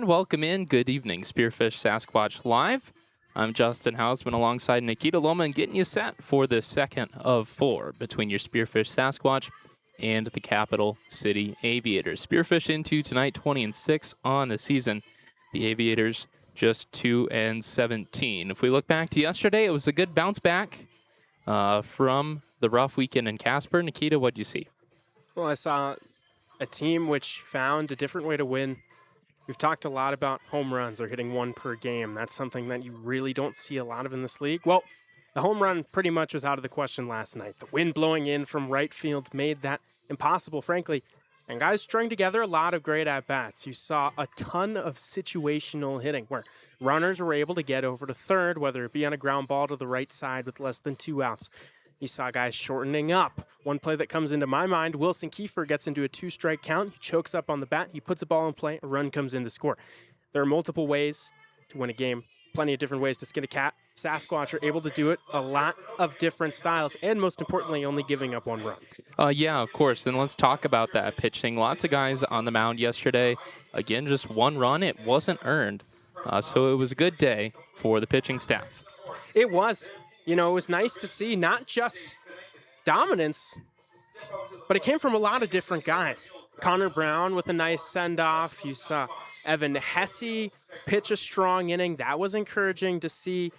And welcome in. Good evening, Spearfish Sasquatch Live. I'm Justin Hausman alongside Nikita Lohman, getting you set for the second of four between your Spearfish Sasquatch and the capital city Aviators. Spearfish into tonight 20-6 on the season. The Aviators just 2-17. If we look back to yesterday, it was a good bounce back from the rough weekend in Casper. Nikita, what'd you see? Well, I saw a team which found a different way to win. We've talked a lot about home runs or hitting one per game. That's something that you really don't see a lot of in this league. Well, the home run pretty much was out of the question last night. The wind blowing in from right field made that impossible, frankly. And guys strung together a lot of great at-bats. You saw a ton of situational hitting where runners were able to get over to third, whether it be on a ground ball to the right side with less than 2 outs. You saw guys shortening up. One play that comes into my mind, Wilson Kiefer gets into a 2-strike count. He chokes up on the bat. He puts a ball in play. A run comes in to score. There are multiple ways to win a game. Plenty of different ways to skin a cat. Sasquatch are able to do it a lot of different styles, and most importantly, only giving up 1 run. Yeah, of course. And let's talk about that pitching. Lots of guys on the mound yesterday. Again, just 1 run. It wasn't earned. So it was a good day for the pitching staff. It was. You know, it was nice to see not just dominance, but it came from a lot of different guys. Connor Brown with a nice send-off. You saw Evan Hesse pitch a strong inning. That was encouraging to see.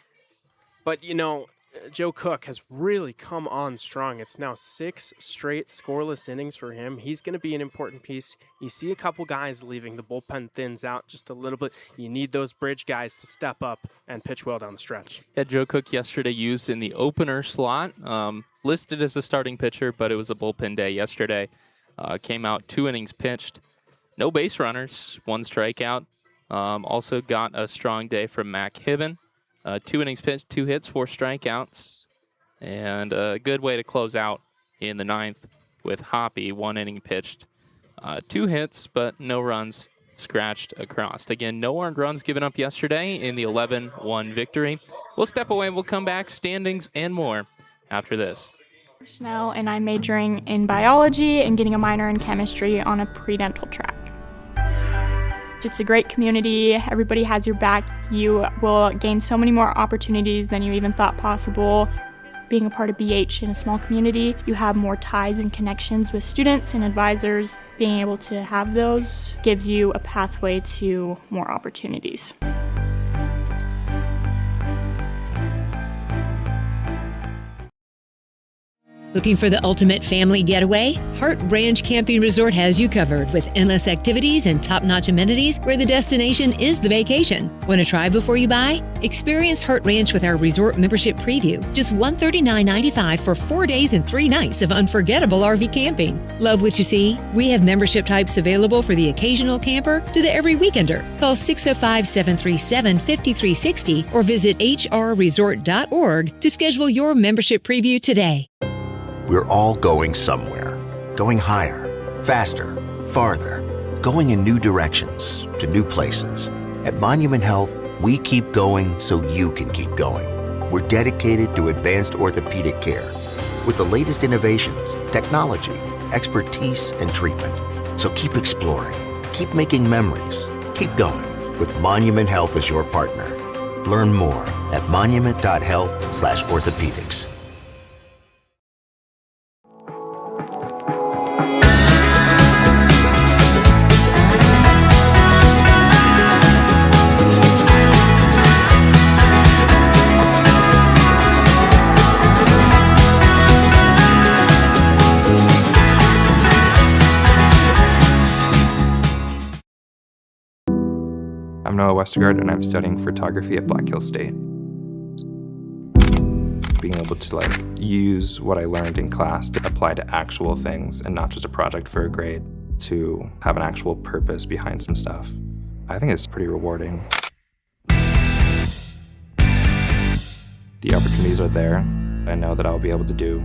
But, you know, Joe Cook has really come on strong. It's now 6 straight scoreless innings for him. He's going to be an important piece. You see a couple guys leaving. The bullpen thins out just a little bit. You need those bridge guys to step up and pitch well down the stretch. Yeah, Joe Cook yesterday used in the opener slot, listed as a starting pitcher, but it was a bullpen day yesterday. Came out 2 innings pitched. No base runners, 1 strikeout. Also got a strong day from Mac Hibben. 2 innings pitched, 2 hits, 4 strikeouts, and a good way to close out in the 9th with Hoppy. 1 inning pitched, 2 hits, but no runs scratched across. Again, no earned runs given up yesterday in the 11-1 victory. We'll step away. We'll come back, standings and more after this. Now, and I'm majoring in biology and getting a minor in chemistry on a pre-dental track. It's a great community. Everybody has your back. You will gain so many more opportunities than you even thought possible. Being a part of BH in a small community, you have more ties and connections with students and advisors. Being able to have those gives you a pathway to more opportunities. Looking for the ultimate family getaway? Hart Ranch Camping Resort has you covered with endless activities and top-notch amenities where the destination is the vacation. Want to try before you buy? Experience Hart Ranch with our resort membership preview. Just $139.95 for 4 days and 3 nights of unforgettable RV camping. Love what you see? We have membership types available for the occasional camper to the every weekender. Call 605-737-5360 or visit hrresort.org to schedule your membership preview today. We're all going somewhere. Going higher, faster, farther. Going in new directions, to new places. At Monument Health, we keep going so you can keep going. We're dedicated to advanced orthopedic care with the latest innovations, technology, expertise, and treatment. So keep exploring, keep making memories, keep going with Monument Health as your partner. Learn more at monument.health/orthopedics. I'm Noah Westergaard, and I'm studying photography at Black Hills State. Being able to use what I learned in class to apply to actual things and not just a project for a grade, to have an actual purpose behind some stuff, I think it's pretty rewarding. The opportunities are there. I know that I'll be able to do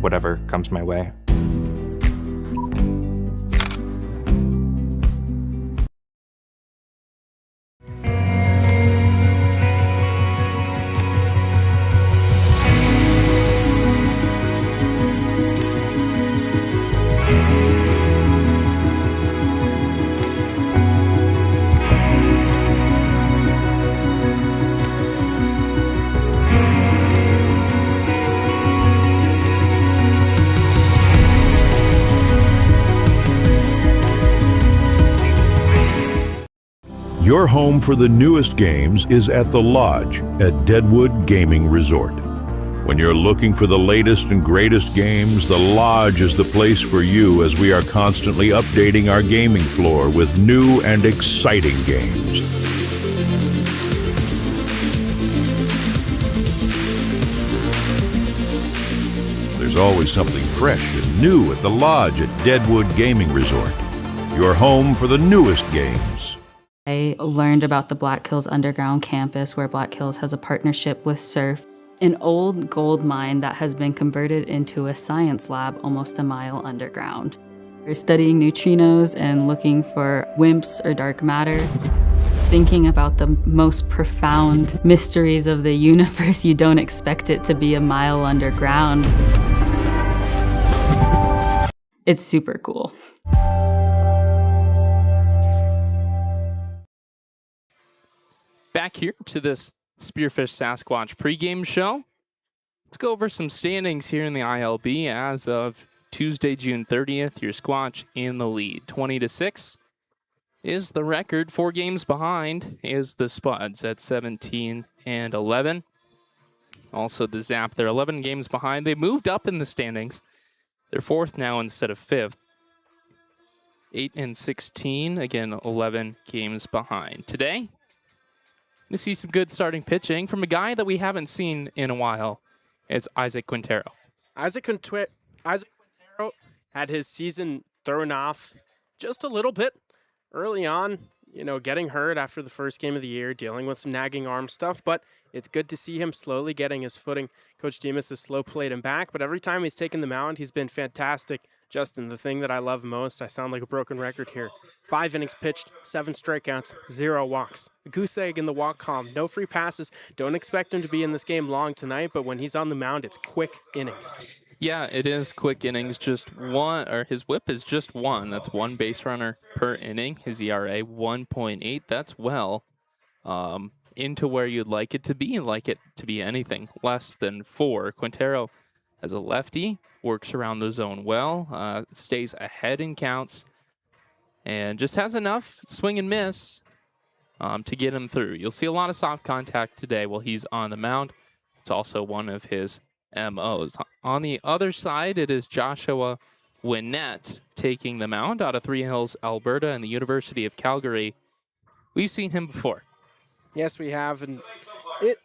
whatever comes my way. Your home for the newest games is at the Lodge at Deadwood Gaming Resort. When you're looking for the latest and greatest games, the Lodge is the place for you as we are constantly updating our gaming floor with new and exciting games. There's always something fresh and new at the Lodge at Deadwood Gaming Resort. Your home for the newest games. I learned about the Black Hills Underground campus, where Black Hills has a partnership with SURF, an old gold mine that has been converted into a science lab almost a mile underground. We're studying neutrinos and looking for WIMPs or dark matter, thinking about the most profound mysteries of the universe. You don't expect it to be a mile underground. It's super cool. Back here to this Spearfish Sasquatch pregame show. Let's go over some standings here in the ILB as of Tuesday, June 30th. Your Squatch in the lead, 20-6 is the record. 4 games behind is the Spuds at 17 and 11. Also the Zap, they're 11 games behind. They moved up in the standings. They're 4th now instead of 5th. 8 and 16, again 11 games behind. Today, to see some good starting pitching from a guy that we haven't seen in a while. It's Isaac Quintero. Isaac Quintero had his season thrown off just a little bit early on, getting hurt after the first game of the year, dealing with some nagging arm stuff, but it's good to see him slowly getting his footing. Coach Demas has slow played him back, but every time he's taken the mound, he's been fantastic. Justin, the thing that I love most, I sound like a broken record here. 5 innings pitched, 7 strikeouts, 0 walks. A goose egg in the walk column, no free passes. Don't expect him to be in this game long tonight, but when he's on the mound, it's quick innings. Yeah, it is quick innings. Just one, or his whip is just 1. That's 1 base runner per inning. His ERA 1.8. That's well into where you'd like it to be. Like it to be anything less than 4. Quintero, as a lefty, works around the zone well, stays ahead in counts, and just has enough swing and miss to get him through. You'll see a lot of soft contact today while he's on the mound. It's also one of his MOs. On the other side, it is Joshua Winnett taking the mound out of Three Hills, Alberta, and the University of Calgary. We've seen him before. Yes, we have, and it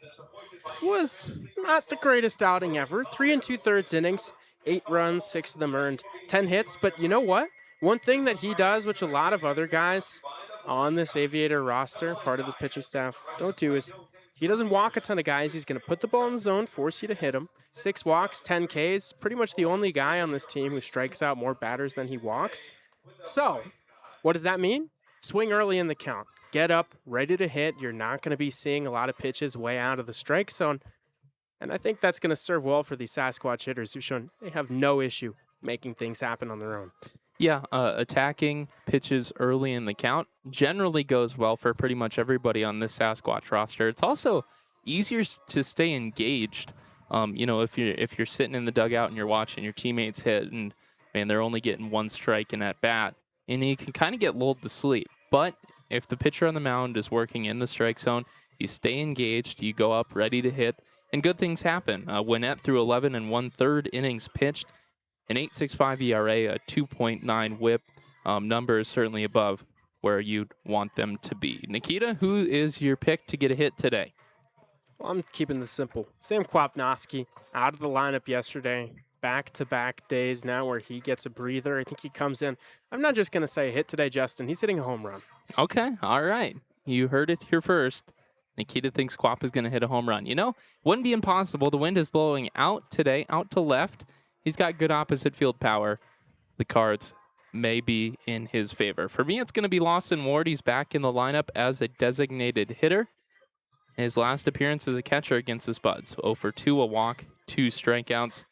was not the greatest outing ever. 3 2/3 innings, 8 runs, 6 of them earned, 10 hits. But you know what? One thing that he does, which a lot of other guys on this Aviator roster, part of this pitching staff, don't do, is he doesn't walk a ton of guys. He's going to put the ball in the zone, force you to hit him. 6 walks, 10 Ks. Pretty much the only guy on this team who strikes out more batters than he walks. So, what does that mean? Swing early in the count. Get up, ready to hit. You're not going to be seeing a lot of pitches way out of the strike zone. And I think that's going to serve well for these Sasquatch hitters who've shown they have no issue making things happen on their own. Yeah, attacking pitches early in the count generally goes well for pretty much everybody on this Sasquatch roster. It's also easier to stay engaged. If you're sitting in the dugout and you're watching your teammates hit, and man, they're only getting 1 strike in at bat, and you can kind of get lulled to sleep. But if the pitcher on the mound is working in the strike zone, you stay engaged, you go up ready to hit, and good things happen. Winnett threw 11 1/3 innings pitched, an 8.65 ERA, a 2.9 whip. Numbers certainly above where you'd want them to be. Nikita, who is your pick to get a hit today? Well, I'm keeping this simple. Sam Kwapnoski out of the lineup yesterday. Back-to-back days now where he gets a breather. I think he comes in. I'm not just going to say hit today, Justin. He's hitting a home run. Okay, all right. You heard it here first. Nikita thinks Quap is going to hit a home run. Wouldn't be impossible. The wind is blowing out today, out to left. He's got good opposite field power. The cards may be in his favor. For me, it's going to be Lawson Ward. He's back in the lineup as a designated hitter. His last appearance as a catcher against the Spuds. 0 for 2, a walk, 2 strikeouts.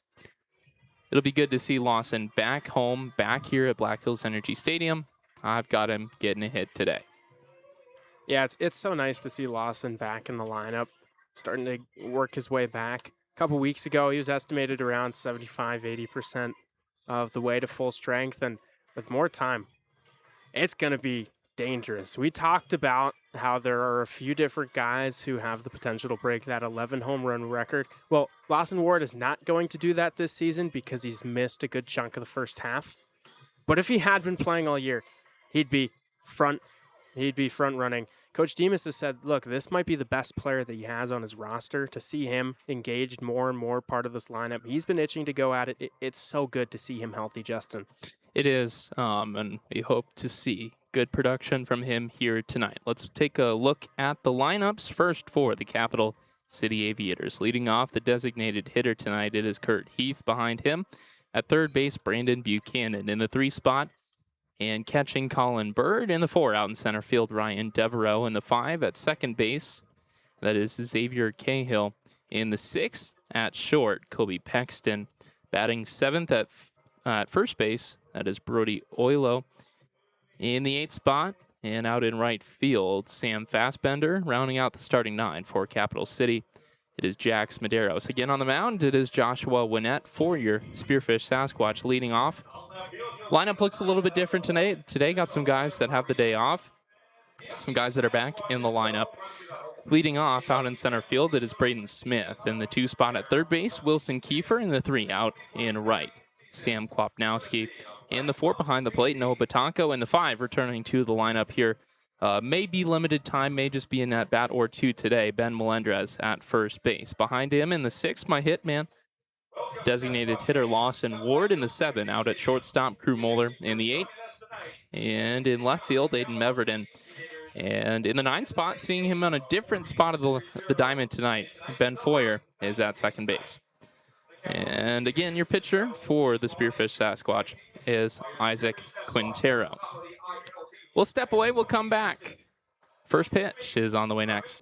It'll be good to see Lawson back home, back here at Black Hills Energy Stadium. I've got him getting a hit today. Yeah, it's so nice to see Lawson back in the lineup, starting to work his way back. A couple weeks ago, he was estimated around 75-80% of the way to full strength, and with more time, it's going to be dangerous. We talked about how there are a few different guys who have the potential to break that 11 home run record. Well, Lawson Ward is not going to do that this season because he's missed a good chunk of the first half. But if he had been playing all year, he'd be front running. Coach Demas has said, look, this might be the best player that he has on his roster. To see him engaged more and more part of this lineup, he's been itching to go at it. It's so good to see him healthy, Justin. It is, and we hope to see good production from him here tonight. Let's take a look at the lineups first for the Capital City Aviators. Leading off, the designated hitter tonight, it is Kurt Heath. Behind him, at third base, Brandon Buchanan. In the 3 spot, and catching Colin Bird. In the 4, out in center field, Ryan Devereaux. In the 5, at second base, that is Xavier Cahill. In the 6th, at short, Kobe Paxton. Batting 7th at first base, that is Brody Oilo. In the 8th spot, and out in right field, Sam Fassbender. Rounding out the starting 9 for Capital City, it is Jax Medeiros. Again on the mound, it is Joshua Winnett for your Spearfish Sasquatch. Leading off, lineup looks a little bit different tonight. Today got some guys that have the day off, some guys that are back in the lineup. Leading off, out in center field, it is Braden Smith. In the 2 spot at third base, Wilson Kiefer. In the 3, out in right, Sam Kwapnowski. In the 4, behind the plate, Noah Batanko. In the 5, returning to the lineup here, may be limited time, may just be an at-bat or 2 today, Ben Melendrez at first base. Behind him in the 6, my hitman, designated hitter Lawson Ward. In the 7, out at shortstop, Crew Moeller. In the 8, and in left field, Aiden Meverden. And in the 9 spot, seeing him on a different spot of the diamond tonight, Ben Foyer is at second base. And again, your pitcher for the Spearfish Sasquatch is Isaac Quintero. We'll step away, we'll come back. First pitch is on the way next.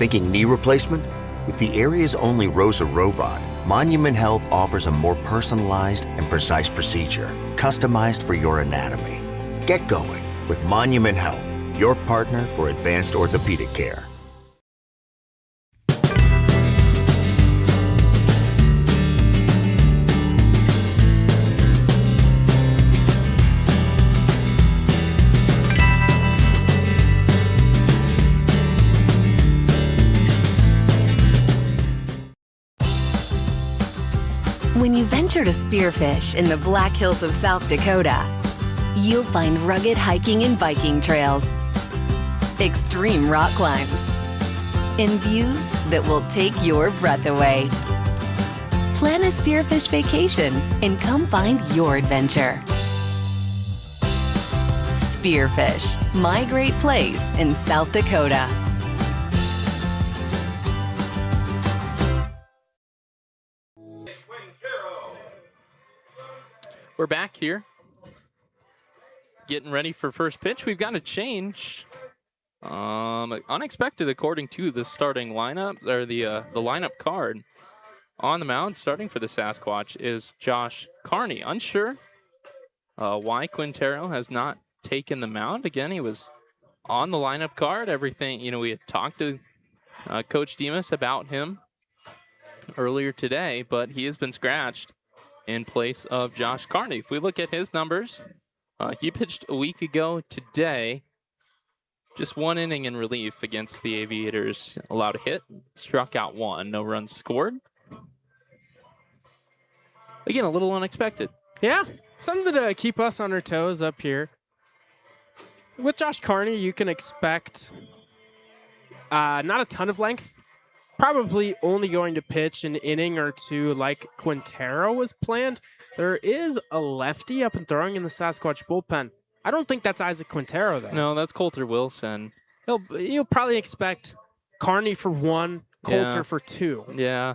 Thinking knee replacement? With the area's only ROSA robot, Monument Health offers a more personalized and precise procedure, customized for your anatomy. Get going with Monument Health, your partner for advanced orthopedic care. When you venture to Spearfish in the Black Hills of South Dakota, you'll find rugged hiking and biking trails, extreme rock climbs, and views that will take your breath away. Plan a Spearfish vacation and come find your adventure. Spearfish, my great place in South Dakota. We're back here, getting ready for first pitch. We've got a change, unexpected according to the starting lineup, or the lineup card. On the mound, starting for the Sasquatch, is Josh Carney. Unsure why Quintero has not taken the mound. Again, he was on the lineup card. Everything, we had talked to Coach Demas about him earlier today, but he has been scratched in place of Josh Carney. If we look at his numbers, he pitched a week ago today. Just 1 inning in relief against the Aviators. Allowed a hit, struck out 1, no runs scored. Again, a little unexpected. Yeah, something to keep us on our toes up here. With Josh Carney, you can expect not a ton of length. Probably only going to pitch an inning or two like Quintero was planned. There is a lefty up and throwing in the Sasquatch bullpen. I don't think that's Isaac Quintero, though. No, that's Coulter Wilson. You'll probably expect Carney for 1, Coulter for 2. Yeah,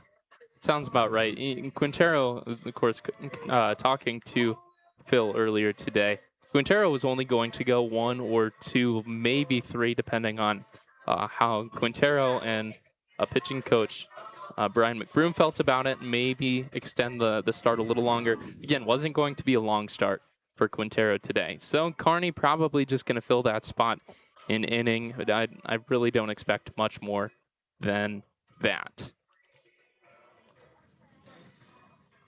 sounds about right. Quintero, of course, talking to Phil earlier today, Quintero was only going to go 1 or 2, maybe 3, depending on how Quintero and pitching coach Brian McBroom felt about it. Maybe extend the start a little longer. Again, wasn't going to be a long start for Quintero today. So Carney probably just going to fill that spot in inning. I really don't expect much more than that.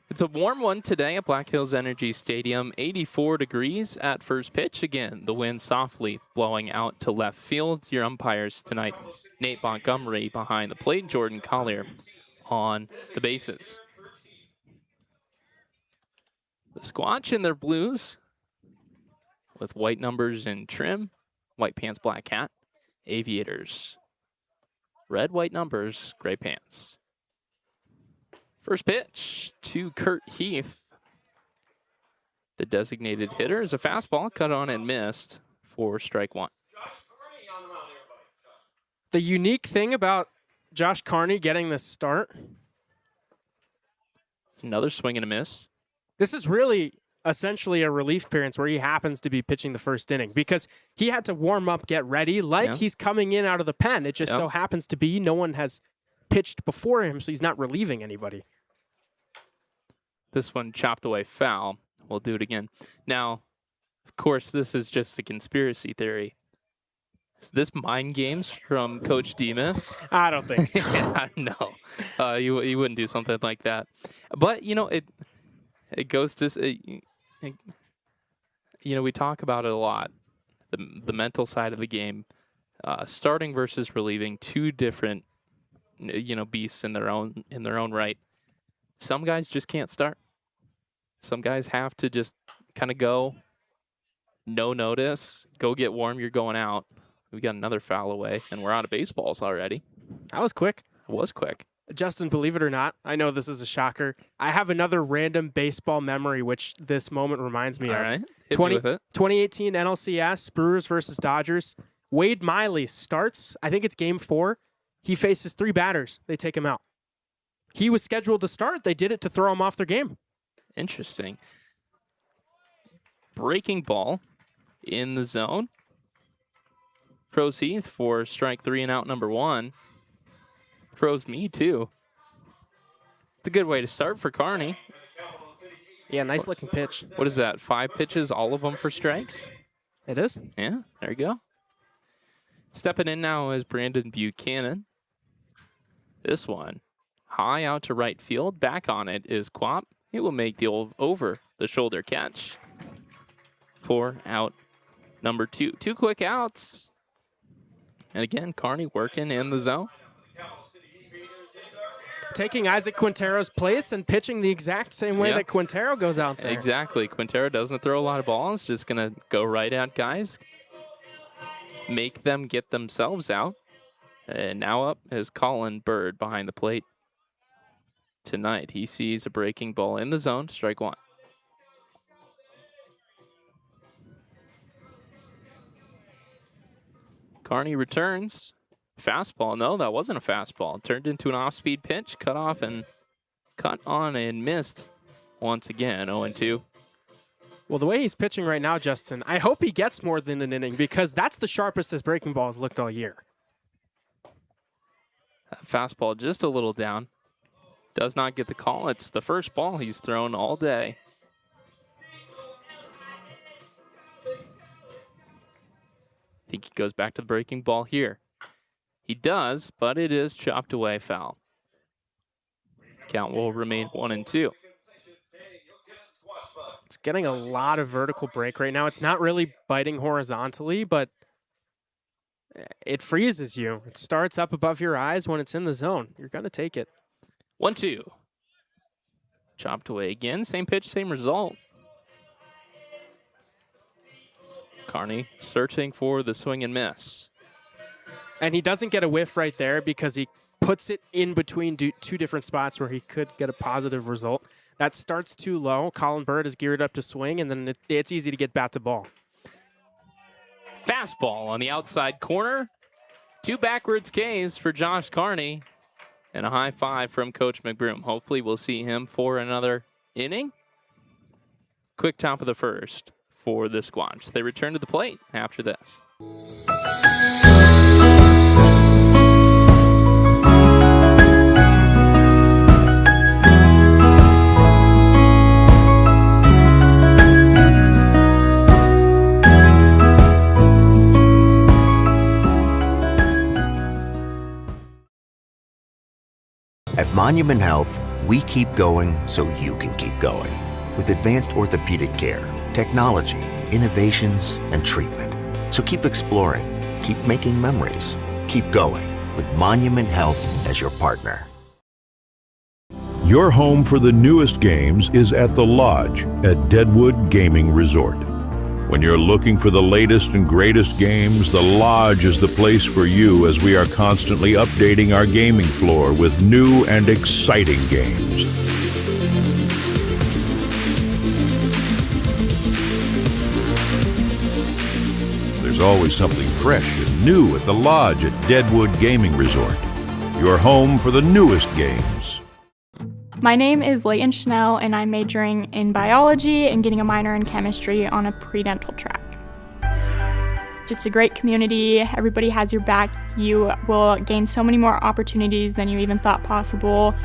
It's a warm one today at Black Hills Energy Stadium. 84 degrees at first pitch. Again, the wind softly blowing out to left field. Your umpires tonight, Nate Montgomery behind the plate, Jordan Collier on the bases. The Squatch in their blues with white numbers in trim, white pants, black hat. Aviators, red, white numbers, gray pants. First pitch to Kurt Heath. The designated hitter is a fastball cut on and missed for strike 1. The unique thing about Josh Carney getting this start, it's another swing and a miss. This is really essentially a relief appearance where he happens to be pitching the first inning because he had to warm up, get ready, like he's coming in out of the pen. It just so happens to be no one has pitched before him, so he's not relieving anybody. This one chopped away foul. We'll do it again. Now, of course, this is just a conspiracy theory. Is this mind games from Coach Demas? I don't think so. No, you wouldn't do something like that. But it goes to we talk about it a lot. The mental side of the game, starting versus relieving, 2 different beasts in their own right. Some guys just can't start. Some guys have to just kind of go, no notice, go get warm, you're going out. We got another foul away, and we're out of baseballs already. That was quick. It was quick. Justin, believe it or not, I know this is a shocker. I have another random baseball memory, which this moment reminds me of. All right, hit me with it. 2018 NLCS, Brewers versus Dodgers. Wade Miley starts, I think it's game 4. He faces 3 batters. They take him out. He was scheduled to start. They did it to throw him off their game. Interesting. Breaking ball in the zone. Proceed for strike 3 and out number 1. Froze me, too. It's a good way to start for Kearney. Yeah, nice looking pitch. What is that, 5 pitches, all of them for strikes? It is. Yeah, there you go. Stepping in now is Brandon Buchanan. This one, high out to right field. Back on it is Quap. He will make the over the shoulder catch for out number 2. 2 quick outs. And again, Kearney working in the zone. Taking Isaac Quintero's place and pitching the exact same way that Quintero goes out there. Exactly. Quintero doesn't throw a lot of balls. Just going to go right at guys. Make them get themselves out. And now up is Colin Bird behind the plate tonight. He sees a breaking ball in the zone. Strike 1. Kearney returns. Fastball. No, that wasn't a fastball. Turned into an off-speed pitch. Cut off and cut on and missed once again. 0-2. Well, the way he's pitching right now, Justin, I hope he gets more than an inning because that's the sharpest his breaking ball has looked all year. That fastball just a little down. Does not get the call. It's the first ball he's thrown all day. I think he goes back to the breaking ball here. He does, but it is chopped away foul. Count will remain 1-2. It's getting a lot of vertical break right now. It's not really biting horizontally, but it freezes you. It starts up above your eyes when it's in the zone. You're going to take it. 1-2. Chopped away again. Same pitch, same result. Kearney searching for the swing and miss. And he doesn't get a whiff right there because he puts it in between 2 different spots where he could get a positive result. That starts too low. Colin Bird is geared up to swing, and then it's easy to get bat to ball. Fastball on the outside corner. 2 backwards Ks for Josh Kearney. And a high five from Coach McBroom. Hopefully we'll see him for another inning. Quick top of the first for the Squatch. They return to the plate after this. At Monument Health, we keep going so you can keep going. With advanced orthopedic care, technology, innovations, and treatment. So keep exploring, keep making memories, keep going with Monument Health as your partner. Your home for the newest games is at the Lodge at Deadwood Gaming Resort. When you're looking for the latest and greatest games, the Lodge is the place for you as we are constantly updating our gaming floor with new and exciting games. There's always something fresh and new at the Lodge at Deadwood Gaming Resort. Your home for the newest games. My name is Leighton Schnell, and I'm majoring in biology and getting a minor in chemistry on a pre-dental track. It's a great community. Everybody has your back. You will gain so many more opportunities than you even thought possible.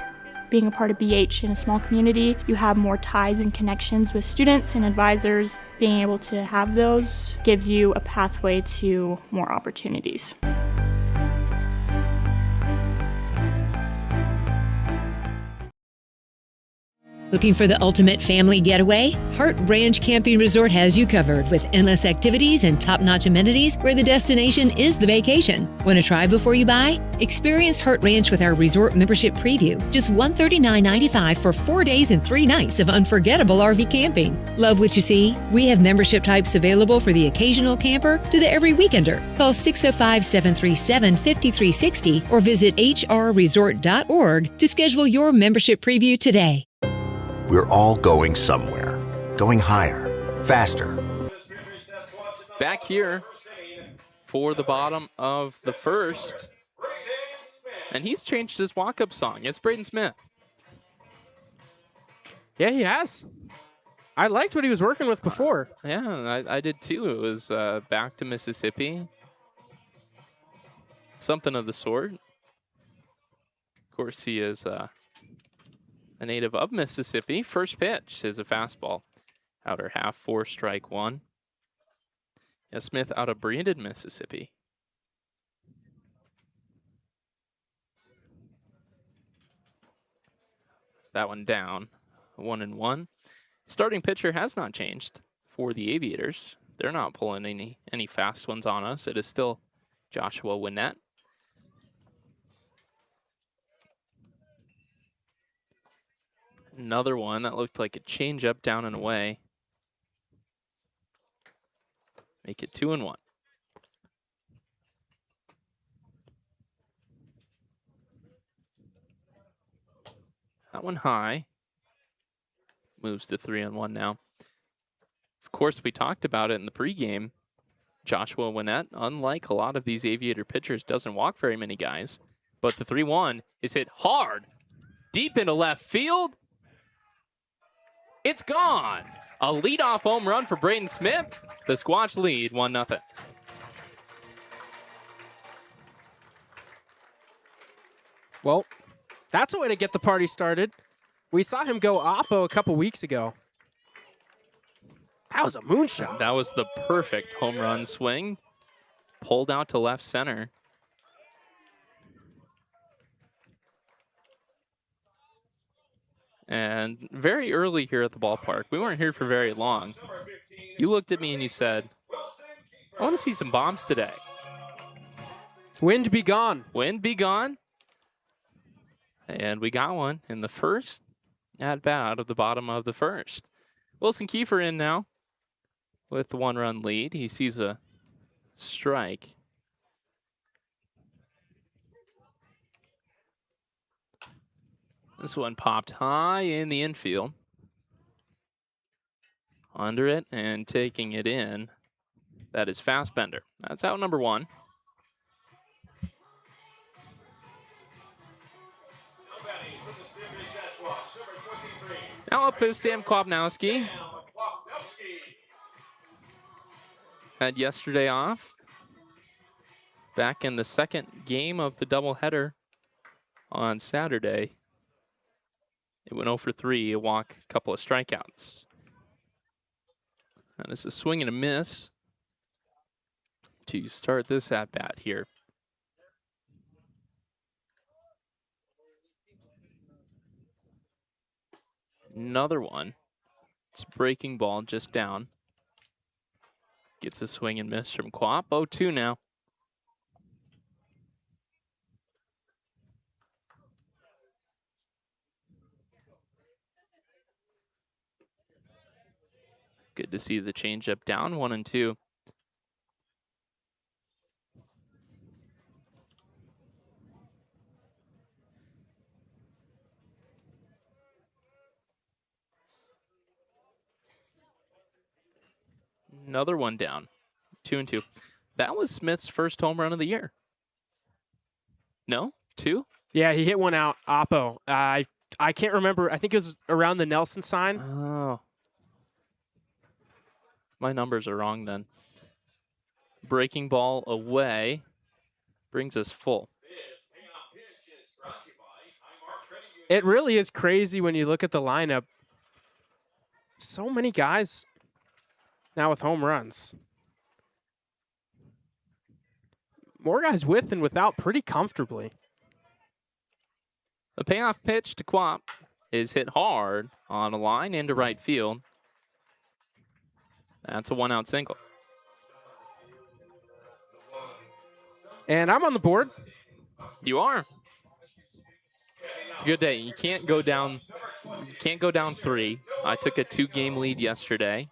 Being a part of BH in a small community, you have more ties and connections with students and advisors. Being able to have those gives you a pathway to more opportunities. Looking for the ultimate family getaway? Hart Ranch Camping Resort has you covered with endless activities and top-notch amenities where the destination is the vacation. Want to try before you buy? Experience Hart Ranch with our resort membership preview. Just $139.95 for 4 days and 3 nights of unforgettable RV camping. Love what you see? We have membership types available for the occasional camper to the every weekender. Call 605-737-5360 or visit hrresort.org to schedule your membership preview today. We're all going somewhere, going higher, faster. Back here for the bottom of the first. And he's changed his walk-up song. It's Braden Smith. Yeah, he has. I liked what he was working with before. Yeah, I did too. It was Back to Mississippi. Something of the sort. Of course, he is a native of Mississippi. First pitch is a fastball. Outer half, 4, strike 1. Yeah, Smith out of Brandon, Mississippi. That one down, 1-1. Starting pitcher has not changed for the Aviators. They're not pulling any fast ones on us. It is still Joshua Winnett. Another one that looked like a changeup down and away. Make it 2-1. That one high. Moves to 3-1 now. Of course, we talked about it in the pregame. Joshua Winnett, unlike a lot of these Aviator pitchers, doesn't walk very many guys. But the 3-1 is hit hard, deep into left field. It's gone. A leadoff home run for Braden Smith. The Squatch lead 1-0. Well, that's a way to get the party started. We saw him go oppo a couple weeks ago. That was a moonshot. That was the perfect home run swing. Pulled out to left center. And very early here at the ballpark, we weren't here for very long. You looked at me and you said, I want to see some bombs today. Wind be gone. Wind be gone. And we got one in the first at bat out of the bottom of the first. Wilson Kiefer in now with the 1-run lead. He sees a strike. This one popped high in the infield. Under it and taking it in. That is Fassbender. That's out number 1. Now up is Sam Kwapnowski. Had yesterday off. Back in the second game of the doubleheader on Saturday. It went 0 for 3, a walk, a couple of strikeouts. And it's a swing and a miss to start this at-bat here. Another one. It's a breaking ball just down. Gets a swing and miss from Kwap. 0-2 now. Good to see the changeup down, 1-2. Another one down, 2-2. That was Smith's first home run of the year. No? 2? Yeah, he hit one out oppo. I can't remember. I think it was around the Nelson sign. Oh. My numbers are wrong then. Breaking ball away brings us full. It really is crazy when you look at the lineup. So many guys now with home runs. More guys with and without pretty comfortably. The payoff pitch to Kwap is hit hard on a line into right field. That's a 1-out single. And I'm on the board. You are. It's a good day. You can't go down 3. I took a 2-game lead yesterday.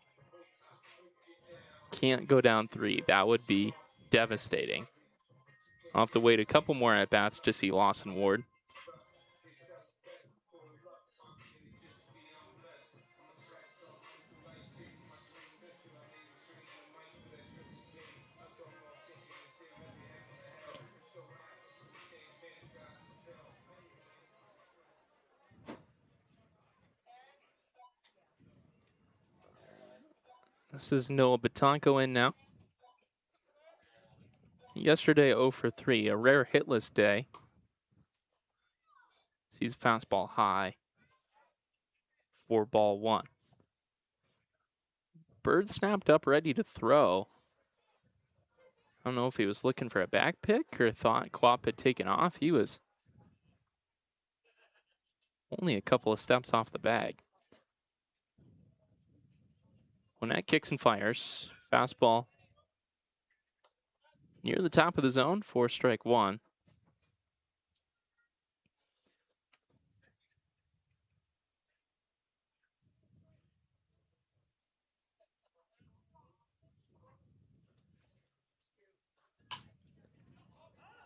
Can't go down 3. That would be devastating. I'll have to wait a couple more at-bats to see Lawson Ward. This is Noah Batanko in now. Yesterday, 0 for 3, a rare hitless day. Sees a fastball high for ball 1. Bird snapped up, ready to throw. I don't know if he was looking for a back pick or thought Quap had taken off. He was only a couple of steps off the bag. Gwinnett kicks and fires. Fastball near the top of the zone for strike 1.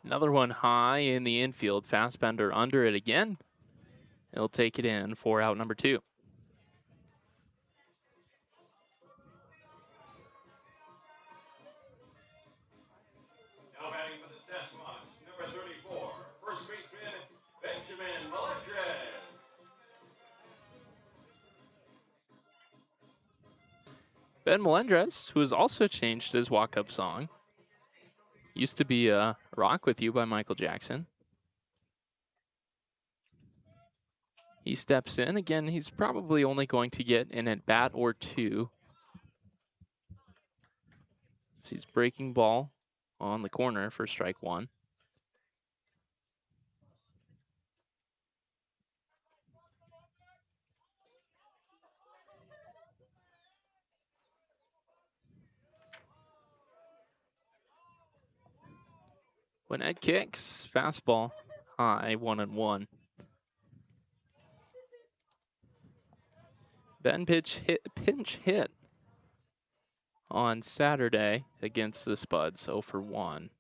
Another one high in the infield. Fast bender under it again. He'll take it in for out number 2. Now batting for the Sasquatch, number 34, first baseman, Benjamin Melendrez. Ben Melendrez, who has also changed his walk-up song. Used to be Rock With You by Michael Jackson. He steps in. Again, he's probably only going to get an at-bat or 2. So he's breaking ball on the corner for strike 1. When Ed kicks, fastball high, 1-1. Ben pinch hit on Saturday against the Spuds, 0 for 1.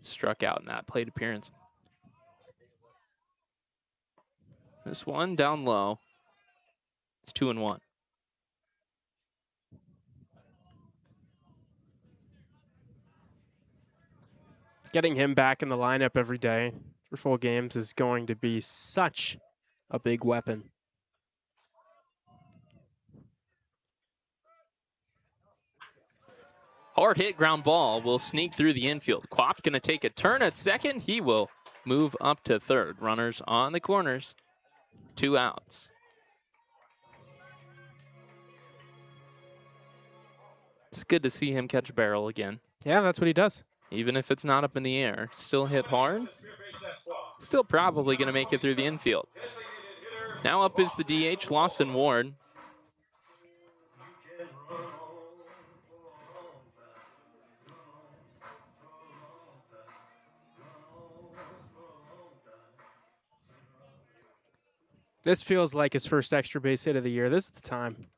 Struck out in that plate appearance. This one down low. It's 2-1. Getting him back in the lineup every day for full games is going to be such a big weapon. Hard hit ground ball will sneak through the infield. Quap gonna take a turn at second. He will move up to third. Runners on the corners. 2 outs. It's good to see him catch a barrel again. Yeah, that's what he does. Even if it's not up in the air. Still hit hard. Still probably gonna make it through the infield. Now up is the DH, Lawson Ward. This feels like his first extra base hit of the year. This is the time.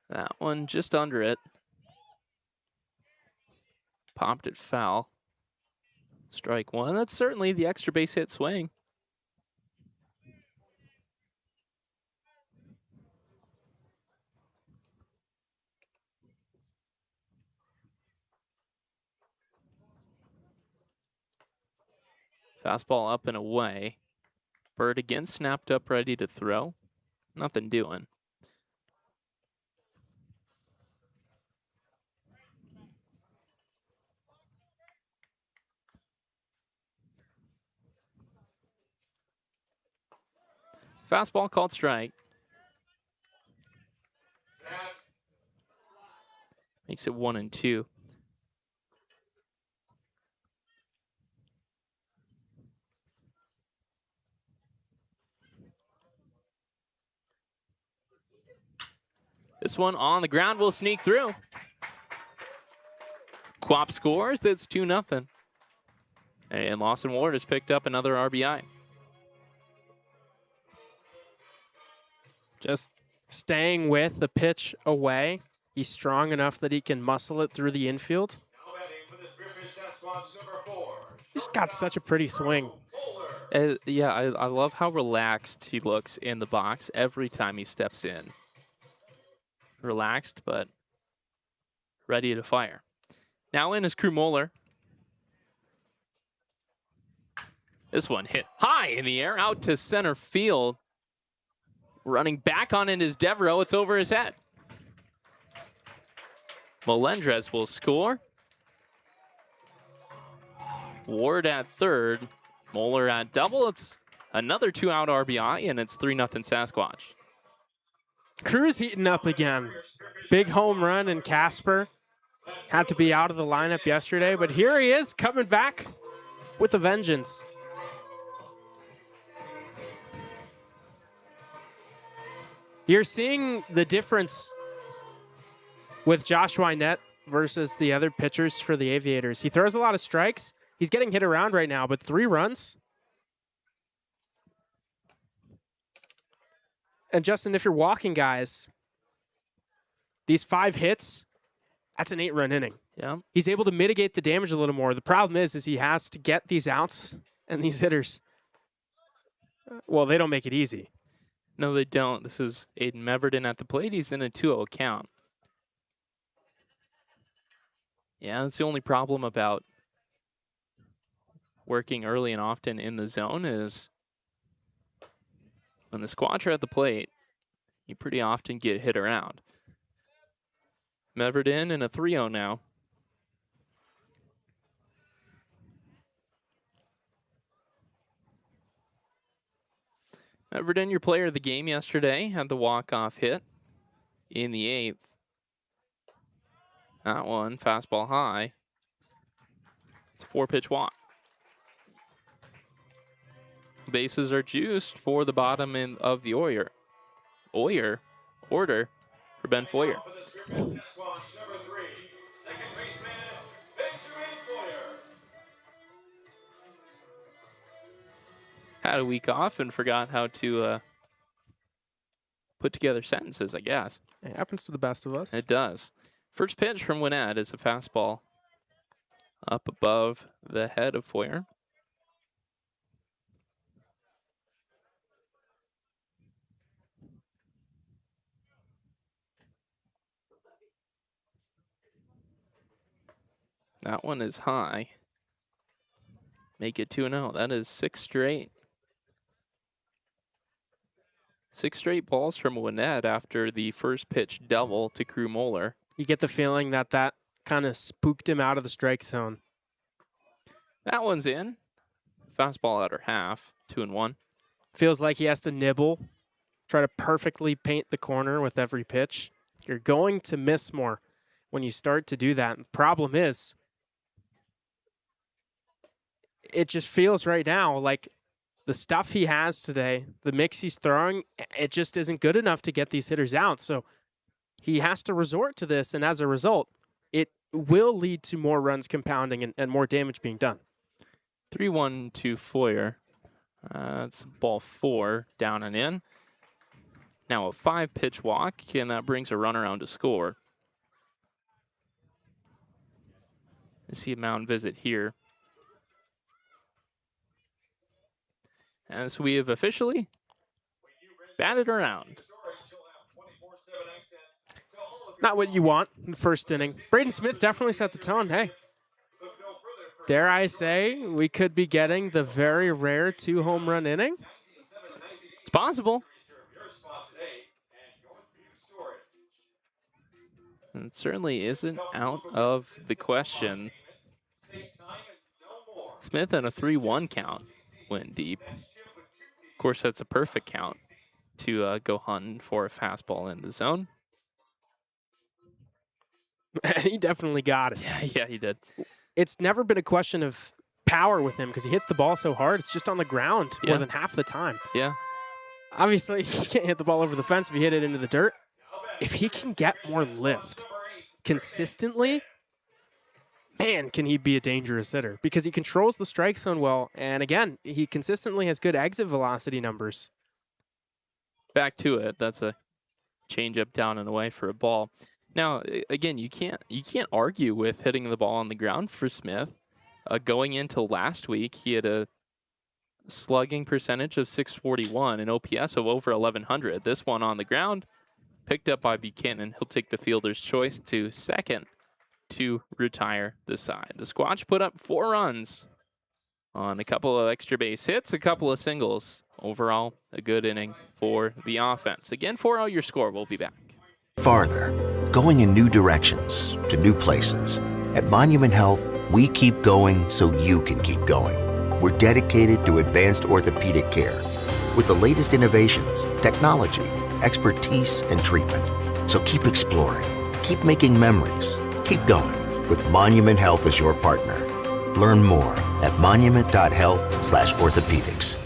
That one just under it. Popped it foul. Strike 1. That's certainly the extra base hit swing. Fastball up and away. Bird again snapped up, ready to throw. Nothing doing. Fastball called strike. Makes it 1-2. This one on the ground will sneak through. Quap scores. That's 2-0. And Lawson Ward has picked up another RBI. Just staying with the pitch away. He's strong enough that he can muscle it through the infield. Now batting for the Spearfish Sasquatch, number 4. He's got such a pretty swing. Yeah, I love how relaxed he looks in the box every time he steps in. Relaxed, but ready to fire. Now in is Crew Moeller. This one hit high in the air, out to center field. Running back on it is Devereaux. It's over his head. Melendrez will score. Ward at third. Moeller at double. It's Another 2-out RBI, and it's 3-0 Sasquatch. Crew's heating up again. Big home run, and Casper had to be out of the lineup yesterday, but here he is coming back with a vengeance. You're seeing the difference with Josh Wynette versus the other pitchers for the Aviators. He throws a lot of strikes. He's getting hit around right now, but 3 runs. And Justin, if you're walking guys, these 5 hits, that's an 8-run inning. Yeah. He's able to mitigate the damage a little more. The problem is he has to get these outs, and these hitters, well, they don't make it easy. No, they don't. This is Aiden Meverden at the plate. He's in a 2-0 count. Yeah, that's the only problem about working early and often in the zone is when the Squatch are at the plate, you pretty often get hit around. Meverden in a 3-0 now. Meverden, your player of the game yesterday, had the walk-off hit in the 8th. That one, fastball high. It's a 4-pitch walk. Bases are juiced for the bottom end of the order for Ben Foyer. Had a week off and forgot how to put together sentences, I guess. It happens to the best of us. It does. First pitch from Wynette is a fastball up above the head of Foyer. That one is high. Make it 2-0. That is 6 straight. 6 straight balls from Wynette after the first pitch double to Crew Moeller. You get the feeling that kind of spooked him out of the strike zone. That one's in. Fastball outer half, 2-1. Feels like he has to nibble, try to perfectly paint the corner with every pitch. You're going to miss more when you start to do that. And the problem is, it just feels right now like the stuff he has today, the mix he's throwing, it just isn't good enough to get these hitters out. So he has to resort to this, and as a result, it will lead to more runs compounding and more damage being done. 3-1 to Foyer. That's ball 4, down and in. Now a 5-pitch walk, and that brings a runner on to score. I see a mound visit here. As we have officially batted around. Not what you want in the first inning. Braden Smith definitely set the tone. Hey, dare I say we could be getting the very rare 2-home-run inning? It's possible. And it certainly isn't out of the question. Smith in a 3-1 count went deep. Of course, that's a perfect count to go hunting for a fastball in the zone. He definitely got it. Yeah, he did. It's never been a question of power with him because he hits the ball so hard. It's just on the ground more than half the time. Yeah. Obviously, he can't hit the ball over the fence if you hit it into the dirt. If he can get more lift consistently, man, can he be a dangerous hitter because he controls the strike zone well. And again, he consistently has good exit velocity numbers. Back to it. That's a changeup down and away for a ball. Now, again, you can't argue with hitting the ball on the ground for Smith. Going into last week, he had a slugging percentage of .641 and OPS of over 1,100. This one on the ground, picked up by Buchanan. He'll take the fielder's choice to second to retire the side. The Squatch put up 4 runs on a couple of extra base hits, a couple of singles. Overall, a good inning for the offense. Again, 4-0 your score. We'll be back. Farther, going in new directions, to new places. At Monument Health, we keep going so you can keep going. we're dedicated to advanced orthopedic care with the latest innovations, technology, expertise, and treatment. So keep exploring, keep making memories, keep going with Monument Health as your partner. Learn more at monument.health/orthopedics.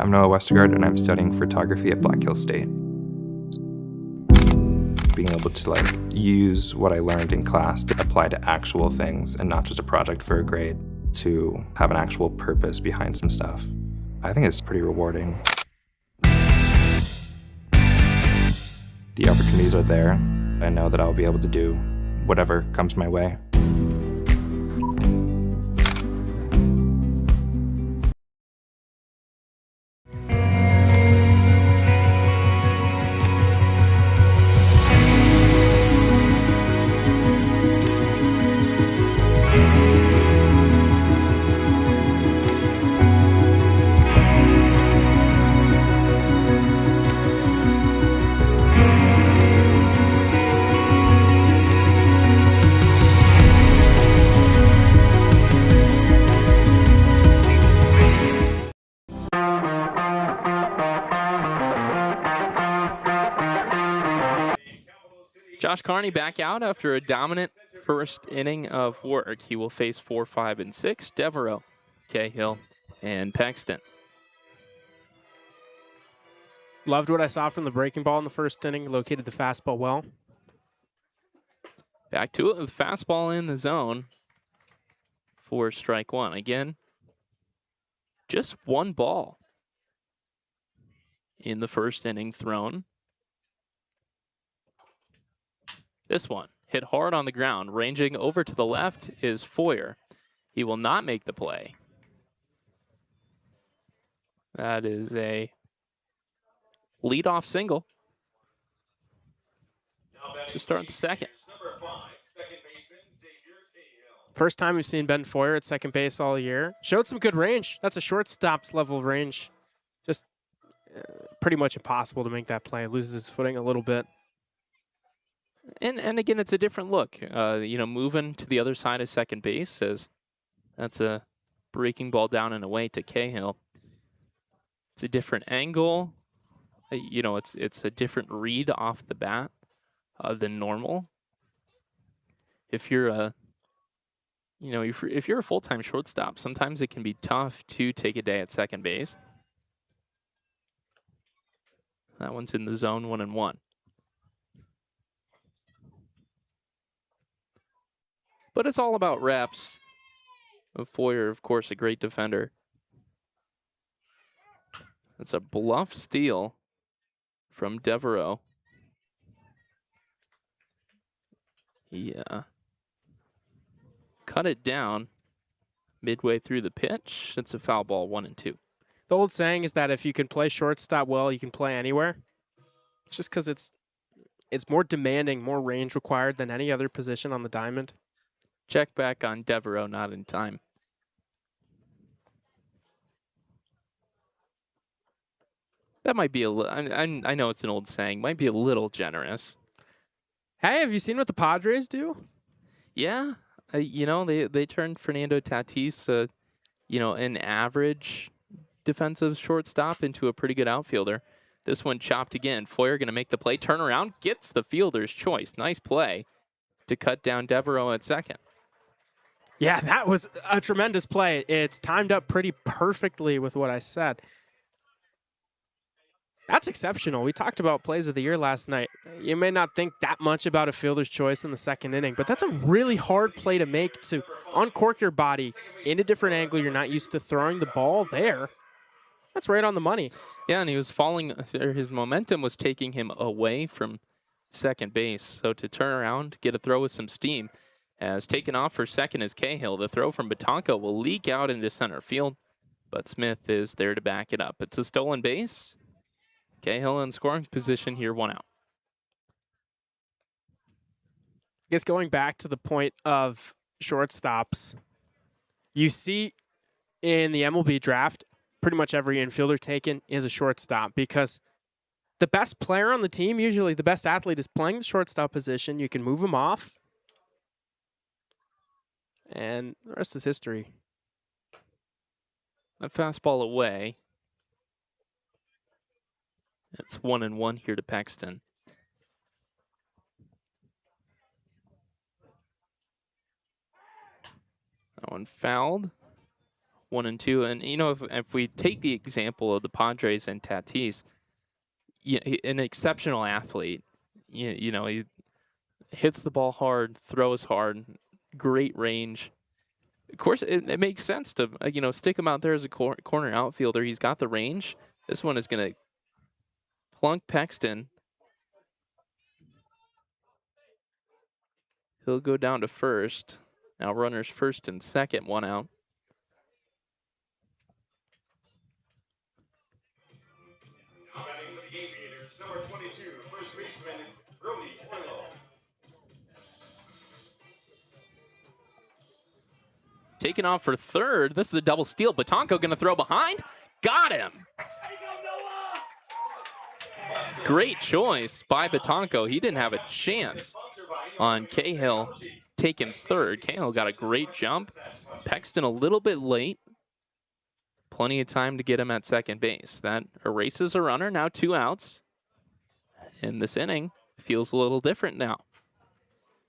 I'm Noah Westergaard, and I'm studying photography at Black Hills State. Being able to use what I learned in class to apply to actual things and not just a project for a grade, to have an actual purpose behind some stuff, I think it's pretty rewarding. The opportunities are there. I know that I'll be able to do whatever comes my way. Josh Carney back out after a dominant first inning of work. He will face 4, 5, and 6, Devereaux, Cahill, and Paxton. Loved what I saw from the breaking ball in the first inning. Located the fastball well. Back to it with fastball in the zone for strike one. Again, just one ball in the first inning thrown. This one hit hard on the ground. Ranging over to the left is Foyer. He will not make the play. That is a leadoff single to start the second. First time we've seen Ben Foyer at second base all year. Showed some good range. That's a shortstop's level of range. Just pretty much impossible to make that play. Loses his footing a little bit. And again, it's a different look. Moving to the other side of second base, as that's a breaking ball down and away to Cahill. It's a different angle. It's a different read off the bat than normal. If you're a full-time shortstop, sometimes it can be tough to take a day at second base. That one's in the zone, 1-1. But it's all about reps. Foyer, of course, a great defender. It's a bluff steal from Devereaux. Yeah. Cut it down midway through the pitch. It's a foul ball, 1-2. The old saying is that if you can play shortstop well, you can play anywhere. It's just because it's more demanding, more range required than any other position on the diamond. Check back on Devereaux, not in time. That might be I know it's an old saying, might be a little generous. Hey, have you seen what the Padres do? Yeah. They turned Fernando Tatis, an average defensive shortstop into a pretty good outfielder. This one chopped again. Foyer going to make the play. Turn around, gets the fielder's choice. Nice play to cut down Devereaux at second. Yeah, that was a tremendous play. It's timed up pretty perfectly with what I said. That's exceptional. We talked about plays of the year last night. You may not think that much about a fielder's choice in the second inning, but that's a really hard play to make, to uncork your body in a different angle. You're not used to throwing the ball there. That's right on the money. Yeah, and he was falling. His momentum was taking him away from second base. So to turn around, get a throw with some steam. As taken off for second is Cahill. The throw from Batanco will leak out into center field, but Smith is there to back it up. It's a stolen base. Cahill in scoring position here, 1 out. I guess going back to the point of shortstops, you see in the MLB draft, pretty much every infielder taken is a shortstop because the best player on the team, usually the best athlete, is playing the shortstop position. You can move him off, and the rest is history. That fastball away. It's 1-1 here to Paxton. That one fouled. 1-2. And, you know, if we take the example of the Padres and Tatis, an exceptional athlete, you know, he hits the ball hard, throws hard, great range. Of course, it makes sense to, stick him out there as a corner outfielder. He's got the range. This one is going to plunk Paxton. He'll go down to first. Now runners first and second, 1 out. Now batting for the Aviators, number 22, first baseman, Brody Coelho. Taking off for third. This is a double steal. Batanco going to throw behind. Got him. Great choice by Batanco. He didn't have a chance on Cahill taking third. Cahill got a great jump. Paxton a little bit late. Plenty of time to get him at second base. That erases a runner. Now 2 outs. And this inning feels a little different now.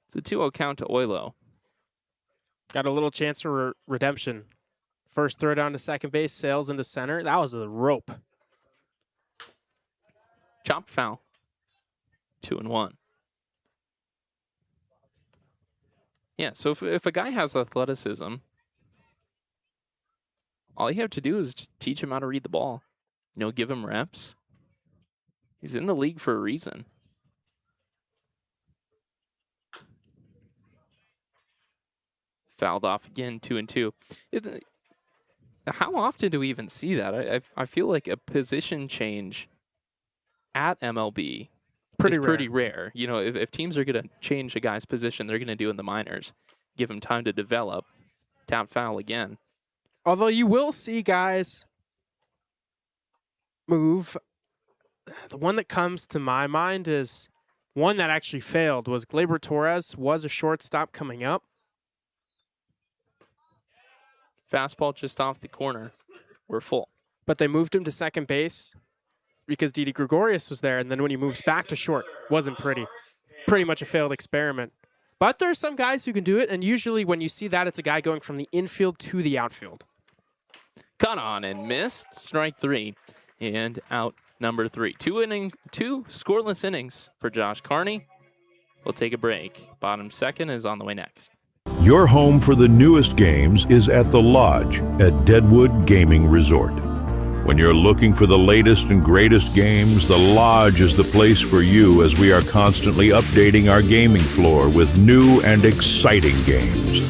It's a 2-0 count to Oilo. Got a little chance for redemption. First throw down to second base, sails into center. That was a rope. Chop foul. 2-1. Yeah, so if a guy has athleticism, all you have to do is just teach him how to read the ball. Give him reps. He's in the league for a reason. Fouled off again, 2-2. How often do we even see that? I feel like a position change at MLB is pretty rare. If teams are going to change a guy's position, they're going to do it in the minors. Give him time to develop. Tap foul again. Although you will see guys move. The one that comes to my mind is one that actually failed was Gleyber Torres was a shortstop coming up. Fastball just off the corner. We're full. But they moved him to second base because Didi Gregorius was there, and then when he moves back to short, wasn't pretty. Pretty much a failed experiment. But there are some guys who can do it, and usually when you see that, it's a guy going from the infield to the outfield. Cut on and missed. Strike 3 and out number 3. 2 scoreless innings for Josh Carney. We'll take a break. Bottom second is on the way next. Your home for the newest games is at the Lodge at Deadwood Gaming Resort. When you're looking for the latest and greatest games, the Lodge is the place for you as we are constantly updating our gaming floor with new and exciting games.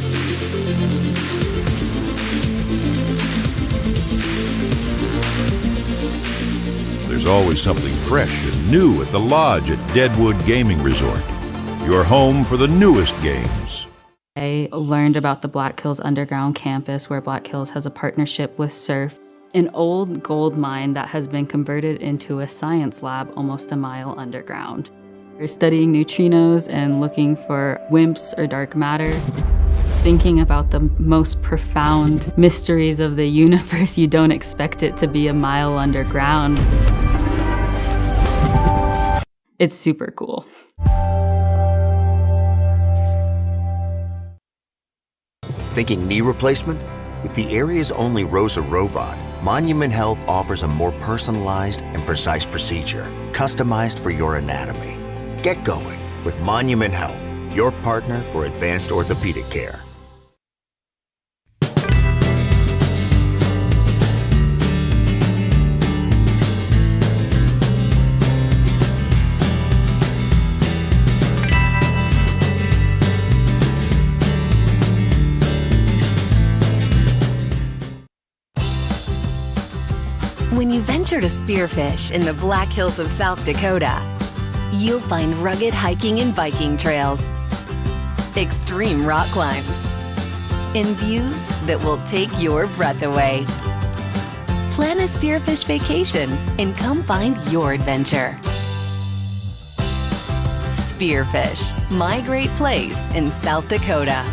There's always something fresh and new at the Lodge at Deadwood Gaming Resort. Your home for the newest games. I learned about the Black Hills Underground campus where Black Hills has a partnership with Surf, an old gold mine that has been converted into a science lab almost a mile underground. We're studying neutrinos and looking for WIMPs or dark matter, thinking about the most profound mysteries of the universe. You don't expect it to be a mile underground. It's super cool. Thinking knee replacement? With the area's only ROSA robot, Monument Health offers a more personalized and precise procedure, customized for your anatomy. Get going with Monument Health, your partner for advanced orthopedic care. When you venture to Spearfish in the Black Hills of South Dakota, you'll find rugged hiking and biking trails, extreme rock climbs, and views that will take your breath away. Plan a Spearfish vacation and come find your adventure. Spearfish, my great place in South Dakota.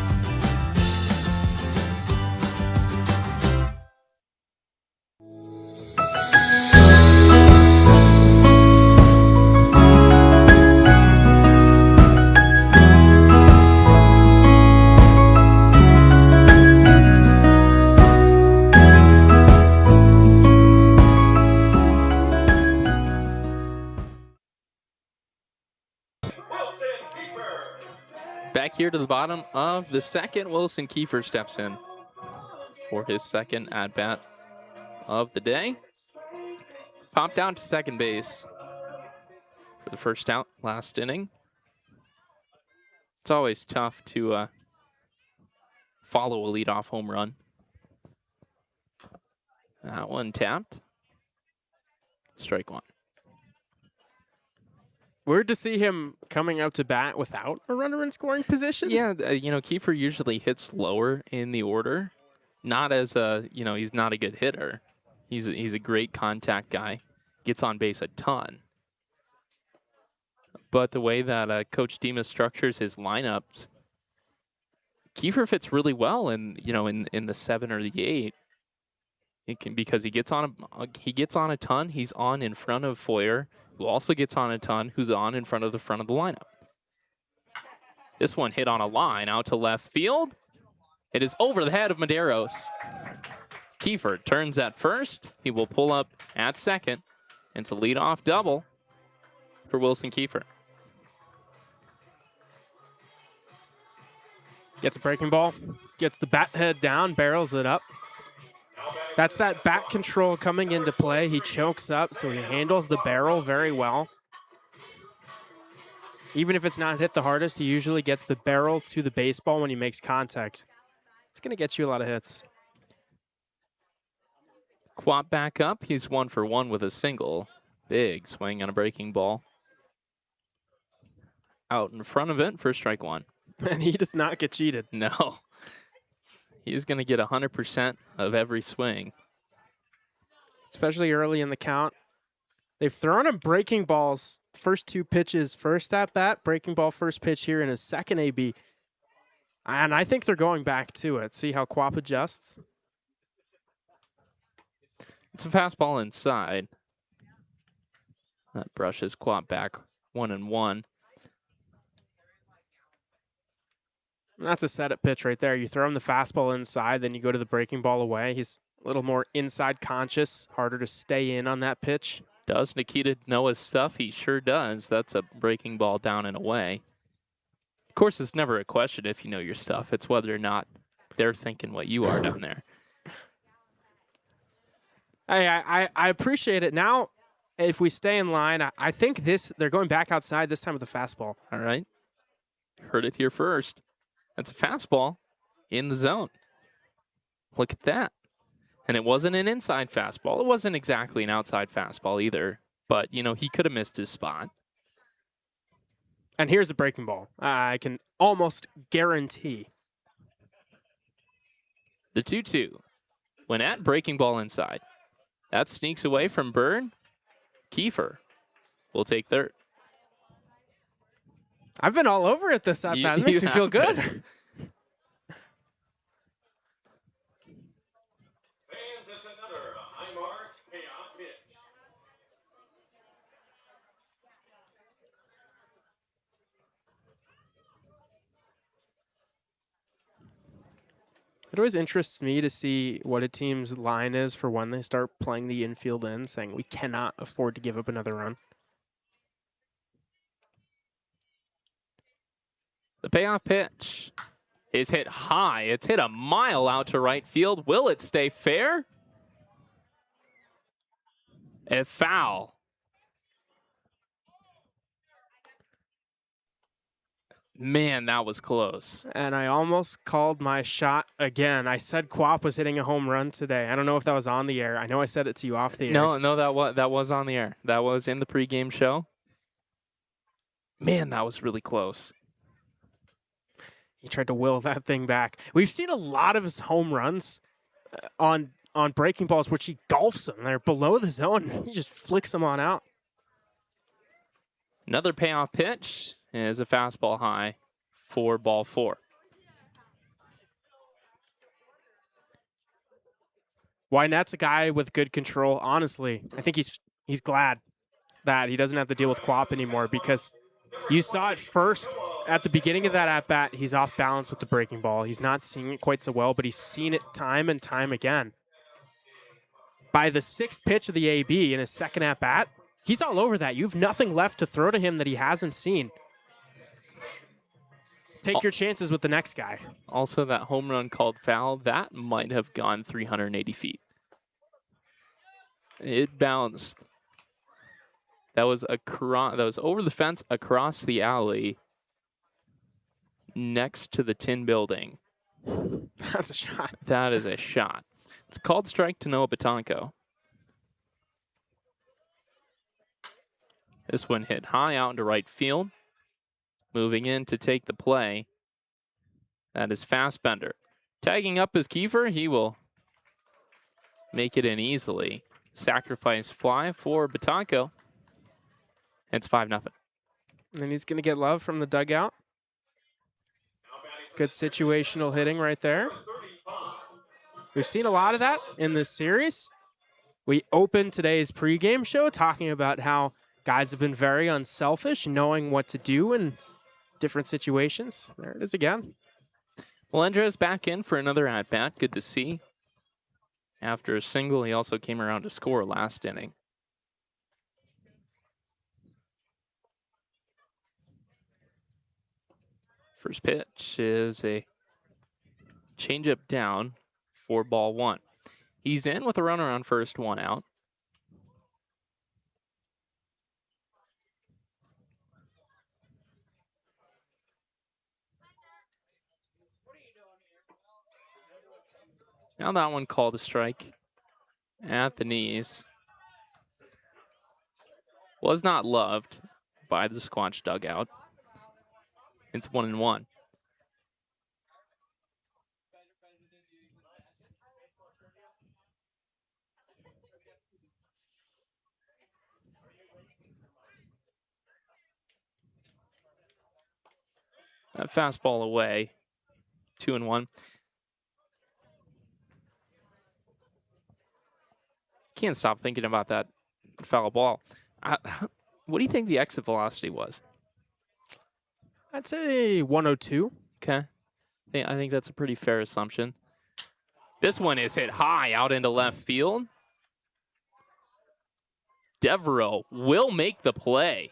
Back here to the bottom of the second, Wilson Kiefer steps in for his second at-bat of the day. Popped out to second base for the first out last inning. It's always tough to follow a leadoff home run. That one tapped. Strike one. Weird to see him coming out to bat without a runner in scoring position. Yeah, Kiefer usually hits lower in the order. Not as a, he's not a good hitter. He's a great contact guy. Gets on base a ton. But the way that Coach Demas structures his lineups, Kiefer fits really well in the 7 or the 8. Because he gets on a ton. He's on in front of Foyer, who also gets on a ton, who's on in front of the lineup. This one hit on a line out to left field. It is over the head of Medeiros. Kiefer turns at first. He will pull up at second. It's a leadoff double for Wilson Kiefer. Gets a breaking ball, gets the bat head down, barrels it up. That's that bat control coming into play. He chokes up, so he handles the barrel very well. Even if it's not hit the hardest, he usually gets the barrel to the baseball when he makes contact. It's going to get you a lot of hits. Quap back up. He's 1 for 1 with a single. Big swing on a breaking ball. Out in front of it for strike one. And he does not get cheated. No. He's going to get 100% of every swing. Especially early in the count. They've thrown him breaking balls first 2 pitches, first at bat, breaking ball first pitch here in his second AB. And I think they're going back to it. See how Quap adjusts? It's a fastball inside. That brushes Quap back 1-1. That's a setup pitch right there. You throw him the fastball inside, then you go to the breaking ball away. He's a little more inside conscious, harder to stay in on that pitch. Does Nikita know his stuff? He sure does. That's a breaking ball down and away. Of course, it's never a question if you know your stuff. It's whether or not they're thinking what you are down there. Hey, I appreciate it. Now, if we stay in line, I think they're going back outside this time with the fastball. All right. Heard it here first. That's a fastball in the zone. Look at that. And it wasn't an inside fastball. It wasn't exactly an outside fastball either. But, he could have missed his spot. And here's a breaking ball. I can almost guarantee. The 2-2. When at breaking ball inside. That sneaks away from Byrne. Kiefer will take third. I've been all over it this at-bat. It makes me feel good. Fans, it's another high mark payoff pitch. It always interests me to see what a team's line is for when they start playing the infield in, saying we cannot afford to give up another run. The payoff pitch is hit high. It's hit a mile out to right field. Will it stay fair? A foul. Man, that was close. And I almost called my shot again. I said Quap was hitting a home run today. I don't know if that was on the air. I know I said it to you off the air. No, that was on the air. That was in the pregame show. Man, that was really close. He tried to will that thing back. We've seen a lot of his home runs on breaking balls, which he golfs them. They're below the zone. He just flicks them on out. Another payoff pitch is a fastball high for ball 4. Wynette's a guy with good control. Honestly, I think he's glad that he doesn't have to deal with Quap anymore, because you saw it first at the beginning of that at-bat. He's off balance with the breaking ball. He's not seeing it quite so well, but he's seen it time and time again. By the 6th pitch of the AB in his second at-bat, he's all over that. You have nothing left to throw to him that he hasn't seen. Take your chances with the next guy. Also, that home run called foul, that might have gone 380 feet. It bounced. That was over the fence, across the alley, next to the tin building. That's a shot. That is a shot. It's called strike to Noah Batanko. This one hit high out into right field. Moving in to take the play. That is Fassbender. Tagging up his Kiefer, he will make it in easily. Sacrifice fly for Batanko. It's 5-0. And he's going to get love from the dugout. Good situational hitting right there. We've seen a lot of that in this series. We opened today's pregame show talking about how guys have been very unselfish, knowing what to do in different situations. There it is again. Melendrez back in for another at-bat. Good to see. After a single, he also came around to score last inning. First pitch is a changeup down for ball 1. He's in with a runner on first, 1 out. Now that one called a strike at the knees. Was not loved by the Squatch dugout. It's 1-1. That fastball away. 2-1. Can't stop thinking about that foul ball. What do you think the exit velocity was? I'd say 102. Okay. I think that's a pretty fair assumption. This one is hit high out into left field. Devereaux will make the play.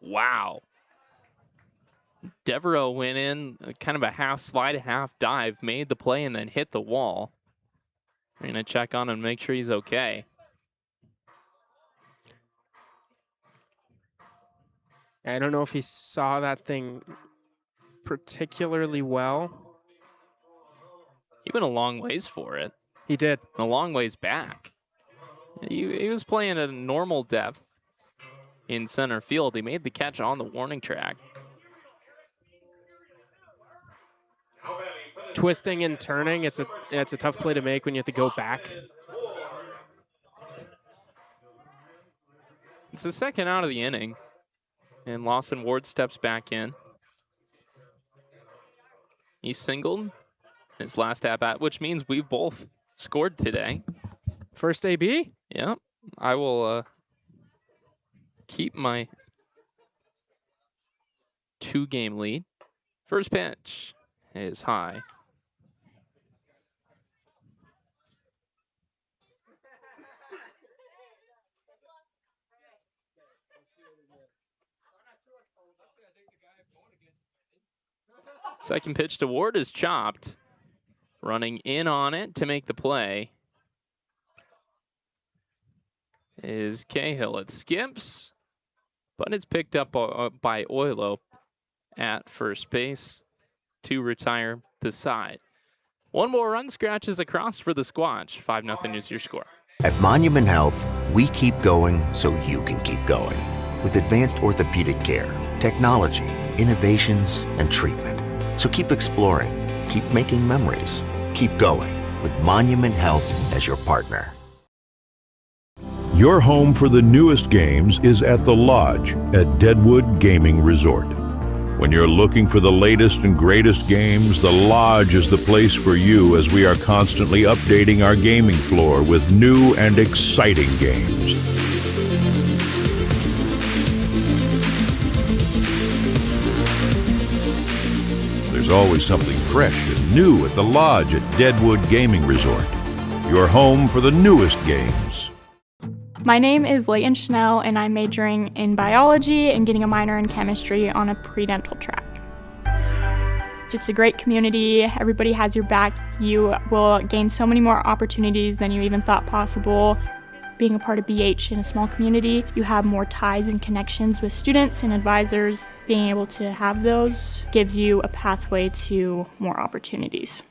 Wow. Devereaux went in kind of a half slide, half dive, made the play, and then hit the wall. We're going to check on him and make sure he's okay. I don't know if he saw that thing particularly well. He went a long ways for it. He did. A long ways back. He was playing at a normal depth in center field. He made the catch on the warning track. Twisting and turning, it's a tough play to make when you have to go back. It's the second out of the inning, and Lawson Ward steps back in. He singled his last at-bat, which means we've both scored today. First AB? Yeah, I will keep my 2-game lead. First pitch is high. Second pitch to Ward is chopped. Running in on it to make the play is Cahill. It skips, but it's picked up by Oilo at first base to retire the side. One more run scratches across for the Squatch. 5-0 is your score. At Monument Health, we keep going so you can keep going. With advanced orthopedic care, technology, innovations, and treatment. So keep exploring, keep making memories, keep going with Monument Health as your partner. Your home for the newest games is at the Lodge at Deadwood Gaming Resort. When you're looking for the latest and greatest games, the Lodge is the place for you as we are constantly updating our gaming floor with new and exciting games. There's always something fresh and new at the Lodge at Deadwood Gaming Resort. Your home for the newest games. My name is Layton Schnell, and I'm majoring in biology and getting a minor in chemistry on a pre-dental track. It's a great community. Everybody has your back. You will gain so many more opportunities than you even thought possible. Being a part of BH in a small community, you have more ties and connections with students and advisors. Being able to have those gives you a pathway to more opportunities.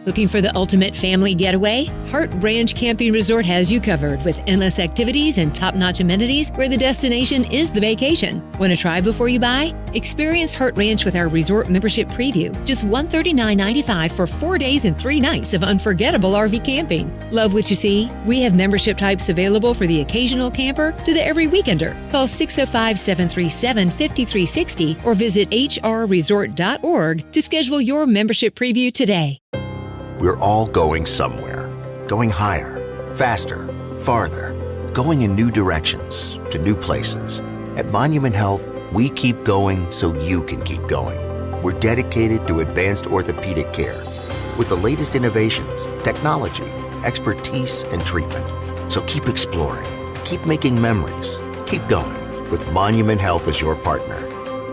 Looking for the ultimate family getaway? Hart Ranch Camping Resort has you covered with endless activities and top-notch amenities where the destination is the vacation. Want to try before you buy? Experience Hart Ranch with our resort membership preview. Just $139.95 for 4 days and 3 nights of unforgettable RV camping. Love what you see? We have membership types available for the occasional camper to the every weekender. Call 605-737-5360 or visit hrresort.org to schedule your membership preview today. We're all going somewhere. Going higher, faster, farther. Going in new directions, to new places. At Monument Health, we keep going so you can keep going. We're dedicated to advanced orthopedic care with the latest innovations, technology, expertise, and treatment. So keep exploring, keep making memories, keep going with Monument Health as your partner.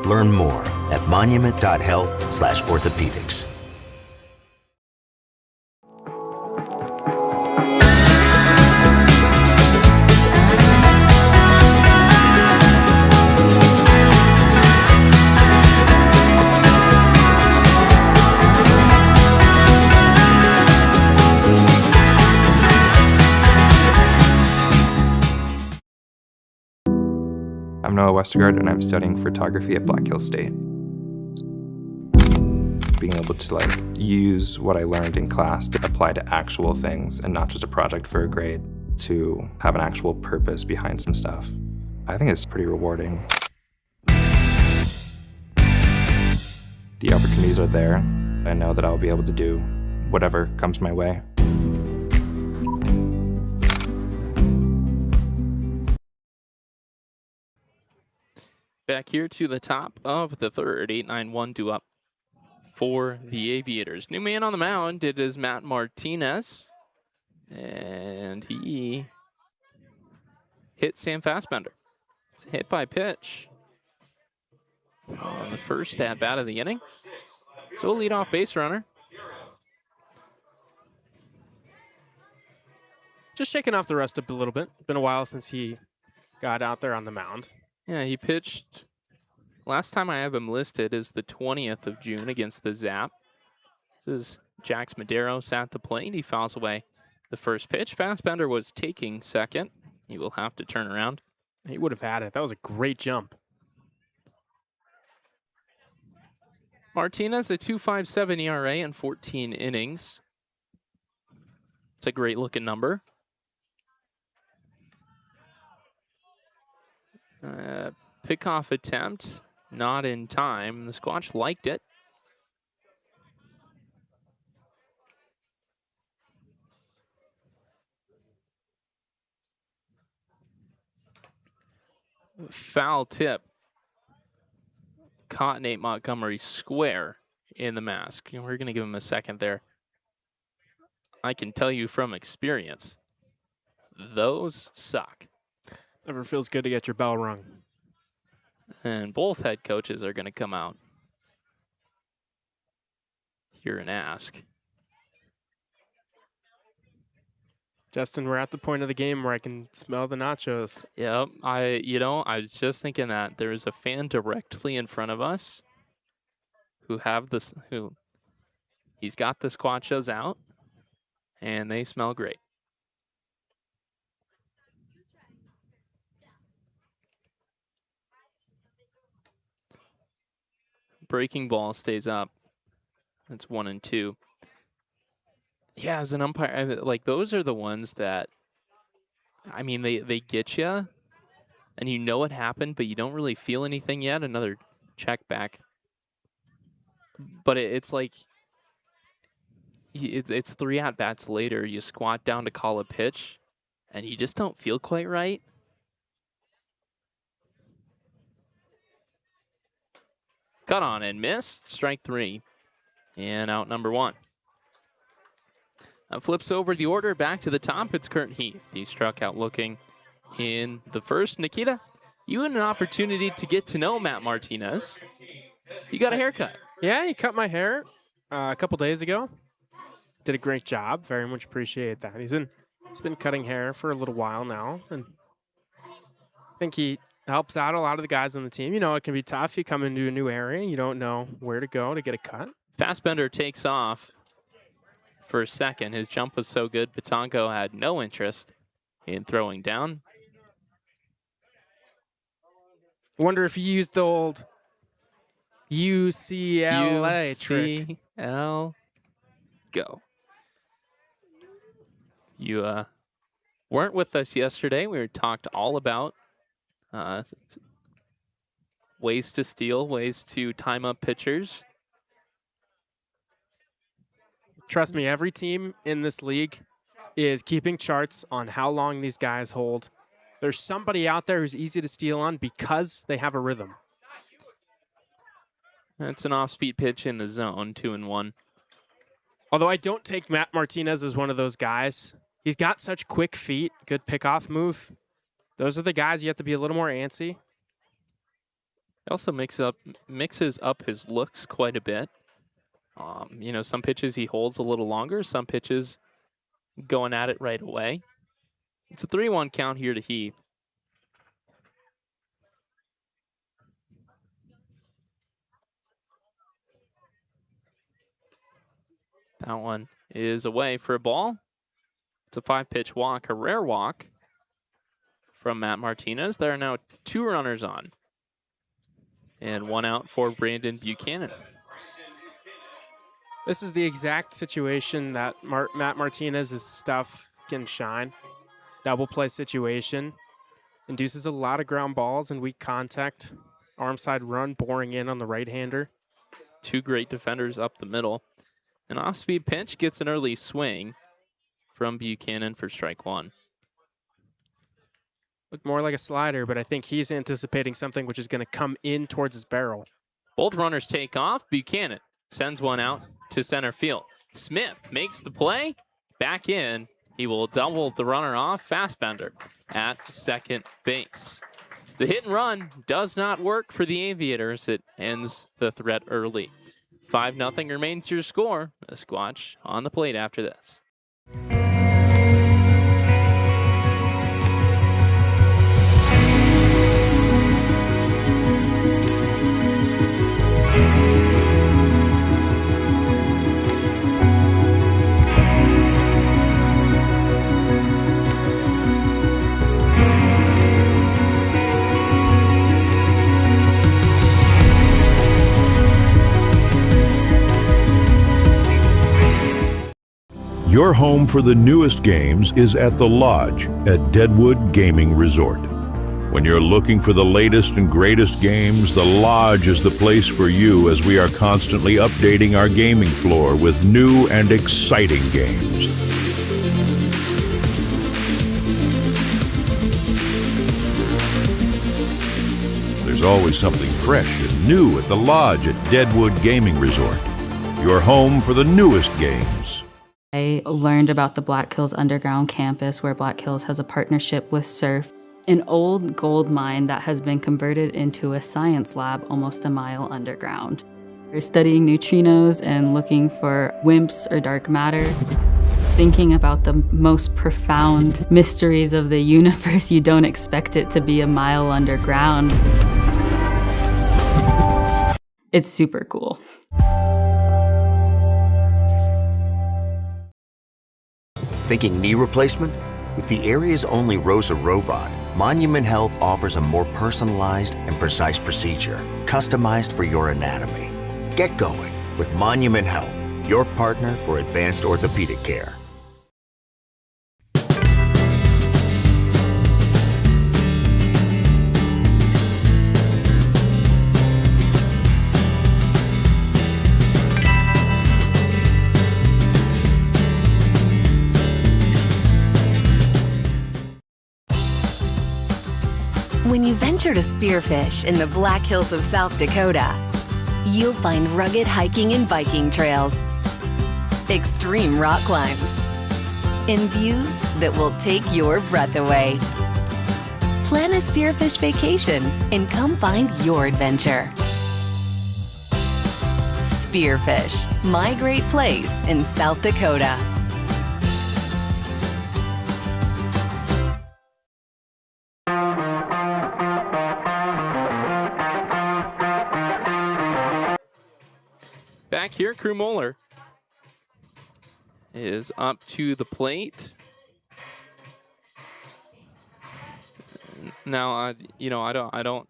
Learn more at monument.health/orthopedics. I'm Noah Westergaard, and I'm studying photography at Black Hills State. Being able to use what I learned in class to apply to actual things and not just a project for a grade, to have an actual purpose behind some stuff, I think it's pretty rewarding. The opportunities are there. I know that I'll be able to do whatever comes my way. Back here to the top of the third, 8-9-1 due up for the Aviators. New man on the mound, it is Matt Martinez. And he hit Sam Fassbender. It's a hit by pitch on the first at-bat of the inning. So a leadoff base runner. Just shaking off the rust a little bit. Been a while since he got out there on the mound. Yeah, he pitched. Last time I have him listed is the 20th of June against the Zap. This is Jax Medeiros at the plate. He fouls away the first pitch. Fassbender was taking second. He will have to turn around. He would have had it. That was a great jump. Martinez, a 2.57 ERA in 14 innings. It's a great looking number. Pickoff attempt, not in time. The Squatch liked it. Foul tip. Caught Nate Montgomery square in the mask. We're going to give him a second there. I can tell you from experience, those suck. Never feels good to get your bell rung. And both head coaches are going to come out here and ask. Justin, we're at the point of the game where I can smell the nachos. Yep, I was just thinking that there is a fan directly in front of us he's got the Squatchos out, and they smell great. breaking ball stays up. That's 1 and 2. Yeah, as an umpire, like those are the ones that, I mean, they get you, and you know it happened, but you don't really feel anything yet. Another check back. But it's like, it's 3 at-bats later. You squat down to call a pitch, and you just don't feel quite right. Cut on and missed. Strike 3. And out number 1. Flips over the order back to the top. It's Kurt Heath. He struck out looking in the first. Nikita, you had an opportunity to get to know Matt Martinez. You got a haircut. Yeah, he cut my hair a couple days ago. Did a great job. Very much appreciate that. He's been cutting hair for a little while now, and I think he helps out a lot of the guys on the team. You know, it can be tough. You come into a new area, you don't know where to go to get a cut. Fastbender takes off for a second. His jump was so good, Batonko had no interest in throwing down. Wonder if he used the old UCLA trick. UCL, go. You weren't with us yesterday. We talked all about ways to steal, ways to time up pitchers. Trust me, every team in this league is keeping charts on how long these guys hold. There's somebody out there who's easy to steal on because they have a rhythm. That's an off-speed pitch in the zone, 2-1. Although I don't take Matt Martinez as one of those guys. He's got such quick feet, good pickoff move. Those are the guys you have to be a little more antsy. He also mixes up his looks quite a bit. You know, some pitches he holds a little longer, some pitches going at it right away. It's a 3-1 count here to Heath. That one is away for a ball. It's a 5-pitch walk, a rare walk from Matt Martinez. There are now 2 runners on. And 1 out for Brandon Buchanan. This is the exact situation that Matt Martinez's stuff can shine. Double play situation. Induces a lot of ground balls and weak contact. Arm side run boring in on the right-hander. 2 great defenders up the middle. An off-speed pitch gets an early swing from Buchanan for strike 1. Looked more like a slider, but I think he's anticipating something which is going to come in towards his barrel. Both runners take off. Buchanan sends one out to center field. Smith makes the play. Back in. He will double the runner off. Fastbender at second base. The hit and run does not work for the Aviators. It ends the threat early. 5-0 remains your score. A Squatch on the plate after this. Your home for the newest games is at the Lodge at Deadwood Gaming Resort. When you're looking for the latest and greatest games, the Lodge is the place for you as we are constantly updating our gaming floor with new and exciting games. There's always something fresh and new at the Lodge at Deadwood Gaming Resort. Your home for the newest games. I learned about the Black Hills Underground campus where Black Hills has a partnership with Surf, an old gold mine that has been converted into a science lab almost a mile underground. We're studying neutrinos and looking for WIMPs or dark matter. Thinking about the most profound mysteries of the universe, you don't expect it to be a mile underground. It's super cool. Thinking knee replacement? With the area's only ROSA robot, Monument Health offers a more personalized and precise procedure, customized for your anatomy. Get going with Monument Health, your partner for advanced orthopedic care. When you venture to Spearfish in the Black Hills of South Dakota, you'll find rugged hiking and biking trails, extreme rock climbs, and views that will take your breath away. Plan a Spearfish vacation and come find your adventure. Spearfish, my great place in South Dakota. Back here, Crew Moeller is up to the plate. Now, I don't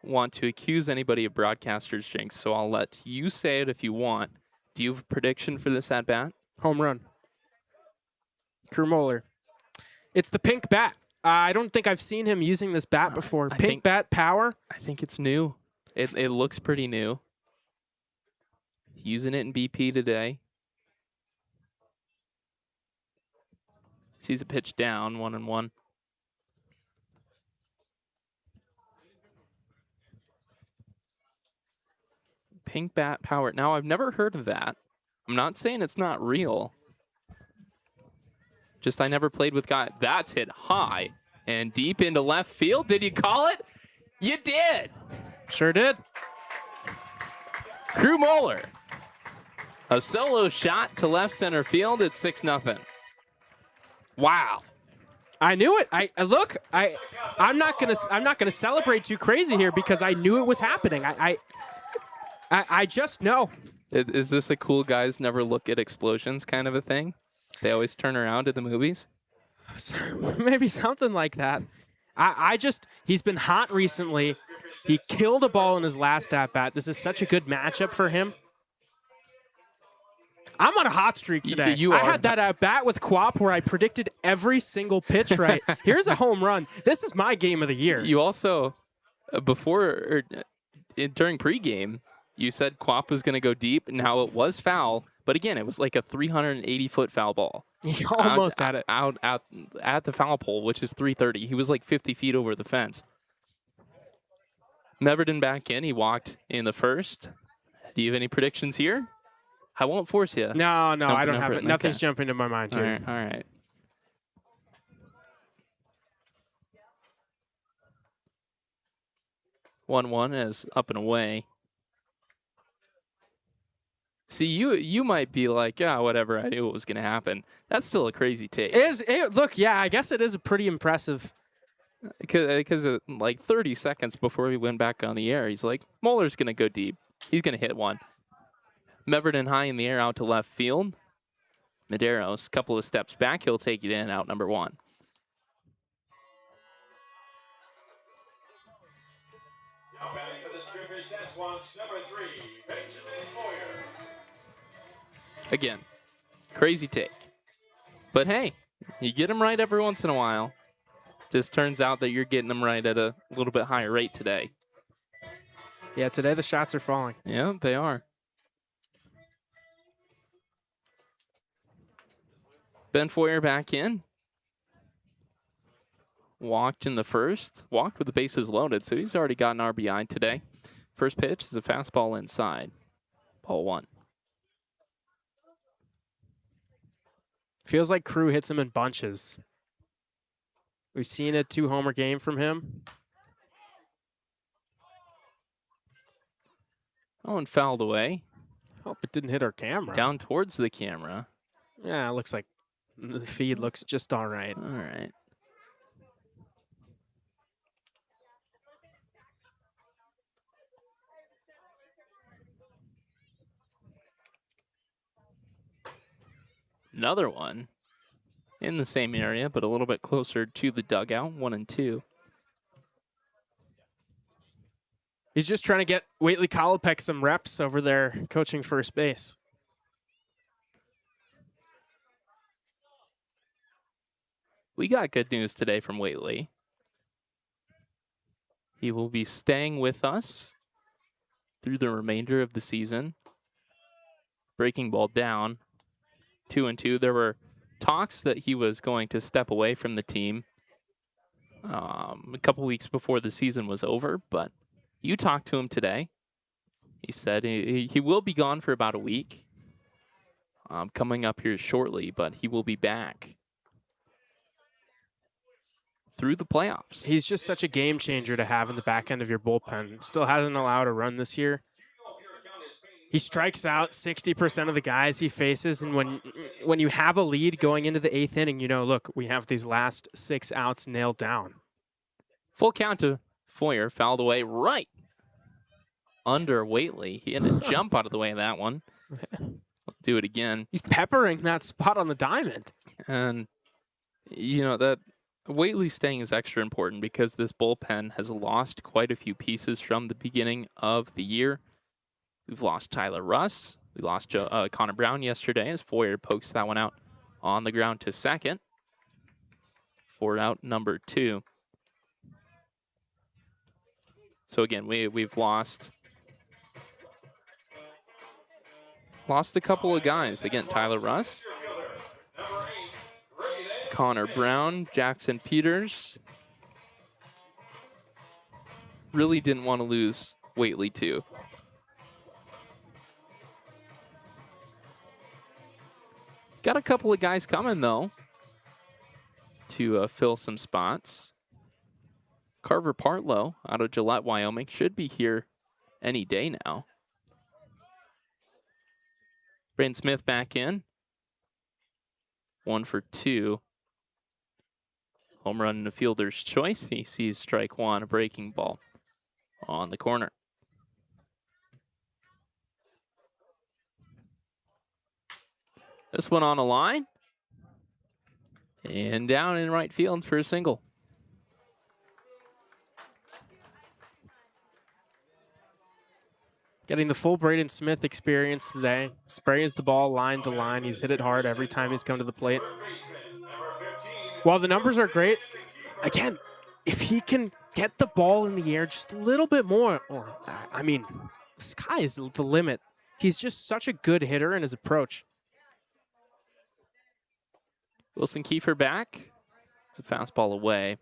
want to accuse anybody of broadcaster's jinx, so I'll let you say it if you want. Do you have a prediction for this at bat? Home run. Crew Moeller. It's the pink bat. I don't think I've seen him using this bat before. Pink bat power. I think it's new. It looks pretty new. Using it in BP today. Sees a pitch down, 1-1. Pink bat power. Now, I've never heard of that. I'm not saying it's not real. Just I never played with guys. That's hit high and deep into left field. Did you call it? You did. Sure did. Crew Moeller. A solo shot to left center field at 6-0. Wow. I knew it. I'm not gonna celebrate too crazy here because I knew it was happening. I just know. Is this a cool guys never look at explosions kind of a thing? They always turn around at the movies? Maybe something like that. He's been hot recently. He killed a ball in his last at-bat. This is such a good matchup for him. I'm on a hot streak today. I had that at-bat with Quap where I predicted every single pitch right. Here's a home run. This is my game of the year. You also, during pregame, you said Quap was going to go deep, and how it was foul. But again, it was like a 380-foot foul ball. He almost had it. Out at the foul pole, which is 330. He was like 50 feet over the fence. Meverden back in. He walked in the first. Do you have any predictions here? I won't force you. No, I don't have it. Nothing's jumping to my mind here. All right. One is up and away. See, you might be like, yeah, whatever. I knew what was going to happen. That's still a crazy take. Look, yeah, I guess it is a pretty impressive. Because like 30 seconds before we went back on the air, he's like, Moeller's going to go deep. He's going to hit one. Meverden high in the air out to left field. Medeiros, couple of steps back. He'll take it in, out number 1. Now batting for the Spearfish Sasquatch, number 3, Benjamin Moyer. Again, crazy take. But hey, you get them right every once in a while. Just turns out that you're getting them right at a little bit higher rate today. Yeah, today the shots are falling. Yeah, they are. Ben Foyer back in. Walked in the first. Walked with the bases loaded, so he's already got an RBI today. First pitch is a fastball inside. Ball 1. Feels like Crew hits him in bunches. We've seen a 2-homer game from him. Oh, and fouled away. Hope it didn't hit our camera. Down towards the camera. Yeah, it looks like the feed looks just all right. All right. Another one in the same area, but a little bit closer to the dugout, 1-2. He's just trying to get Whately Kolopek some reps over there coaching first base. We got good news today from Whately. He will be staying with us through the remainder of the season. Breaking ball down, 2-2. There were talks that he was going to step away from the team a couple weeks before the season was over, but you talked to him today. He said he will be gone for about a week, coming up here shortly, but he will be back through the playoffs. He's just such a game changer to have in the back end of your bullpen. Still hasn't allowed a run this year. He strikes out 60% of the guys he faces, and when you have a lead going into the 8th inning, you know, look, we have these last 6 outs nailed down. Full count to Foyer, fouled away right under Whately. He had to jump out of the way of that one. Let's do it again. He's peppering that spot on the diamond. And, you know, that Whately staying is extra important because this bullpen has lost quite a few pieces from the beginning of the year. We've lost Tyler Russ. We lost Connor Brown yesterday as Foyer pokes that one out on the ground to second for out number 2. So again, we've lost a couple of guys. Again, Tyler Russ, Connor Brown, Jackson Peters. Really didn't want to lose Whately too. Got a couple of guys coming, though, to fill some spots. Carver Partlow out of Gillette, Wyoming, should be here any day now. Braden Smith back in. 1 for 2. Home run and a fielder's choice. He sees strike 1, a breaking ball on the corner. This one on a line. And down in right field for a single. Getting the full Braden Smith experience today. Sprays the ball line to line. He's hit it hard every time he's come to the plate. While the numbers are great, again, if he can get the ball in the air just a little bit more, or I mean, the sky is the limit. He's just such a good hitter in his approach. Wilson Kiefer back. It's a fastball away.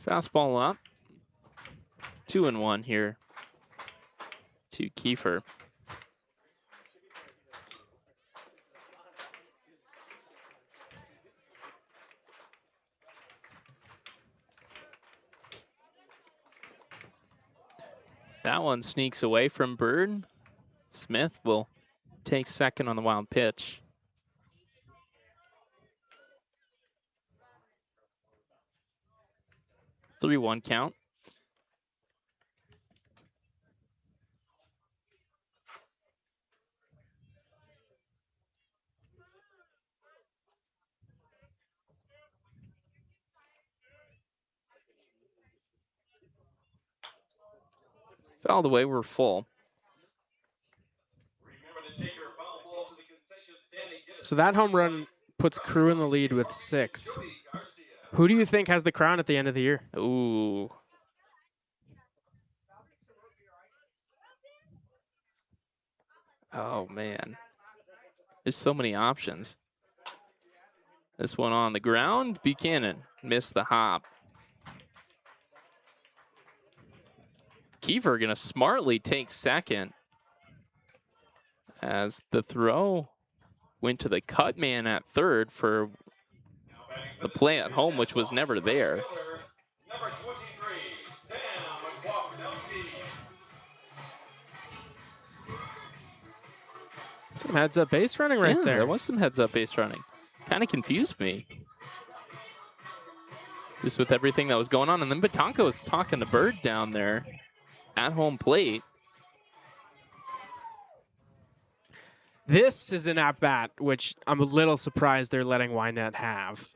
Fastball up. 2-1 here to Kiefer. That one sneaks away from Bird. Smith will take second on the wild pitch. 3-1 count. Fouled away, we're full. So that home run puts Crew in the lead with 6. Who do you think has the crown at the end of the year? Ooh. Oh, man. There's so many options. This one on the ground. Buchanan missed the hop. Kiefer going to smartly take second as the throw went to the cut man at third for the play at home, which was never there. some heads-up base running right Yeah, there. there was some heads-up base running. Kind of confused me. Just with everything that was going on. And then Batanka was talking to Bird down there at home plate. This is an at-bat, which I'm a little surprised they're letting Wynette have.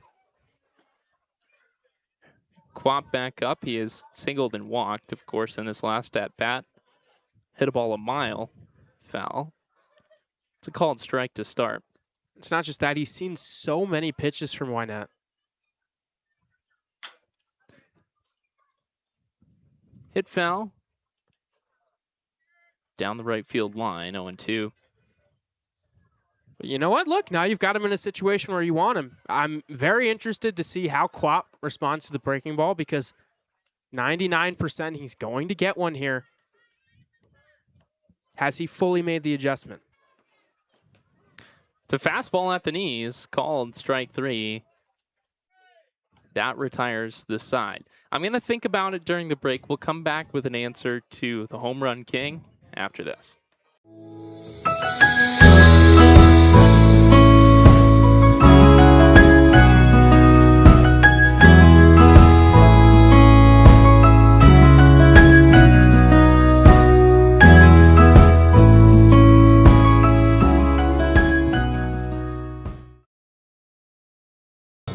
Quap back up. He is singled and walked, of course, in his last at-bat. Hit a ball a mile. Foul. It's a called strike to start. It's not just that. He's seen so many pitches from Wynette. Hit foul. Down the right field line, 0-2. But you know what? Look, now you've got him in a situation where you want him. I'm very interested to see how Quap responds to the breaking ball because 99% he's going to get one here. Has he fully made the adjustment? It's a fastball at the knees, called strike 3. That retires the side. I'm going to think about it during the break. We'll come back with an answer to the home run king after this.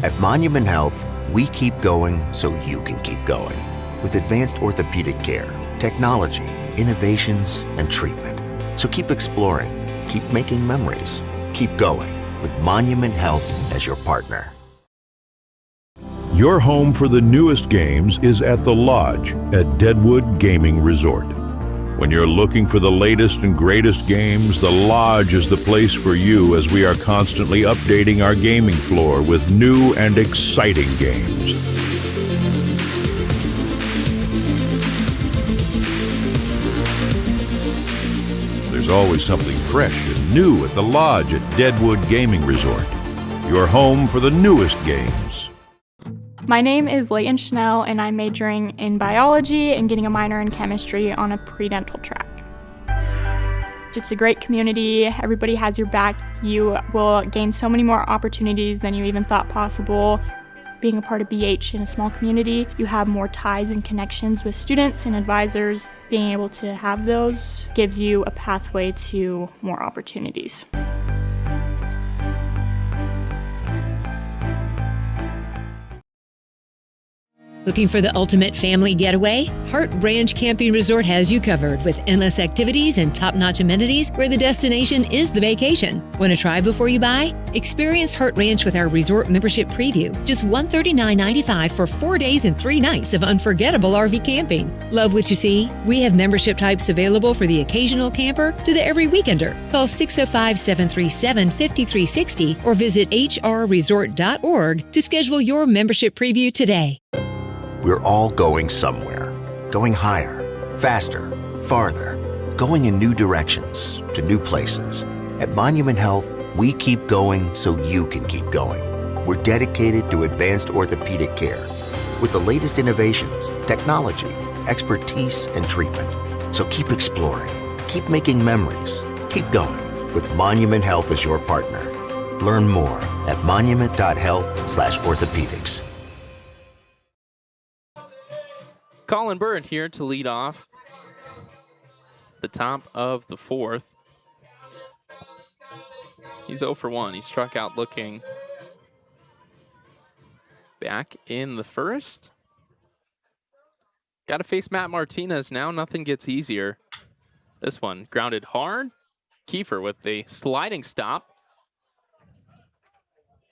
At Monument Health, we keep going so you can keep going. With advanced orthopedic care, technology, innovations, and treatment. So keep exploring, keep making memories, keep going with Monument Health as your partner. Your home for the newest games is at the Lodge at Deadwood Gaming Resort. When you're looking for the latest and greatest games, the Lodge is the place for you as we are constantly updating our gaming floor with new and exciting games. There's always something fresh and new at the Lodge at Deadwood Gaming Resort. Your home for the newest games. My name is Leighton Schnell, and I'm majoring in biology and getting a minor in chemistry on a pre-dental track. It's a great community. Everybody has your back. You will gain so many more opportunities than you even thought possible. Being a part of BH in a small community, you have more ties and connections with students and advisors. Being able to have those gives you a pathway to more opportunities. Looking for the ultimate family getaway? Hart Ranch Camping Resort has you covered with endless activities and top-notch amenities where the destination is the vacation. Want to try before you buy? Experience Hart Ranch with our resort membership preview. Just $139.95 for 4 days and 3 nights of unforgettable RV camping. Love what you see? We have membership types available for the occasional camper to the every weekender. Call 605-737-5360 or visit hrresort.org to schedule your membership preview today. We're all going somewhere. Going higher, faster, farther. Going in new directions, to new places. At Monument Health, we keep going so you can keep going. We're dedicated to advanced orthopedic care with the latest innovations, technology, expertise, and treatment. So keep exploring, keep making memories, keep going with Monument Health as your partner. Learn more at monument.health/orthopedics. Colin Bird here to lead off the top of the 4th. He's 0 for 1. He struck out looking back in the first. Got to face Matt Martinez now. Nothing gets easier. This one grounded hard. Kiefer with the sliding stop.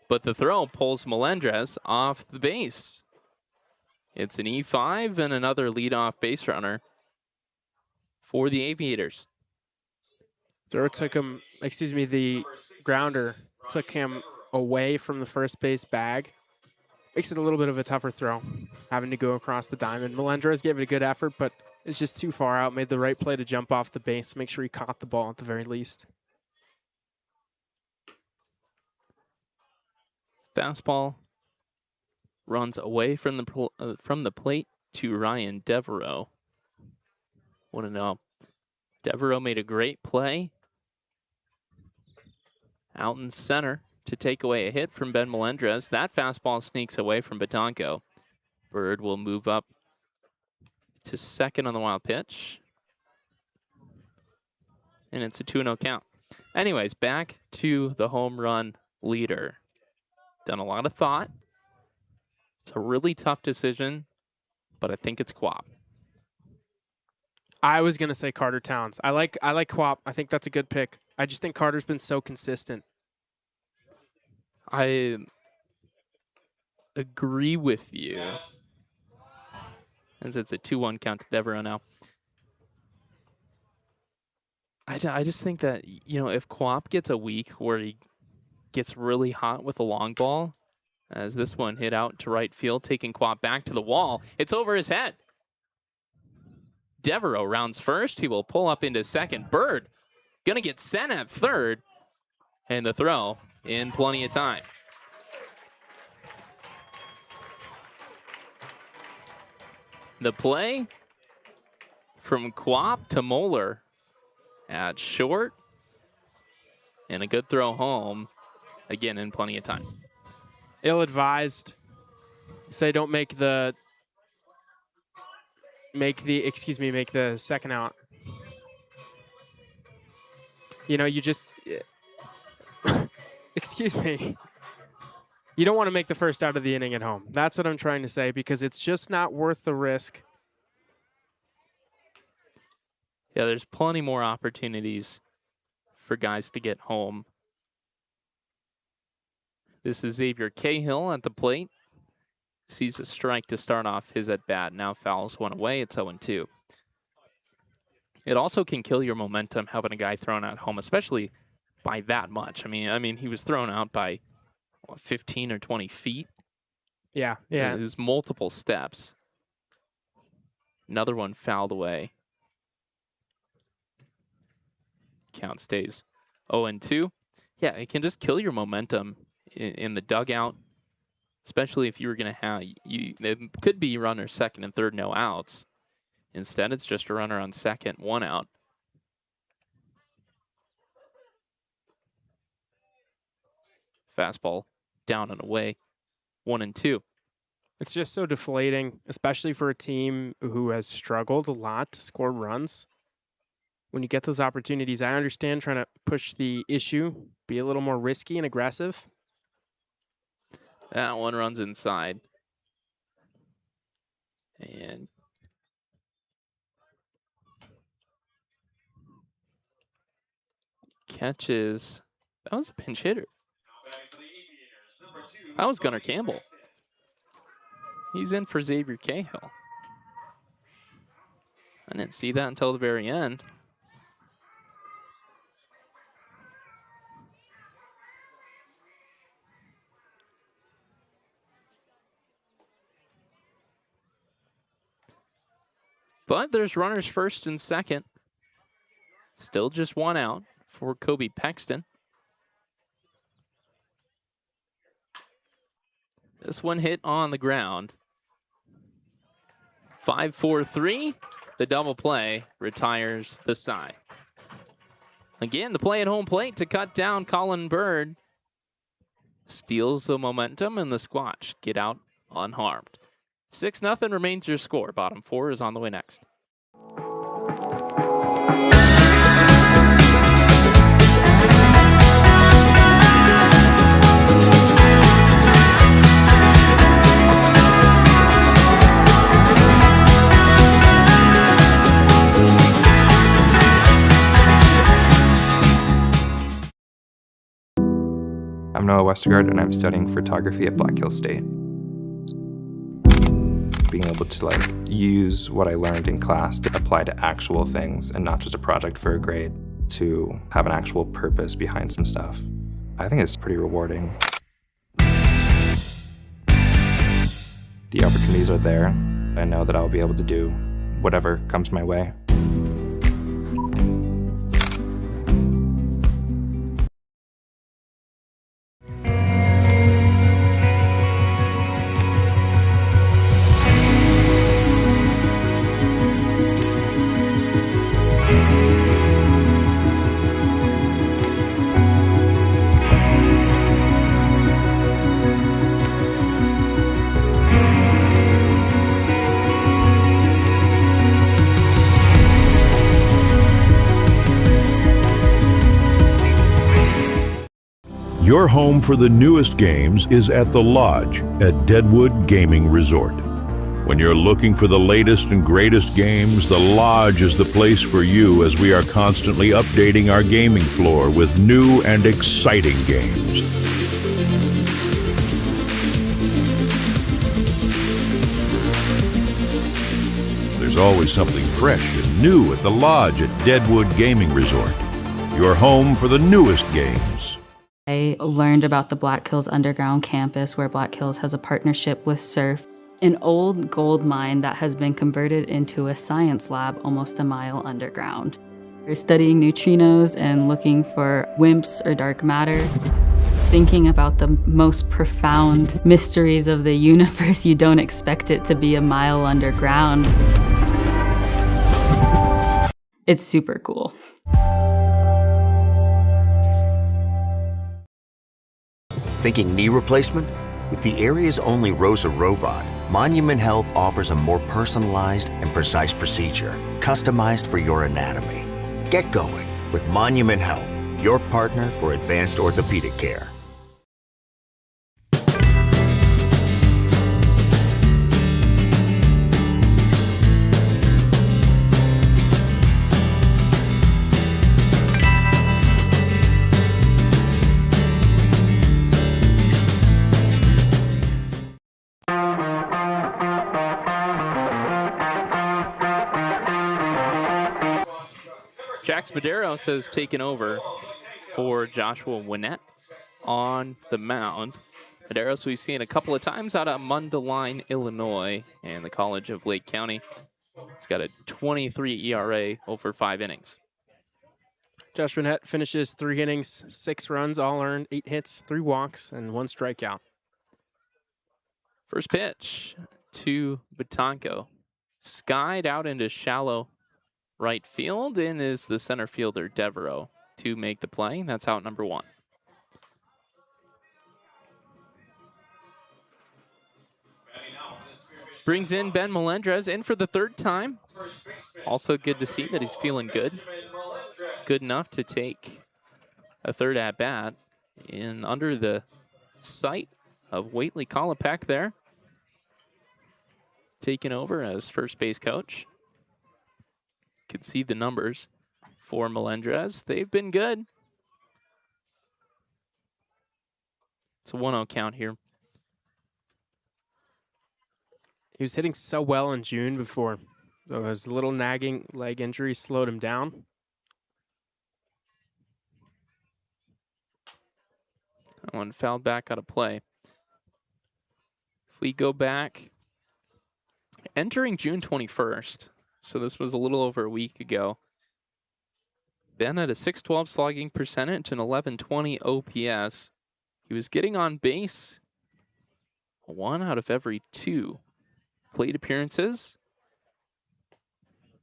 But the throw pulls Melendrez off the base. It's an E5 and another leadoff base runner for the Aviators. Throw took him, the grounder took him away from the first base bag. Makes it a little bit of a tougher throw, having to go across the diamond. Melendrez gave it a good effort, but it's just too far out. Made the right play to jump off the base, make sure he caught the ball at the very least. Fastball runs away from the plate to Ryan Devereaux. Want to know, Devereaux made a great play out in center to take away a hit from Ben Melendrez. That fastball sneaks away from Betanco. Bird will move up to second on the wild pitch. And it's a 2-0 count. Anyways, back to the home run leader. Done a lot of thought. It's a really tough decision, but I think it's Quap. I was going to say Carter Towns. I like Quap. I think that's a good pick. I just think Carter's been so consistent. I agree with you. As it's a 2-1 count to Devereaux now. I just think that, you know, if Quap gets a week where he gets really hot with a long ball, as this one hit out to right field, taking Quap back to the wall, it's over his head. Devereaux rounds first. He will pull up into second. Bird gonna get sent at third. And the throw in plenty of time. The play from Quap to Moeller at short. And a good throw home. Again, in plenty of time. Ill-advised. Say don't make the second out. You know, you just excuse me. You don't want to make the first out of the inning at home. That's what I'm trying to say, because it's just not worth the risk. Yeah, there's plenty more opportunities for guys to get home. This is Xavier Cahill at the plate. Sees a strike to start off his at-bat. Now fouls one away. It's 0-2. It also can kill your momentum having a guy thrown out home, especially by that much. I mean, he was thrown out by 15 or 20 feet. Yeah. It was multiple steps. Another one fouled away. Count stays 0-2. Yeah, it can just kill your momentum in the dugout, especially if you were going to have, it could be runner second and third, no outs. Instead, it's just a runner on second, 1 out. Fastball down and away, 1-2. It's just so deflating, especially for a team who has struggled a lot to score runs. When you get those opportunities, I understand trying to push the issue, be a little more risky and aggressive. That one runs inside. And catches. That was a pinch hitter. That was Gunnar Campbell. He's in for Xavier Cahill. I didn't see that until the very end. But there's runners first and second. Still just 1 out for Kobe Pexton. This one hit on the ground. 5-4-3. The double play retires the side. Again, the play at home plate to cut down Colin Bird. Steals the momentum, and the Squatch get out unharmed. 6-0 remains your score. Bottom 4 is on the way next. I'm Noah Westergaard, and I'm studying photography at Black Hills State. Being able to use what I learned in class to apply to actual things and not just a project for a grade, to have an actual purpose behind some stuff, I think it's pretty rewarding. The opportunities are there. I know that I'll be able to do whatever comes my way. Your home for the newest games is at the Lodge at Deadwood Gaming Resort. When you're looking for the latest and greatest games, the Lodge is the place for you as we are constantly updating our gaming floor with new and exciting games. There's always something fresh and new at the Lodge at Deadwood Gaming Resort. Your home for the newest games. I learned about the Black Hills Underground campus where Black Hills has a partnership with Surf, an old gold mine that has been converted into a science lab almost a mile underground. We're studying neutrinos and looking for WIMPs or dark matter. Thinking about the most profound mysteries of the universe, you don't expect it to be a mile underground. It's super cool. Thinking knee replacement? With the area's only ROSA robot, Monument Health offers a more personalized and precise procedure, customized for your anatomy. Get going with Monument Health, your partner for advanced orthopedic care. Jax Medeiros has taken over for Joshua Winnett on the mound. Medeiros we've seen a couple of times out of Mundelein, Illinois, and the College of Lake County. He's got a 23 ERA over 5 innings. Josh Winnett finishes 3 innings, 6 runs, all earned, 8 hits, 3 walks, and 1 strikeout. First pitch to Batanco. Skied out into shallow right field, and is the center fielder Devereaux to make the play. That's out number 1. Brings in Ben Melendrez in for the 3rd time. Also good to see that he's feeling good. Good enough to take a 3rd at-bat in under the sight of Waitley Kolopek there. Taking over as first base coach. Can see the numbers for Melendrez. They've been good. It's a 1-0 count here. He was hitting so well in June before. So his little nagging leg injury slowed him down. That one fouled back out of play. If we go back, entering June 21st, so this was a little over a week ago, Ben had a .612 slugging percentage and 1120 OPS. He was getting on base 1 out of every 2 plate appearances.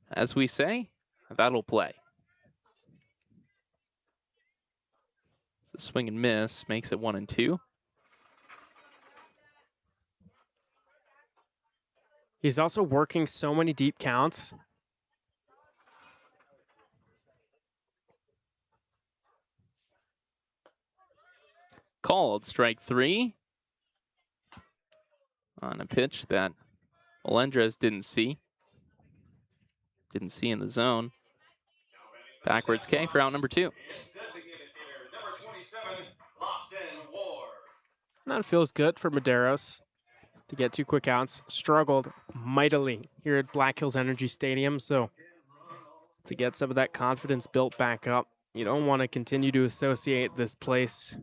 As we say, that'll play. The swing and miss makes it 1-2. He's also working so many deep counts. Called strike 3 on a pitch that Melendrez didn't see in the zone. Backwards K for out number 2. That feels good for Medeiros to get 2 quick outs. Struggled mightily here at Black Hills Energy Stadium, so to get some of that confidence built back up, you don't want to continue to associate this place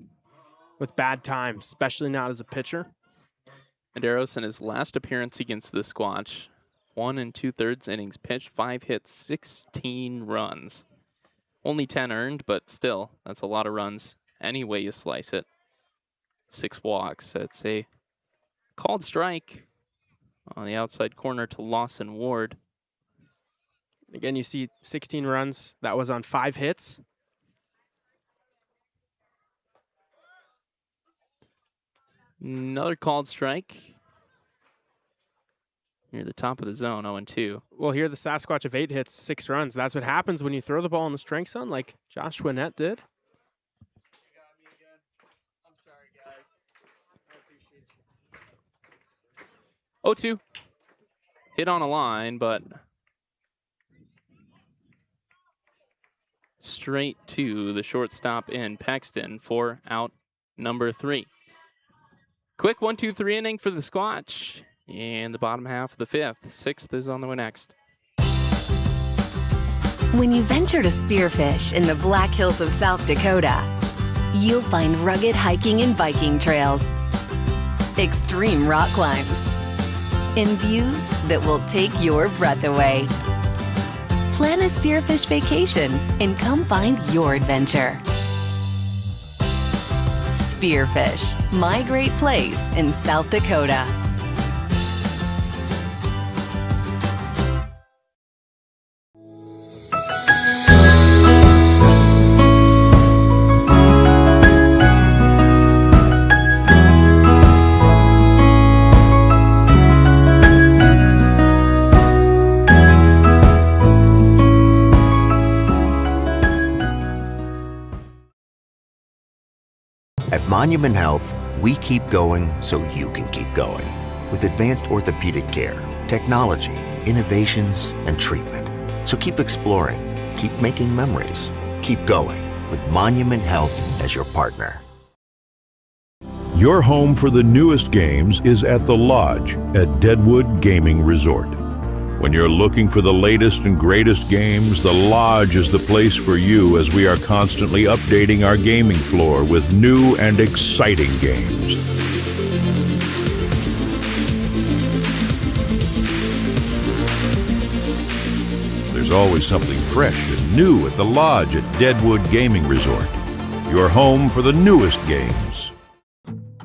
with bad times, especially not as a pitcher. Medeiros in his last appearance against the Squatch, 1 2/3 innings pitched, 5 hits, 16 runs. Only 10 earned, but still, that's a lot of runs any way you slice it. 6 walks. It's a called strike on the outside corner to Lawson Ward. Again, you see 16 runs. That was on 5 hits. Another called strike near the top of the zone, 0-2. Well, here the Sasquatch of 8 hits, 6 runs. That's what happens when you throw the ball in the strike zone like Josh Winnett did. 0-2. Hit on a line, but straight to the shortstop in Paxton for out number 3. Quick 1-2-3 inning for the Squatch in the bottom half of the 5th. 6th is on the way next. When you venture to Spearfish in the Black Hills of South Dakota, you'll find rugged hiking and biking trails, extreme rock climbs, and views that will take your breath away. Plan a Spearfish vacation and come find your adventure. Spearfish, my great place in South Dakota. At Monument Health, we keep going so you can keep going. With advanced orthopedic care, technology, innovations, and treatment. So keep exploring, keep making memories, keep going with Monument Health as your partner. Your home for the newest games is at the Lodge at Deadwood Gaming Resort. When you're looking for the latest and greatest games, the Lodge is the place for you as we are constantly updating our gaming floor with new and exciting games. There's always something fresh and new at the Lodge at Deadwood Gaming Resort. Your home for the newest games.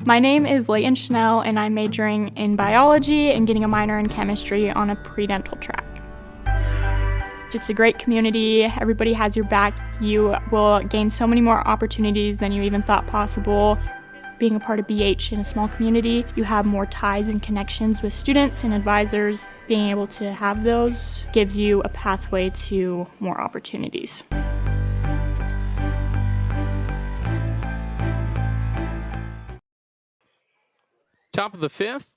My name is Leighton Schnell, and I'm majoring in biology and getting a minor in chemistry on a pre-dental track. It's a great community. Everybody has your back. You will gain so many more opportunities than you even thought possible. Being a part of BH in a small community, you have more ties and connections with students and advisors. Being able to have those gives you a pathway to more opportunities. Top of the 5th,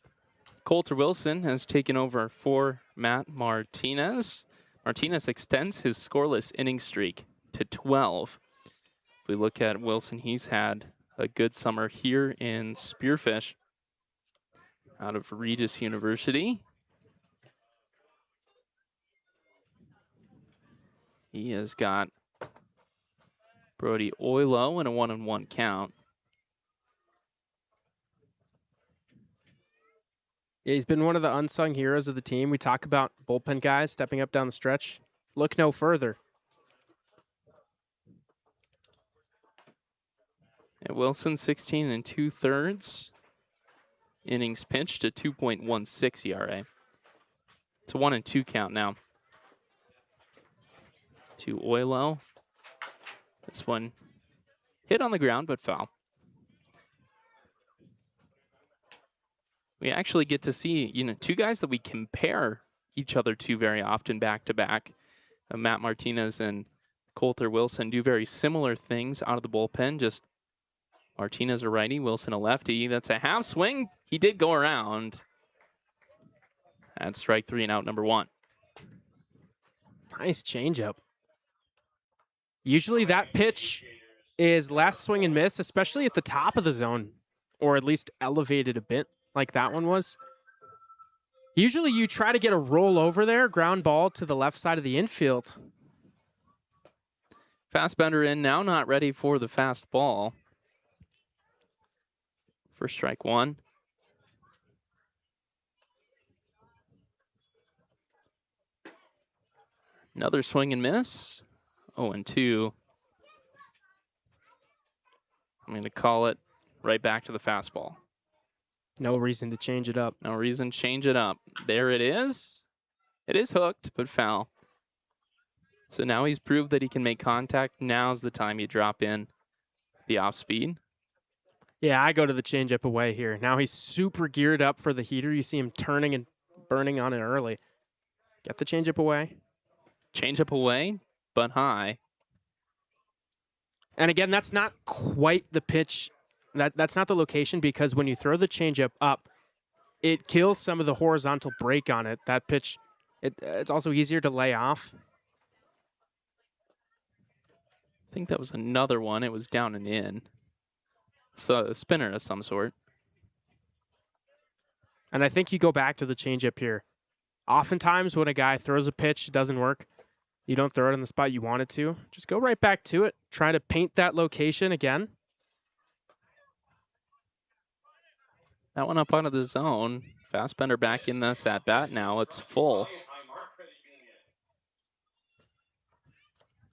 Coulter Wilson has taken over for Matt Martinez. Martinez extends his scoreless inning streak to 12. If we look at Wilson, he's had a good summer here in Spearfish out of Regis University. He has got Brody Oilo in a 1-1 count. Yeah, he's been one of the unsung heroes of the team. We talk about bullpen guys stepping up down the stretch. Look no further. And Wilson, 16 2/3 innings pitched, a 2.16 ERA. It's a 1-2 count now. To Oilo. This one hit on the ground, but foul. We actually get to see, two guys that we compare each other to very often back to back. Matt Martinez and Coulter Wilson do very similar things out of the bullpen. Just Martinez a righty, Wilson a lefty. That's a half swing. He did go around. That's strike 3 and out number 1. Nice changeup. Usually that pitch is last swing and miss, especially at the top of the zone, or at least elevated a bit like that one was. Usually you try to get a roll over there, ground ball to the left side of the infield. Fast bender in now, not ready for the fast ball. For strike 1. Another swing and miss. 0-2. I'm going to call it right back to the fastball. No reason to change it up. No reason to change it up. There it is. It is hooked, but foul. So now he's proved that he can make contact. Now's the time you drop in the off speed. Yeah, I go to the changeup away here. Now he's super geared up for the heater. You see him turning and burning on it early. Get the changeup away. Changeup away, but high. And again, that's not quite the pitch. That's not the location, because when you throw the changeup up, it kills some of the horizontal break on it. That pitch, it's also easier to lay off. I think that was another one. It was down and in. So a spinner of some sort. And I think you go back to the changeup here. Oftentimes when a guy throws a pitch, it doesn't work. You don't throw it in the spot you want it to. Just go right back to it. Try to paint that location again. That one up onto the zone. Fastbender back in this at bat now. It's full.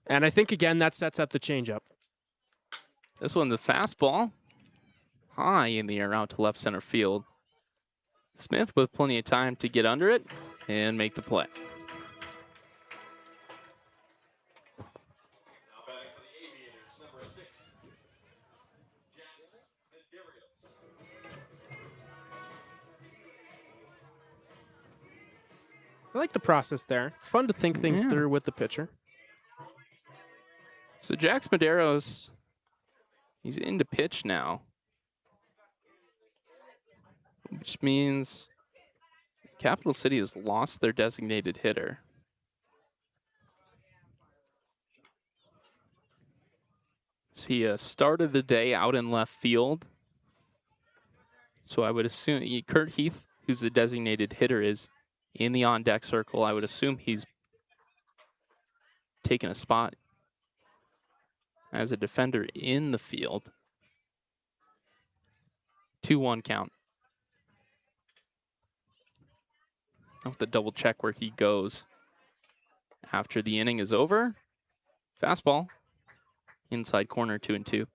And I think, again, that sets up the changeup. This one, the fastball. High in the air out to left center field. Smith with plenty of time to get under it and make the play. Now batting for the Aviators, number 6, Jackson Medeiros. I like the process there. It's fun to think things through with the pitcher. So Jax Medeiros, he's into pitch now. Which means Capital City has lost their designated hitter. So he started the day out in left field. So I would assume Kurt Heath, who's the designated hitter, is in the on-deck circle. I would assume he's taken a spot as a defender in the field. 2-1 count. I'll have to double check where he goes after the inning is over. Fastball, inside corner, 2-2.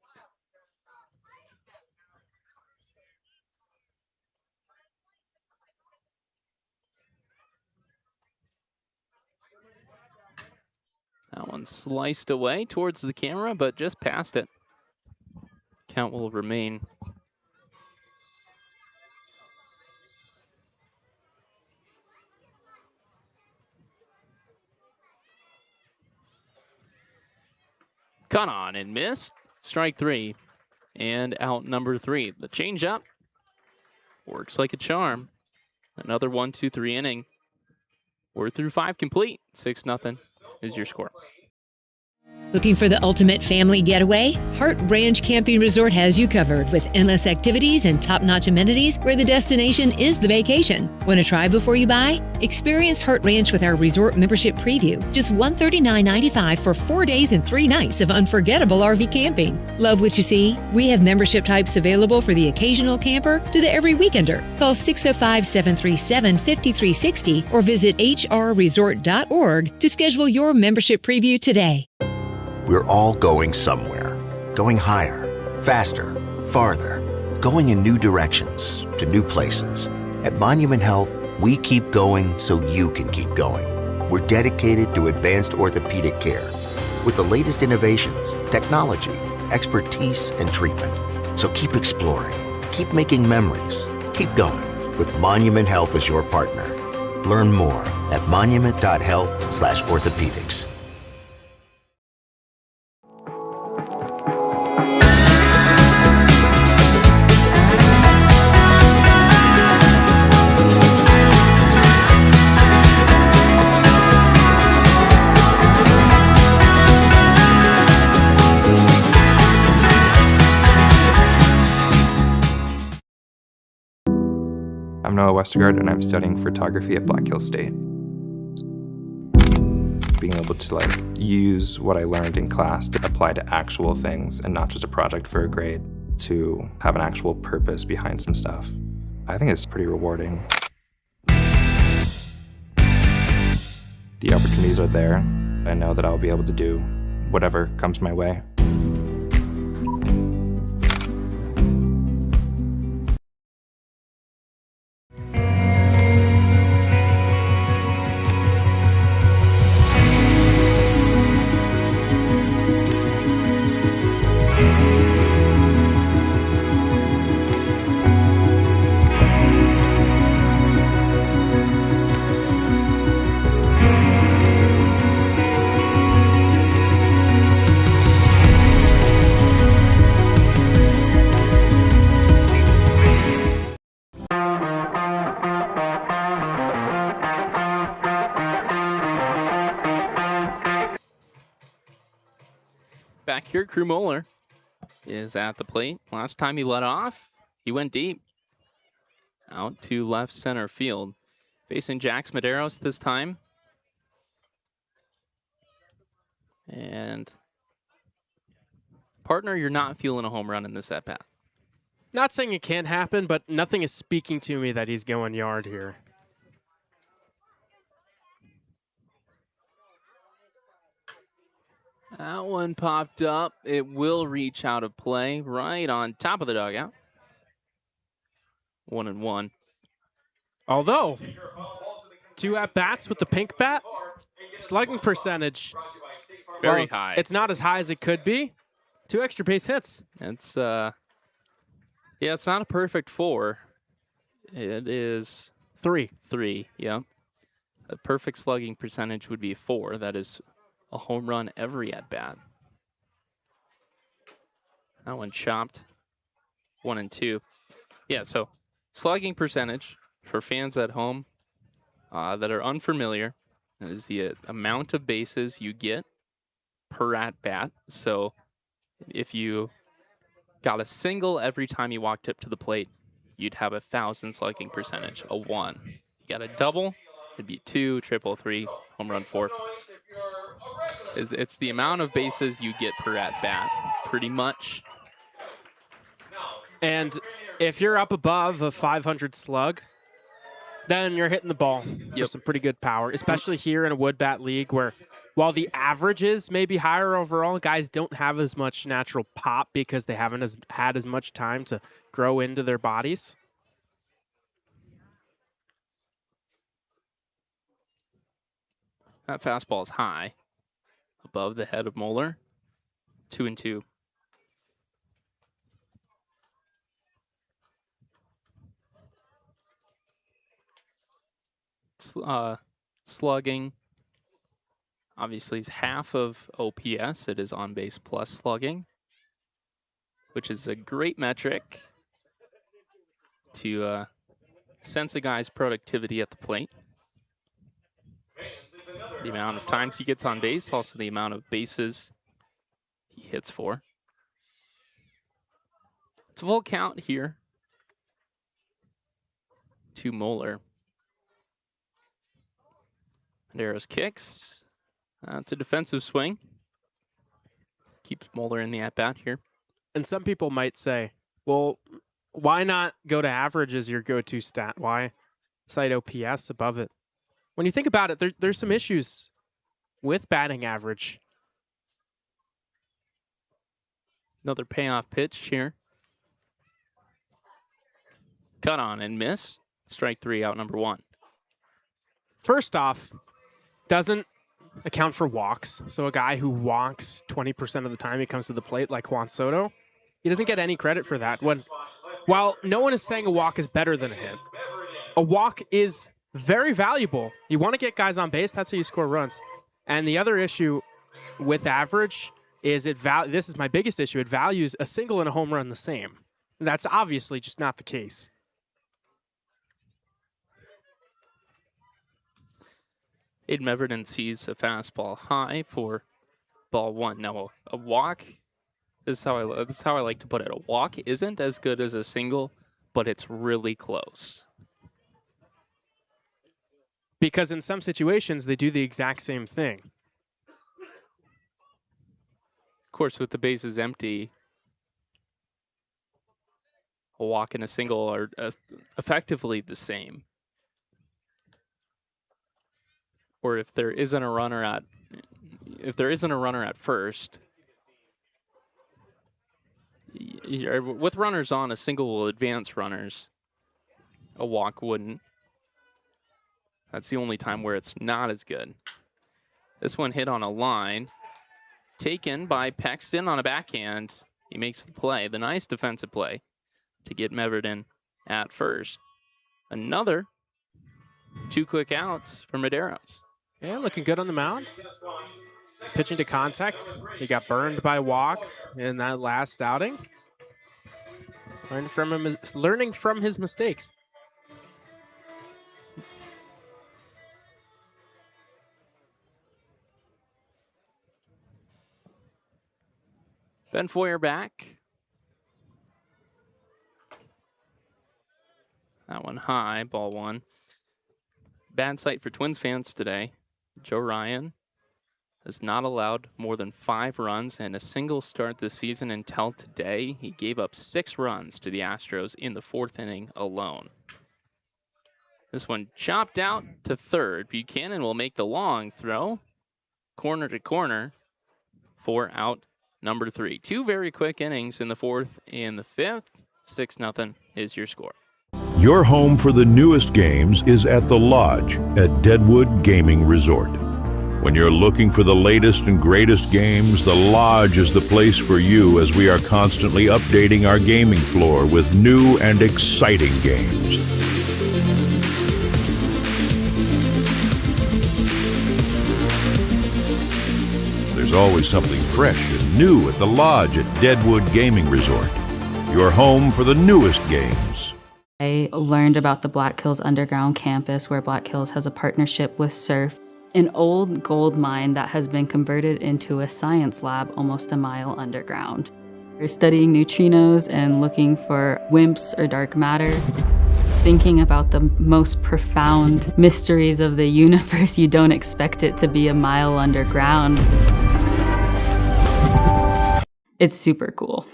That one sliced away towards the camera, but just past it. Count will remain. Caught on and missed. Strike 3 and out number 3. The changeup works like a charm. Another 1-2-3 inning. We're through 5 complete. 6-0 is your score. Looking for the ultimate family getaway? Hart Ranch Camping Resort has you covered with endless activities and top-notch amenities where the destination is the vacation. Want to try before you buy? Experience Hart Ranch with our resort membership preview. Just $139.95 for 4 days and 3 nights of unforgettable RV camping. Love what you see? We have membership types available for the occasional camper to the every weekender. Call 605-737-5360 or visit hrresort.org to schedule your membership preview today. We're all going somewhere. Going higher, faster, farther. Going in new directions, to new places. At Monument Health, we keep going so you can keep going. We're dedicated to advanced orthopedic care with the latest innovations, technology, expertise, and treatment. So keep exploring, keep making memories, keep going with Monument Health as your partner. Learn more at monument.health/orthopedics. I'm Noah Westergaard, and I'm studying photography at Black Hills State. Being able to use what I learned in class to apply to actual things and not just a project for a grade, to have an actual purpose behind some stuff, I think it's pretty rewarding. The opportunities are there. I know that I'll be able to do whatever comes my way. back here. Crew Moeller is at the plate. Last time he led off, he went deep. Out to left center field. Facing Jax Medeiros this time. And partner, you're not feeling a home run in this at-bat. Not saying it can't happen, but nothing is speaking to me that he's going yard here. That one popped up. It will reach out of play right on top of the dugout. 1-1. Although, 2 at-bats with the pink bat, slugging percentage. Very high. It's not as high as it could be. 2 extra base hits. It's, yeah, it's not a perfect 4. It is 3. 3, yeah. A perfect slugging percentage would be 4. That is a home run every at-bat. That one chopped. 1-2. Yeah, so slugging percentage for fans at home that are unfamiliar is the amount of bases you get per at-bat. So if you got a single every time you walked up to the plate, you'd have 1,000 slugging percentage, a 1. You got a double, it'd be 2, triple, 3, home run 4. It's the amount of bases you get per at-bat, pretty much. And if you're up above a 500 slug, then you're hitting the ball with some pretty good power, especially here in a wood bat league where while the averages may be higher overall, guys don't have as much natural pop because they haven't had as much time to grow into their bodies. That fastball is high, above the head of Moeller. 2-2. Slugging, obviously, is half of OPS. It is on base plus slugging, which is a great metric to sense a guy's productivity at the plate. The amount of times he gets on base, also the amount of bases he hits for. It's a full count here to Moeller. Medeiros kicks. It's a defensive swing. Keeps Moeller in the at-bat here. And some people might say, well, why not go to average as your go-to stat? Why cite OPS above it? When you think about it, there's some issues with batting average. Another payoff pitch here. Cut on and miss. Strike 3, out number 1. First off, doesn't account for walks. So a guy who walks 20% of the time he comes to the plate, like Juan Soto, he doesn't get any credit for that. While no one is saying a walk is better than a hit, a walk is very valuable. You want to get guys on base, that's how you score runs. And the other issue with average is this is my biggest issue, it values a single and a home run the same. That's obviously just not the case. Aiden Meverden sees a fastball high for ball 1. Now, a walk, this is how I like to put it. A walk isn't as good as a single, but it's really close. Because in some situations, they do the exact same thing. Of course, with the bases empty, a walk and a single are effectively the same. Or if there isn't a runner at first, with runners on, a single will advance runners. A walk wouldn't. That's the only time where it's not as good. This one hit on a line, taken by Paxton on a backhand. He makes the play, the nice defensive play, to get Meverden at first. Another 2 quick outs for Medeiros. Yeah, looking good on the mound. Pitching to contact. He got burned by walks in that last outing. Learning from his mistakes. Ben Foyer back. That one high, ball one. Bad sight for Twins fans today. Joe Ryan has not allowed more than 5 runs in a single start this season until today. He gave up 6 runs to the Astros in the 4th inning alone. This one chopped out to third. Buchanan will make the long throw, corner to corner, for out number 3. 2 very quick innings in the 4th and the 5th. 6-0 is your score. Your home for the newest games is at the Lodge at Deadwood Gaming Resort. When you're looking for the latest and greatest games, the Lodge is the place for you as we are constantly updating our gaming floor with new and exciting games. There's always something fresh and new at the Lodge at Deadwood Gaming Resort. Your home for the newest games. I learned about the Black Hills Underground campus, where Black Hills has a partnership with Surf, an old gold mine that has been converted into a science lab almost a mile underground. We're studying neutrinos and looking for WIMPs or dark matter. Thinking about the most profound mysteries of the universe, you don't expect it to be a mile underground. It's super cool.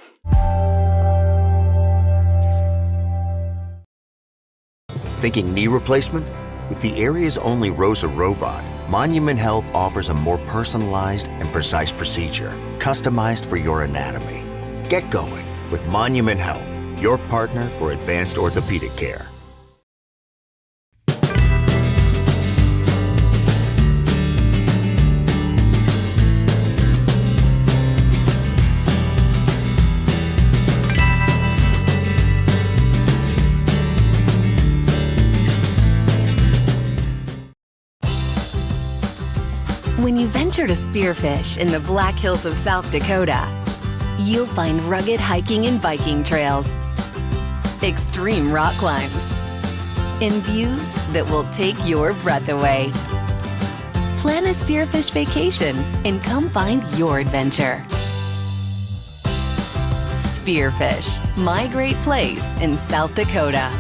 Thinking knee replacement? With the area's only ROSA robot, Monument Health offers a more personalized and precise procedure, customized for your anatomy. Get going with Monument Health, your partner for advanced orthopedic care. When you venture to Spearfish in the Black Hills of South Dakota, you'll find rugged hiking and biking trails, extreme rock climbs, and views that will take your breath away. Plan a Spearfish vacation and come find your adventure. Spearfish, my great place in South Dakota.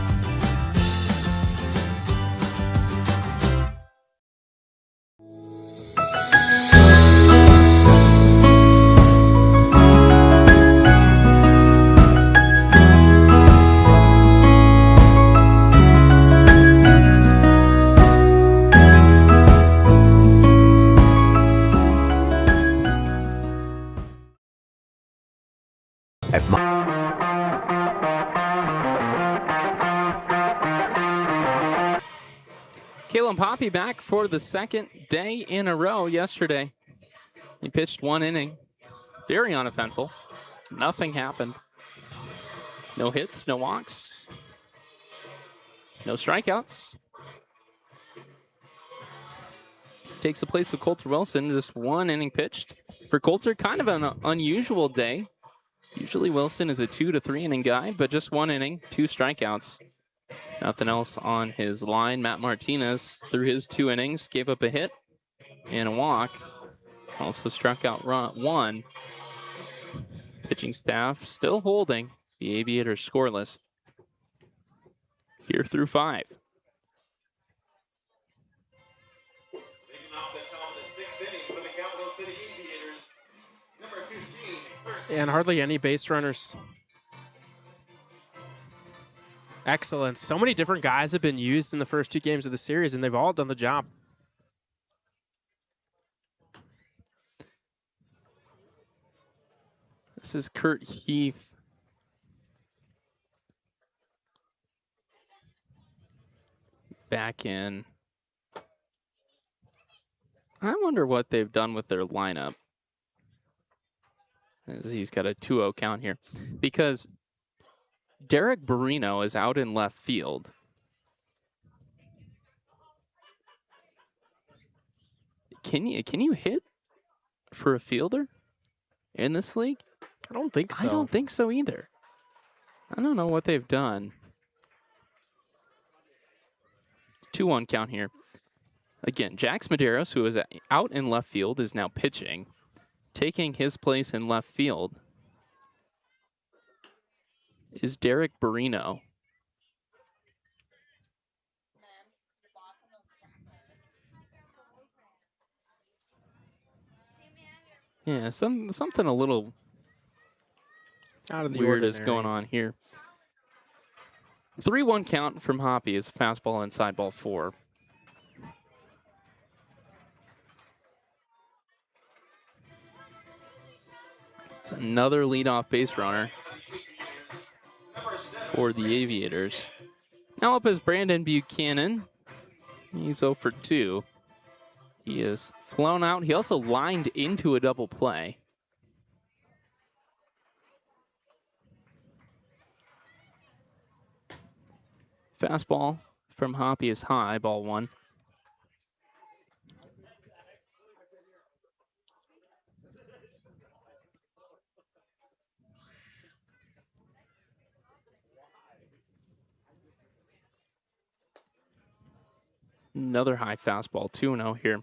Kalen Poppy back for the second day in a row yesterday. He pitched 1 inning. Very uneventful. Nothing happened. No hits, no walks, no strikeouts. Takes the place of Coulter Wilson. Just 1 inning pitched. For Coulter, kind of an unusual day. Usually Wilson is a 2 to 3 inning guy, but just 1 inning, 2 strikeouts. Nothing else on his line. Matt Martinez, through his 2 innings, gave up a hit and a walk. Also struck out 1. Pitching staff still holding the Aviators scoreless here through 5. Leading off the top of the 6th inning for the Capital City Aviators, number 15. And hardly any base runners. Excellent. So many different guys have been used in the first 2 games of the series, and they've all done the job. This is Kurt Heath. Back in. I wonder what they've done with their lineup. As he's got a 2-0 count here. Because Derek Barrino is out in left field. Can you hit for a fielder in this league? I don't think so. I don't think so either. I don't know what they've done. It's 2-1 count here. Again, Jax Medeiros, who is out in left field, is now pitching. Taking his place in left field is Derek Barino. Yeah, something a little Out of the weird ordinary. is going on here. 3-1 count from Hoppy is a fastball inside ball 4. It's another leadoff base runner for the Aviators. Now up is Brandon Buchanan. He's 0 for 2. He is flown out. He also lined into a double play. Fastball from Hoppy is high, ball 1. Another high fastball, 2-0 here.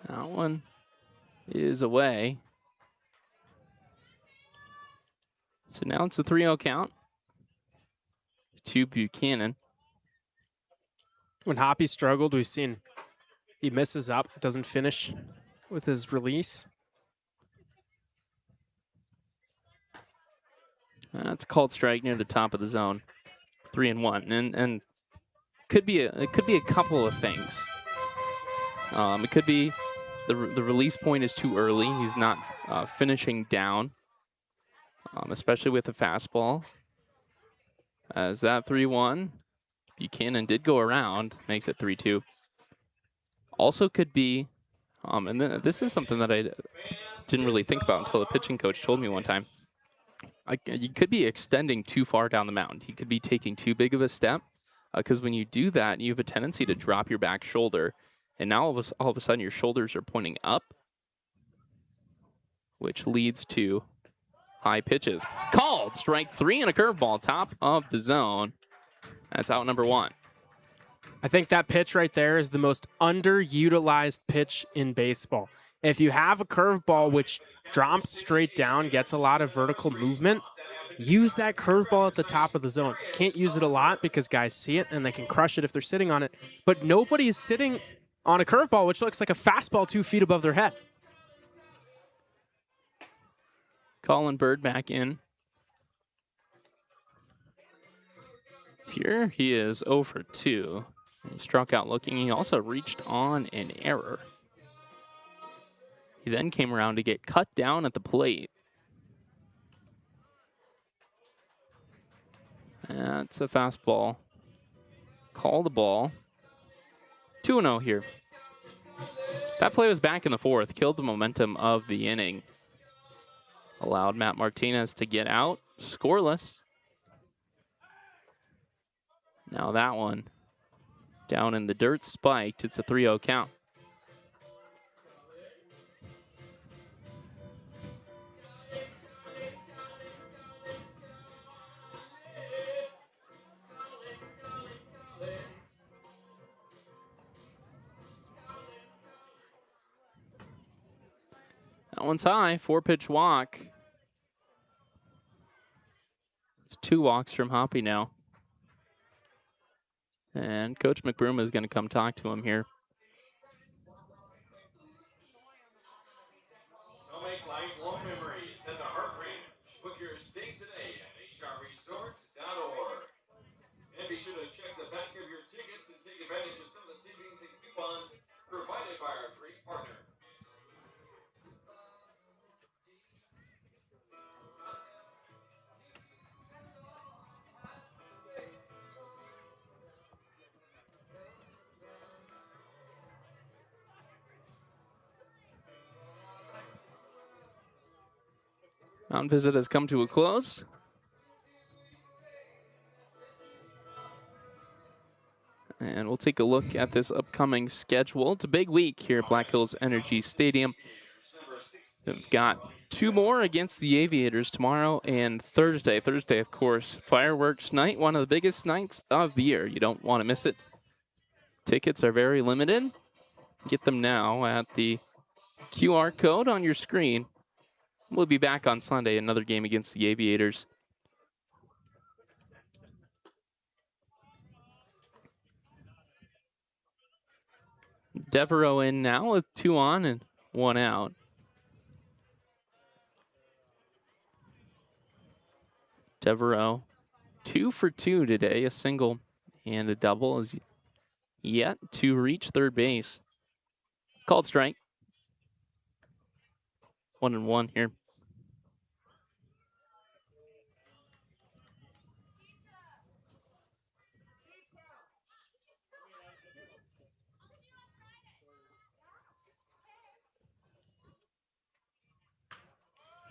That one is away. So now it's a 3-0 count to Buchanan. When Hoppy struggled, we've seen he misses up, doesn't finish with his release. That's a called strike near the top of the zone. 3-1, and could be a couple of things. It could be the release point is too early. He's not finishing down, especially with the fastball. As that 3-1, Buchanan did go around, makes it 3-2. Also could be, and this is something that I didn't really think about until the pitching coach told me one time. You could be extending too far down the mound. He could be taking too big of a step, because when you do that, you have a tendency to drop your back shoulder, and now all of a sudden your shoulders are pointing up, which leads to high pitches. Called strike 3 and a curveball, top of the zone. That's out number 1. I think that pitch right there is the most underutilized pitch in baseball. If you have a curveball which drops straight down, gets a lot of vertical movement, use that curveball at the top of the zone. Can't use it a lot because guys see it and they can crush it if they're sitting on it. But nobody is sitting on a curveball which looks like a fastball 2 feet above their head. Colin Bird back in. Here he is 0 for 2. He struck out looking. He also reached on an error. He then came around to get cut down at the plate. That's a fastball. Call the ball. 2-0 here. That play was back in the 4th. Killed the momentum of the inning. Allowed Matt Martinez to get out. Scoreless. Now that one down in the dirt, spiked. It's a 3-0 count. That one's high, 4-pitch walk. It's 2 walks from Hoppy now. And Coach McBroom is going to come talk to him here. Don't make lifelong memories at the Heart Ranch. Book your stay today at hrresorts.org. And be sure to check the back of your tickets and take advantage of some of the savings and coupons provided by our great partners. Mountain visit has come to a close. And we'll take a look at this upcoming schedule. It's a big week here at Black Hills Energy Stadium. We've got 2 more against the Aviators tomorrow and Thursday. Thursday, of course, fireworks night, one of the biggest nights of the year. You don't want to miss it. Tickets are very limited. Get them now at the QR code on your screen. We'll be back on Sunday, another game against the Aviators. Devereaux in now with 2 on and 1 out. Devereaux 2 for 2 today, a single and a double, is yet to reach third base. Called strike. 1-1 here.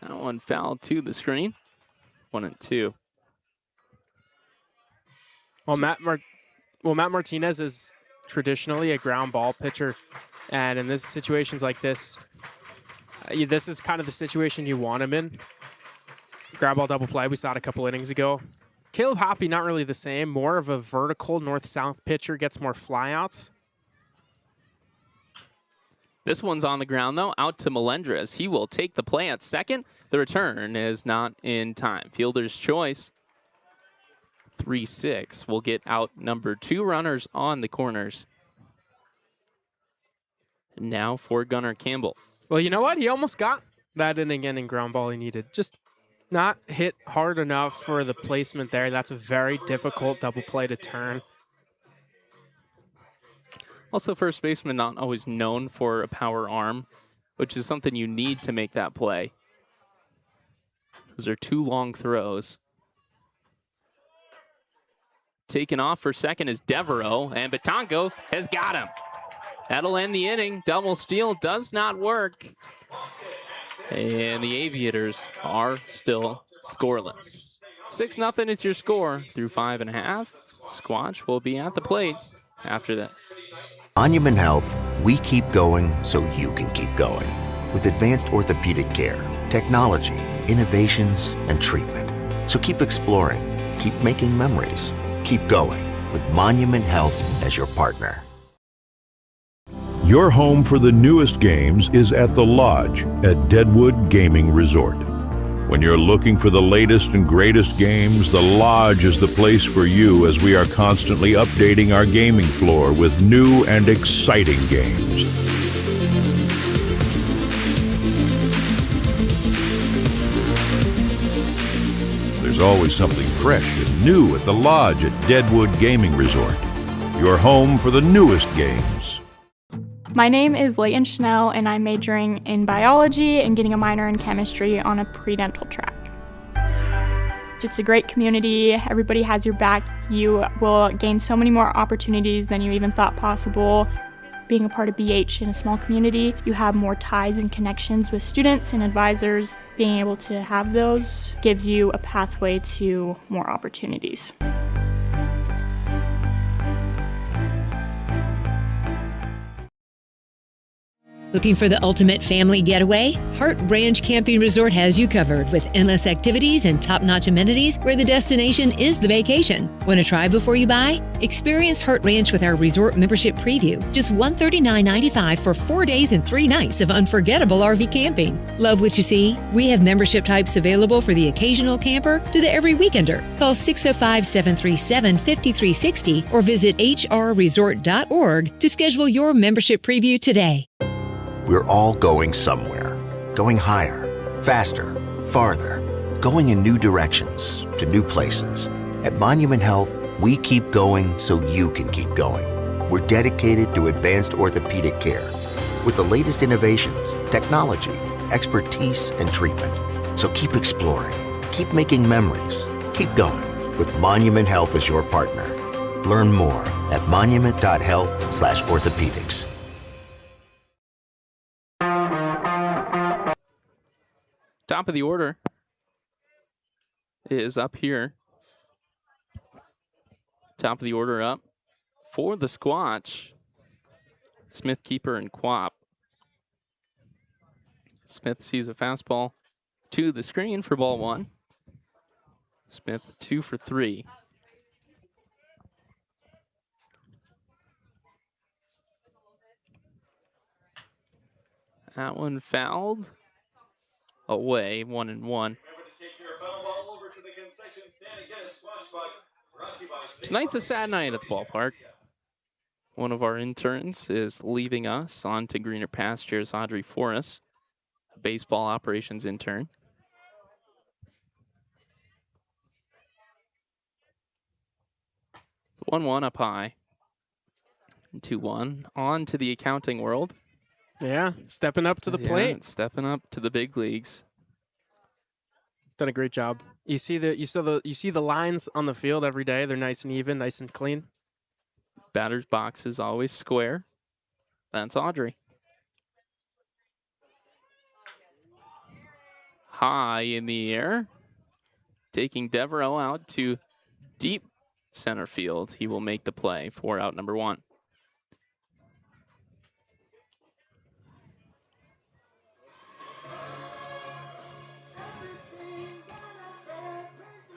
That one fouled to the screen. 1-2. Well, Matt Martinez is traditionally a ground ball pitcher, and in this situations like this, this is kind of the situation you want him in. Ground ball double play, we saw it a couple innings ago. Caleb Hoppy, not really the same, more of a vertical north-south pitcher, gets more flyouts. This one's on the ground, though, out to Melendres. He will take the play at second. The return is not in time. Fielder's choice. 3-6 will get out number 2 runners on the corners. Now for Gunnar Campbell. Well, you know what? He almost got that inning ground ball he needed. Just not hit hard enough for the placement there. That's a very difficult double play to turn. Also, first baseman not always known for a power arm, which is something you need to make that play. Those are 2 long throws. Taken off for second is Devereaux, and Batango has got him. That'll end the inning. Double steal does not work. And the Aviators are still scoreless. 6-0 is your score through 5.5. Squatch will be at the plate after this. Monument Health, we keep going so you can keep going. With advanced orthopedic care, technology, innovations, and treatment. So keep exploring, keep making memories, keep going with Monument Health as your partner. Your home for the newest games is at the Lodge at Deadwood Gaming Resort. When you're looking for the latest and greatest games, the Lodge is the place for you as we are constantly updating our gaming floor with new and exciting games. There's always something fresh and new at the Lodge at Deadwood Gaming Resort. Your home for the newest games. My name is Leighton Schnell, and I'm majoring in biology and getting a minor in chemistry on a pre-dental track. It's a great community. Everybody has your back. You will gain so many more opportunities than you even thought possible. Being a part of BH in a small community, you have more ties and connections with students and advisors. Being able to have those gives you a pathway to more opportunities. Looking for the ultimate family getaway? Hart Ranch Camping Resort has you covered with endless activities and top-notch amenities where the destination is the vacation. Want to try before you buy? Experience Hart Ranch with our resort membership preview. Just $139.95 for 4 days and 3 nights of unforgettable RV camping. Love what you see? We have membership types available for the occasional camper to the every weekender. Call 605-737-5360 or visit hrresort.org to schedule your membership preview today. We're all going somewhere. Going higher, faster, farther. Going in new directions, to new places. At Monument Health, we keep going so you can keep going. We're dedicated to advanced orthopedic care with the latest innovations, technology, expertise, and treatment. So keep exploring, keep making memories, keep going with Monument Health as your partner. Learn more at monument.health/orthopedics. Top of the order is up here. Top of the order up for the Squatch. Smith, Keeper, and Quap. Smith sees a fastball to the screen for ball one. Smith 2 for 3. That one fouled. Away, 1-1. Remember to take your foul ball over to the concession stand and get a Squatch Buck. Brought to you by State Tonight's a Farm sad Agent night at the Jody ballpark. Garcia. One of our interns is leaving us on to greener pastures, Audrey Forrest, a baseball operations intern. One 1 up high. 2-1 on to the accounting world. Yeah, stepping up to the Yeah, plate. stepping up to the big leagues. Done a great job. You see the lines on the field every day. They're nice and even, nice and clean. Batter's box is always square. That's Audrey. High in the air. Taking Devereaux out to deep center field. He will make the play for out number 1.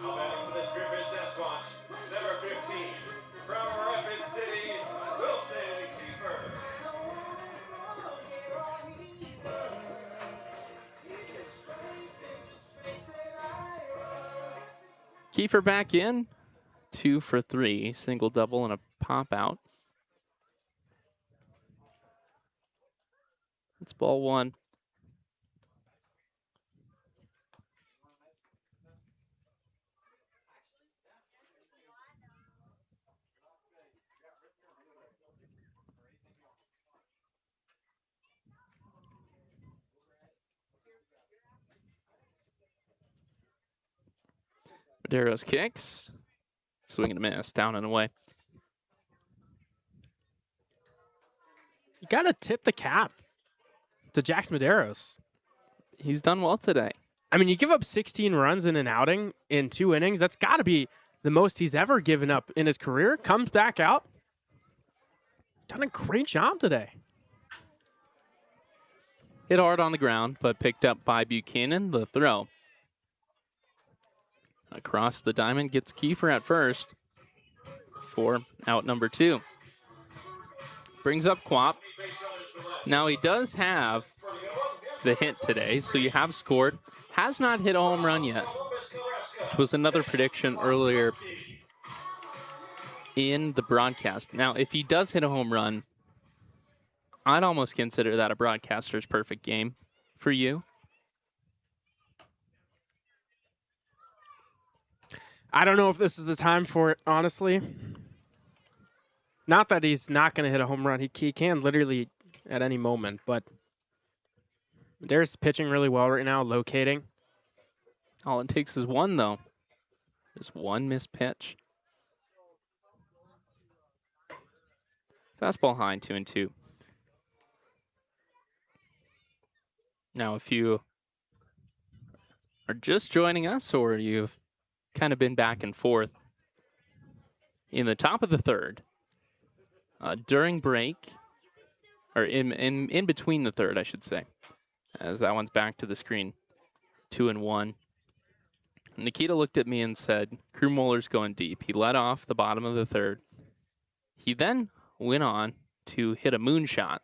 Now batting for the Spearfish Sasquatch, number 15, from Rapid City, Wilson Kiefer. Kiefer back in. 2 for 3. Single, double, and a pop out. It's ball 1. Madero's kicks. Swing and a miss. Down and away. You got to tip the cap to Jax Medeiros. He's done well today. I mean, you give up 16 runs in an outing in 2 innings. That's got to be the most he's ever given up in his career. Comes back out. Done a great job today. Hit hard on the ground, but picked up by Buchanan. The throw. Across the diamond gets Kiefer at first for out number 2. Brings up Quap. Now he does have the hit today, so you have scored. Has not hit a home run yet, which was another prediction earlier in the broadcast. Now, if he does hit a home run, I'd almost consider that a broadcaster's perfect game for you. I don't know if this is the time for it, honestly. Not that he's not going to hit a home run. He can literally at any moment, but Medeiros pitching really well right now, locating. All it takes is one, though. Just one missed pitch. Fastball high, 2-2. Now, if you are just joining us or you've kind of been back and forth, in the top of the third, during break, or in between the third, I should say, as that one's back to the screen, 2-1. Nikita looked at me and said, Crew Moller's going deep. He led off the bottom of the third. He then went on to hit a moonshot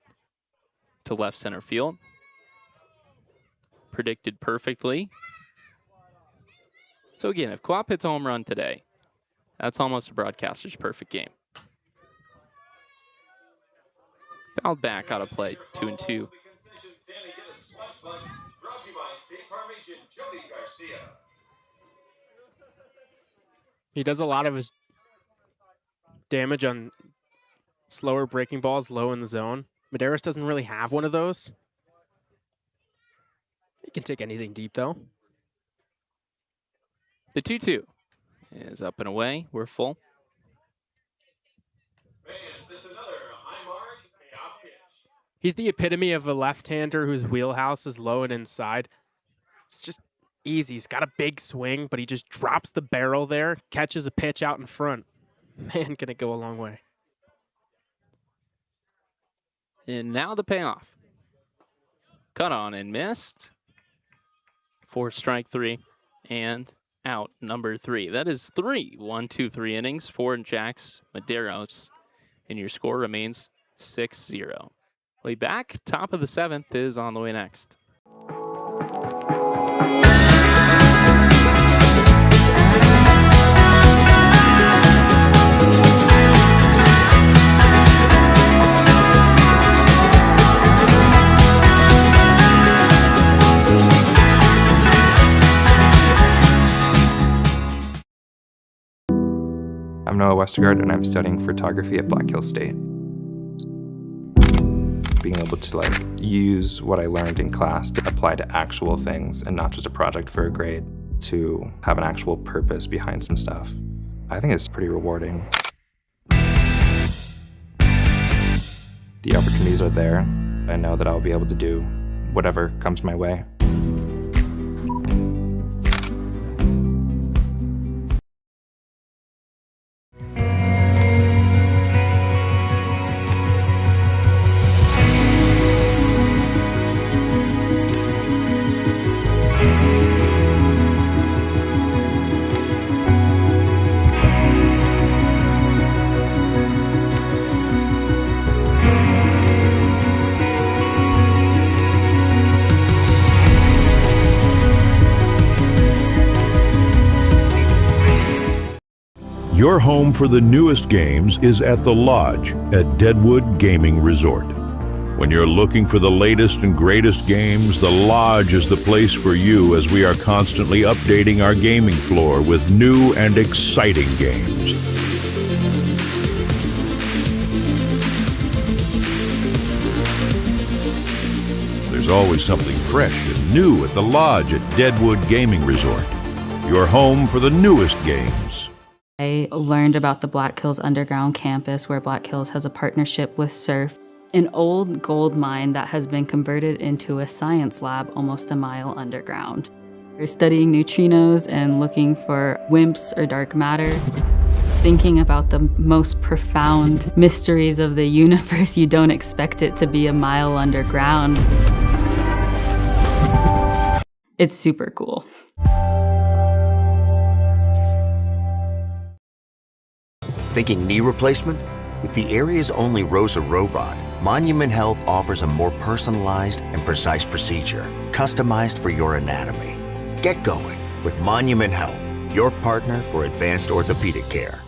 to left center field. Predicted perfectly. So again, if Quap hits a home run today, that's almost a broadcaster's perfect game. Fouled back out of play, 2-2. He does a lot of his damage on slower breaking balls low in the zone. Medeiros doesn't really have one of those. He can take anything deep, though. The 2-2 is up and away. We're full. He's the epitome of a left-hander whose wheelhouse is low and inside. It's just easy. He's got a big swing, but he just drops the barrel there, catches a pitch out in front. Man, can it go a long way. And now the payoff. Cut on and missed. for strike 3 and out number 3. That is 3 1-2-3 innings for Jax Medeiros, and your score remains 6-0. Way back, top of the 7th is on the way next. I'm Noah Westergaard, and I'm studying photography at Black Hills State. Being able to use what I learned in class to apply to actual things and not just a project for a grade, to have an actual purpose behind some stuff. I think it's pretty rewarding. The opportunities are there. I know that I'll be able to do whatever comes my way. Your home for the newest games is at the Lodge at Deadwood Gaming Resort. When you're looking for the latest and greatest games, the Lodge is the place for you, as we are constantly updating our gaming floor with new and exciting games. There's always something fresh and new at the Lodge at Deadwood Gaming Resort. Your home for the newest games. I learned about the Black Hills Underground campus, where Black Hills has a partnership with Surf, an old gold mine that has been converted into a science lab almost a mile underground. We're studying neutrinos and looking for WIMPs or dark matter, thinking about the most profound mysteries of the universe. You don't expect it to be a mile underground. It's super cool. Thinking knee replacement? With the area's only ROSA robot, Monument Health offers a more personalized and precise procedure, customized for your anatomy. Get going with Monument Health, your partner for advanced orthopedic care.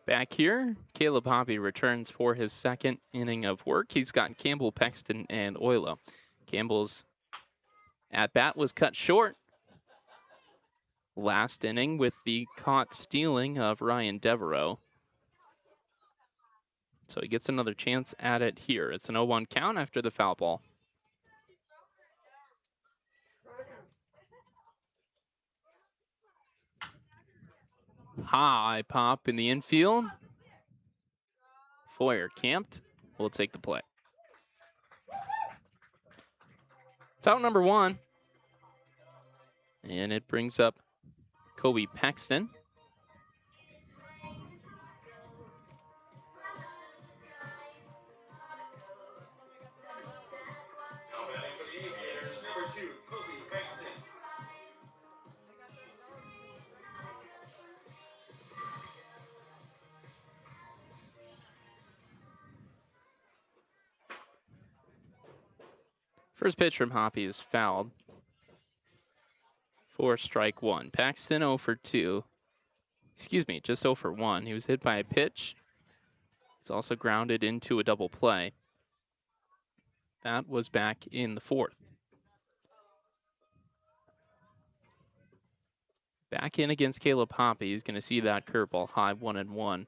Back here, Caleb Hoppy returns for his second inning of work. He's got Campbell, Paxton, and Oilo. Campbell's at-bat was cut short last inning with the caught stealing of Ryan Devereaux. So he gets another chance at it here. It's an 0-1 count after the foul ball. High pop in the infield. Foyer camped. Will take the play. It's out number 1. And it brings up Kobe Paxton. Now batting for the Aviators, number 2, Kobe Paxton. First pitch from Hoppy is fouled for strike 1. Paxton 0 for 2. Excuse me, just 0 for 1. He was hit by a pitch. He's also grounded into a double play. That was back in the 4th. Back in against Caleb Hoppy. He's going to see that curveball high 1-1.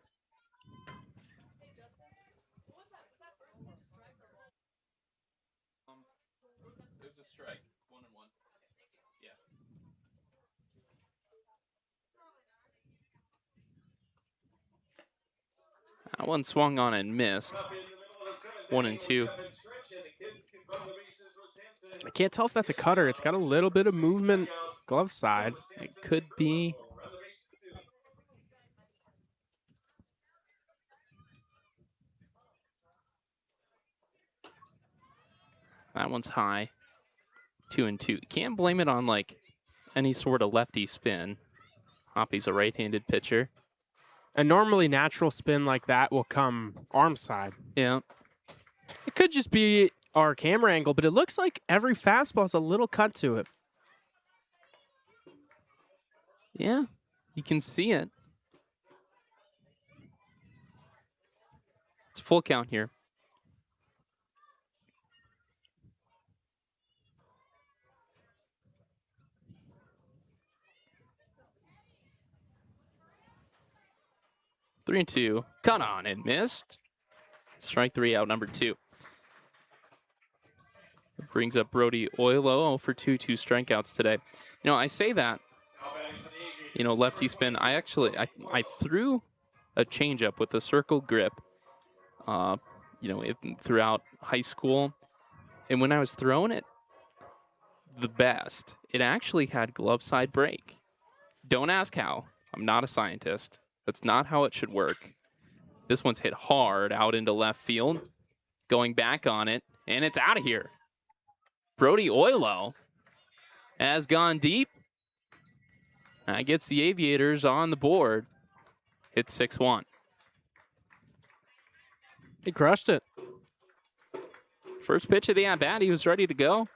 There's a strike, 1-1. Yeah. That one swung on and missed. 1-2. I can't tell if that's a cutter. It's got a little bit of movement glove side. It could be. That one's high. 2-2. Can't blame it on like any sort of lefty spin. Hoppy's a right-handed pitcher. A normally natural spin like that will come arm side. Yeah. It could just be our camera angle, but it looks like every fastball has a little cut to it. Yeah, you can see it. It's full count here. Three and two. Cut on and missed. Strike three, out number 2. It brings up Brody Oilo for 2 strikeouts today. You know, I say that, you know, lefty spin. I threw a changeup with a circle grip, throughout high school. And when I was throwing it the best, it actually had glove side break. Don't ask how. I'm not a scientist. That's not how it should work. This one's hit hard out into left field. Going back on it, and it's out of here. Brody Oilo has gone deep. That gets the Aviators on the board. Hits 6-1. He crushed it. First pitch of the at-bat, he was ready to go.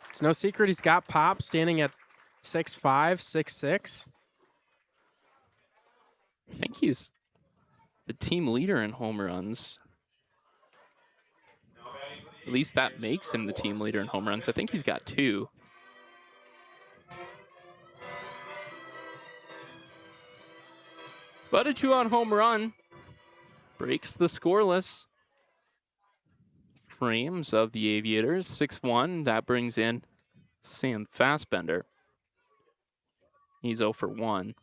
It's no secret he's got pop standing at 6'5", 6'6". I think he's the team leader in home runs. At least that makes him the team leader in home runs. I think he's got 2. But a 2-out home run breaks the scoreless frames of the Aviators. 6-1. That brings in Sam Fassbender. He's 0 for 1.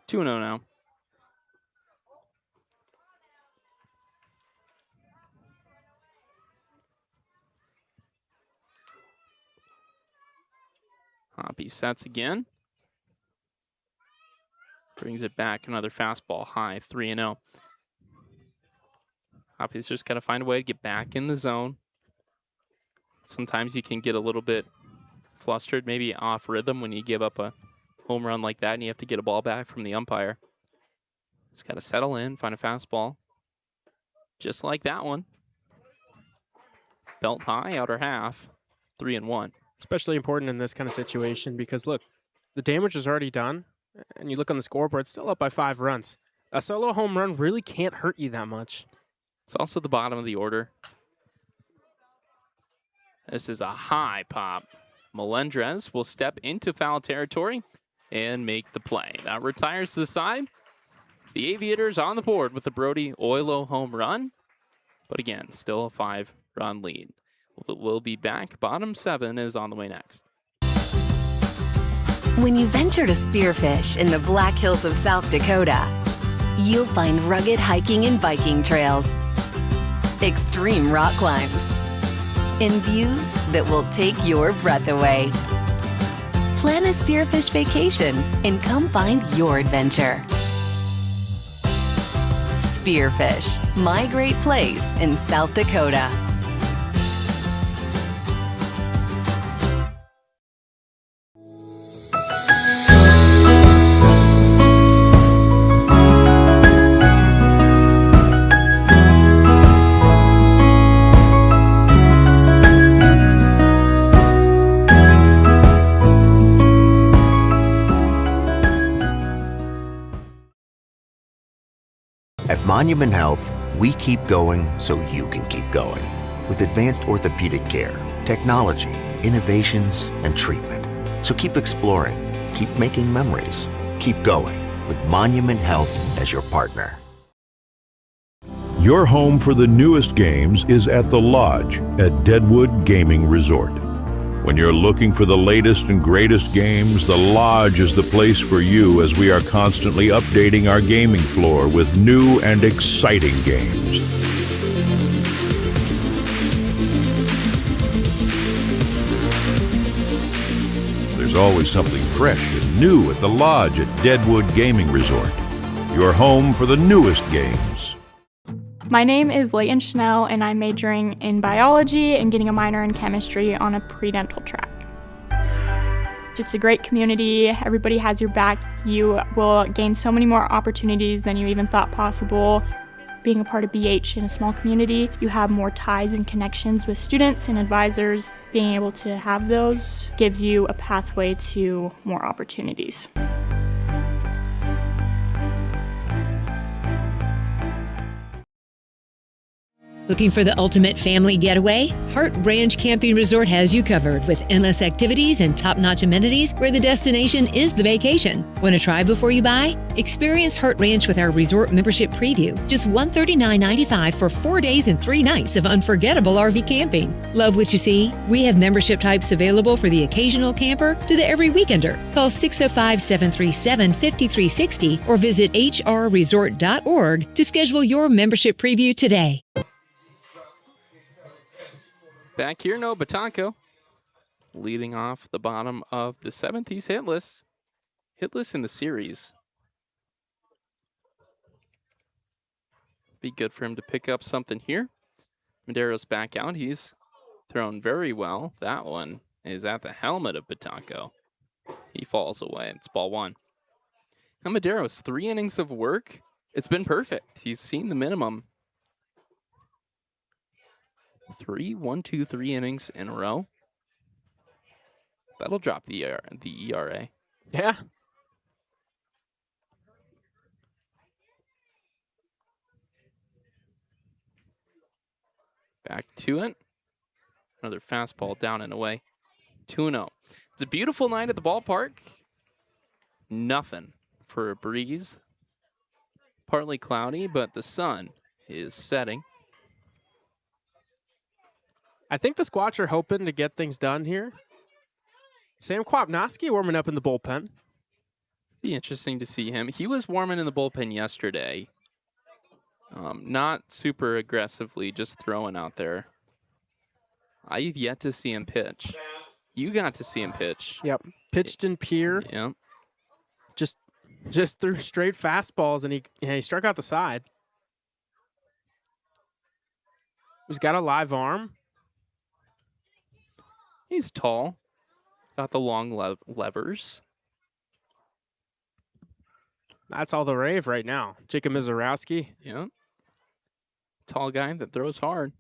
Two and 0 now. Hoppy sets again. Brings it back. Another fastball high. 3-0. Hoppy's just got to find a way to get back in the zone. Sometimes you can get a little bit flustered, maybe off rhythm when you give up a home run like that and you have to get a ball back from the umpire. Just got to settle in, find a fastball. Just like that one. Belt high, outer half. 3-1. Especially important in this kind of situation because, look, the damage is already done, and you look on the scoreboard, it's still up by 5 runs. A solo home run really can't hurt you that much. It's also the bottom of the order. This is a high pop. Melendrez will step into foul territory and make the play. That retires the side. The Aviators on the board with the Brody Oilo home run. But again, still a 5-run lead. We'll be back. Bottom 7 is on the way next. When you venture to Spearfish in the Black Hills of South Dakota, you'll find rugged hiking and biking trails, extreme rock climbs, and views that will take your breath away. Plan a Spearfish vacation and come find your adventure. Spearfish, my great place in South Dakota. At Monument Health, we keep going so you can keep going. With advanced orthopedic care, technology, innovations, and treatment. So keep exploring, keep making memories, keep going with Monument Health as your partner. Your home for the newest games is at the Lodge at Deadwood Gaming Resort. When you're looking for the latest and greatest games, the Lodge is the place for you as we are constantly updating our gaming floor with new and exciting games. There's always something fresh and new at the Lodge at Deadwood Gaming Resort, your home for the newest games. My name is Leighton Schnell, and I'm majoring in biology and getting a minor in chemistry on a pre-dental track. It's a great community. Everybody has your back. You will gain so many more opportunities than you even thought possible. Being a part of BH in a small community, you have more ties and connections with students and advisors. Being able to have those gives you a pathway to more opportunities. Looking for the ultimate family getaway? Hart Ranch Camping Resort has you covered with endless activities and top-notch amenities where the destination is the vacation. Want to try before you buy? Experience Hart Ranch with our resort membership preview. Just $139.95 for 4 days and 3 nights of unforgettable RV camping. Love what you see? We have membership types available for the occasional camper to the every weekender. Call 605-737-5360 or visit hrresort.org to schedule your membership preview today. Back here, Noah Batanko, leading off the bottom of the 7th. He's hitless. Hitless in the series. Be good for him to pick up something here. Madero's back out. He's thrown very well. That one is at the helmet of Batanko. He falls away. It's ball 1. Now Madero's 3 innings of work. It's been perfect. He's seen the minimum. 3 innings in a row. That'll drop the ERA. Yeah. Back to it. Another fastball down and away. 2-0. It's a beautiful night at the ballpark. Nothing for a breeze. Partly cloudy, but the sun is setting. I think the Squatch are hoping to get things done here. Sam Kwapnoski warming up in the bullpen. Be interesting to see him. He was warming in the bullpen yesterday. Not super aggressively, just throwing out there. I've yet to see him pitch. You got to see him pitch. Yep. Pitched in Pier. Yep. Just threw straight fastballs, and he struck out the side. He's got a live arm. He's tall. Got the long levers. That's all the rave right now. Jacob Mizorowski. Yep. Tall guy that throws hard.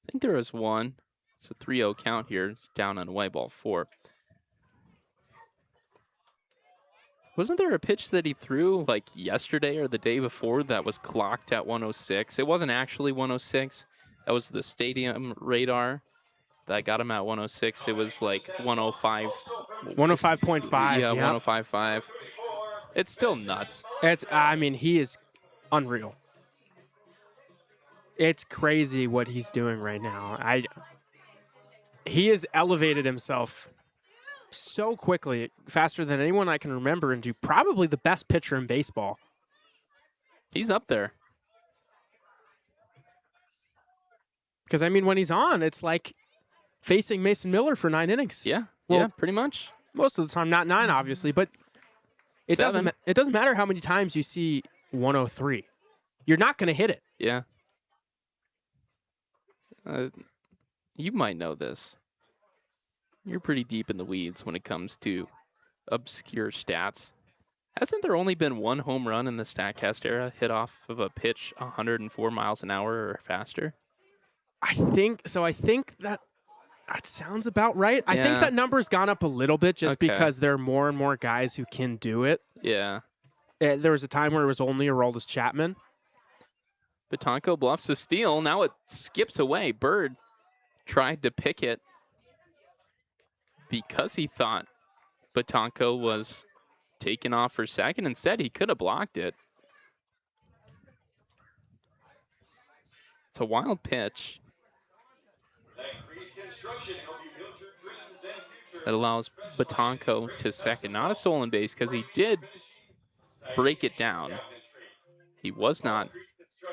I think there was one. It's a 3-0 count here. It's down on away, ball 4. Wasn't there a pitch that he threw like yesterday or the day before that was clocked at 106? It wasn't actually 106. That was the stadium radar that got him at 106. It was like 105. 105.5. Yeah, yep. 105.5. It's still nuts. He is unreal. It's crazy what he's doing right now. He has elevated himself so quickly, faster than anyone I can remember, into probably the best pitcher in baseball. He's up there. Because, when he's on, it's like facing Mason Miller for 9 innings. Yeah, Well, pretty much. Most of the time, not 9, obviously, but it doesn't matter how many times you see 103. You're not going to hit it. Yeah. You might know this. You're pretty deep in the weeds when it comes to obscure stats. Hasn't there only been one home run in the StatCast era hit off of a pitch 104 miles an hour or faster? I think so. I think that sounds about right. I think Yeah. that number's gone up a little bit just Okay. because there are more and more guys who can do it. Yeah. There was a time where it was only Aroldis Chapman. Batanko bluffs a steal. Now it skips away. Bird tried to pick it because he thought Batanko was taken off for second. Instead, he could have blocked it. It's a wild pitch. that allows Batonko to second. Not a stolen base because he did break it down. He was not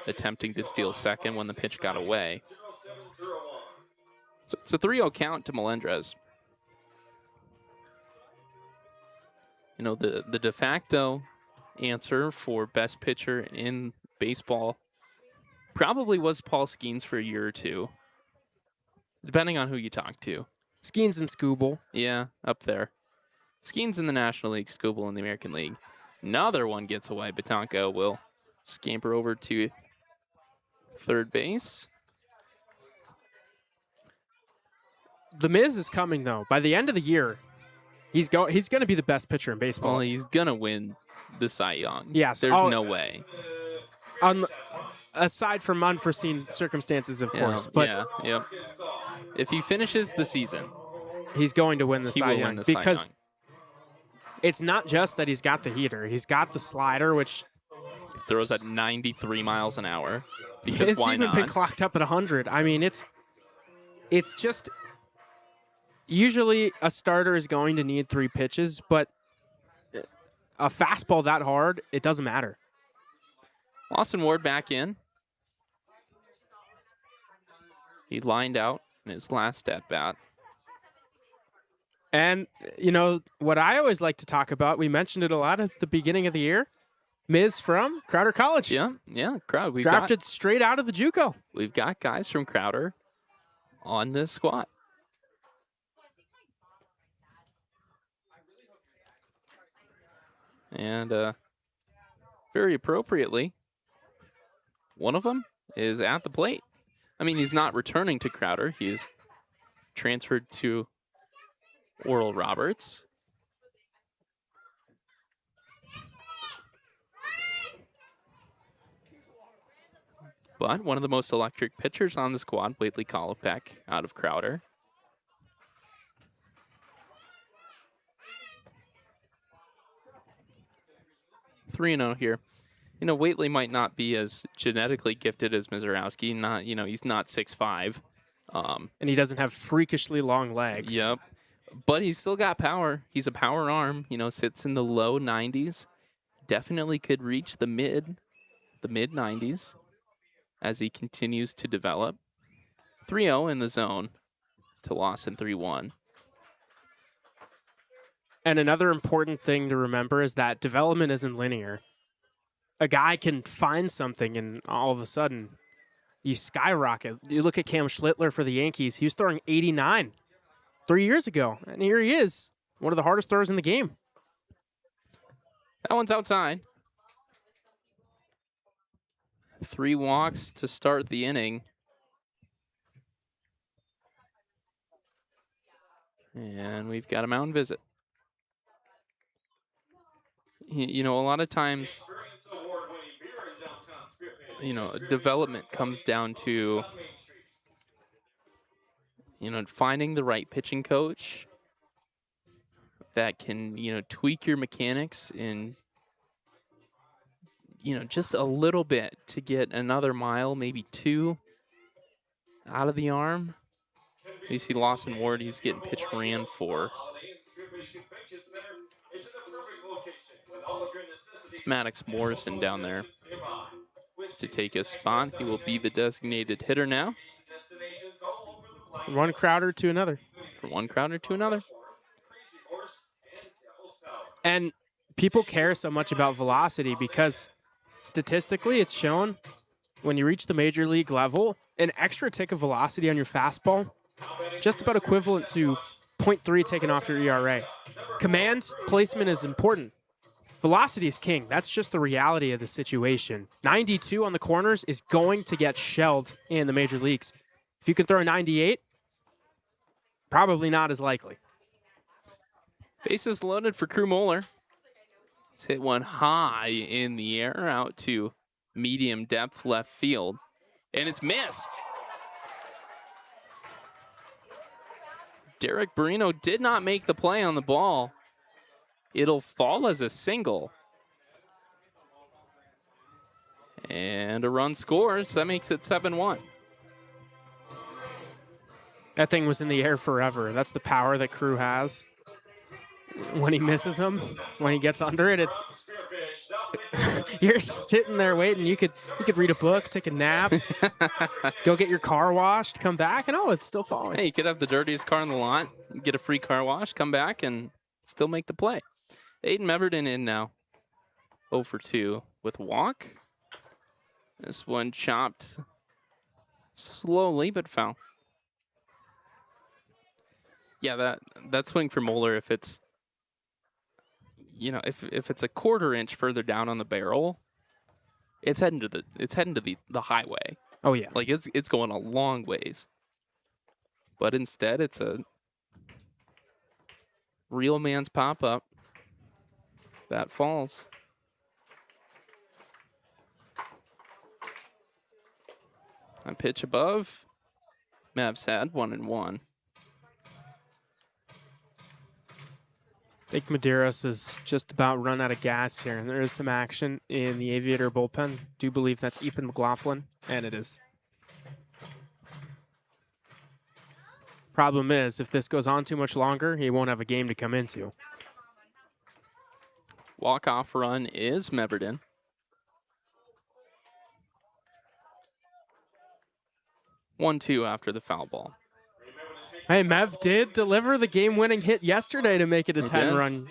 attempting to steal second when the pitch got away. So it's a 3-0 count to Melendrez. You know, the de facto answer for best pitcher in baseball probably was Paul Skeens for a year or two, depending on who you talk to. Skeens and Scooble. Yeah, up there. Skeens in the National League, Scooble in the American League. Another one gets away. Batonko will scamper over to third base. The Miz is coming, though. By the end of the year, he's going to be the best pitcher in baseball. Well, he's going to win the Cy Young. Yes. There's no way. Aside from unforeseen circumstances, of course. But yeah. If he finishes the season, he's going to win the Cy Young. Because Cy Young. It's not just that he's got the heater. He's got the slider, which throws at 93 miles an hour. Because it's why even not? been clocked up at 100. I mean, it's just usually a starter is going to need 3 pitches, but a fastball that hard, it doesn't matter. Lawson Ward back in. He lined out in his last at bat. And, you know, what I always like to talk about, we mentioned it a lot at the beginning of the year, Miz from Crowder College. Yeah, Crowder. Drafted straight out of the JUCO. We've got guys from Crowder on this squad. And very appropriately, one of them is at the plate. I mean, he's not returning to Crowder. He's transferred to Oral Roberts. But one of the most electric pitchers on the squad, Whately Kolopek, out of Crowder. Three 3-0 here. You know, Whately might not be as genetically gifted as Mizorowski. Not, you know, he's not 6'5". And he doesn't have freakishly long legs. Yep. But he's still got power. He's a power arm, you know, sits in the low 90s. Definitely could reach the mid 90s as he continues to develop. 3-0 in the zone to Lawson 3-1. And another important thing to remember is that development isn't linear. A guy can find something and all of a sudden you skyrocket. You look at Cam Schlittler for the Yankees. He was throwing 89 3 years ago. And here he is, one of the hardest throwers in the game. That one's outside. 3 walks to start the inning. And we've got a mound visit. You know, a lot of times, you know, development comes down to, you know, finding the right pitching coach that can, you know, tweak your mechanics in, you know, just a little bit to get another mile, maybe 2 out of the arm. You see Lawson Ward, he's getting pitch ran for. It's Maddox Morrison down there to take his spot. He will be the designated hitter now. From one Crowder to another. From one Crowder to another. And people care so much about velocity because statistically it's shown when you reach the major league level, an extra tick of velocity on your fastball, just about equivalent to 0.3 taken off your ERA. Command placement is important. Velocity is king. That's just the reality of the situation. 92 on the corners is going to get shelled in the major leagues. If you can throw a 98, probably not as likely. Bases loaded for Crew Moeller. He's hit one high in the air out to medium depth left field. And it's missed. Derek Barino did not make the play on the ball. It'll fall as a single. And a run scores. That makes it 7-1. That thing was in the air forever. That's the power that Crew has. When he misses him, when he gets under it, it's you're sitting there waiting. You could read a book, take a nap, go get your car washed, come back, and oh, it's still falling. Hey, you could have the dirtiest car in the lot, get a free car wash, come back, and still make the play. Aiden Meverden in now. 0 for 2 with walk. This one chopped slowly, but foul. Yeah, that swing for Moeller, if it's, you know, if it's a quarter inch further down on the barrel, it's heading to the highway. Oh yeah, Like it's going a long ways. But instead, it's a real man's pop up that falls. On pitch above, Mavs had 1-1. I think Medeiros is just about run out of gas here, and there is some action in the Aviator bullpen. Do believe that's Ethan McLaughlin, and it is. Problem is, if this goes on too much longer, he won't have a game to come into. Walk-off run is Meverden. One, 2 after the foul ball. Hey, Mev did deliver the game-winning hit yesterday to make it a 10-run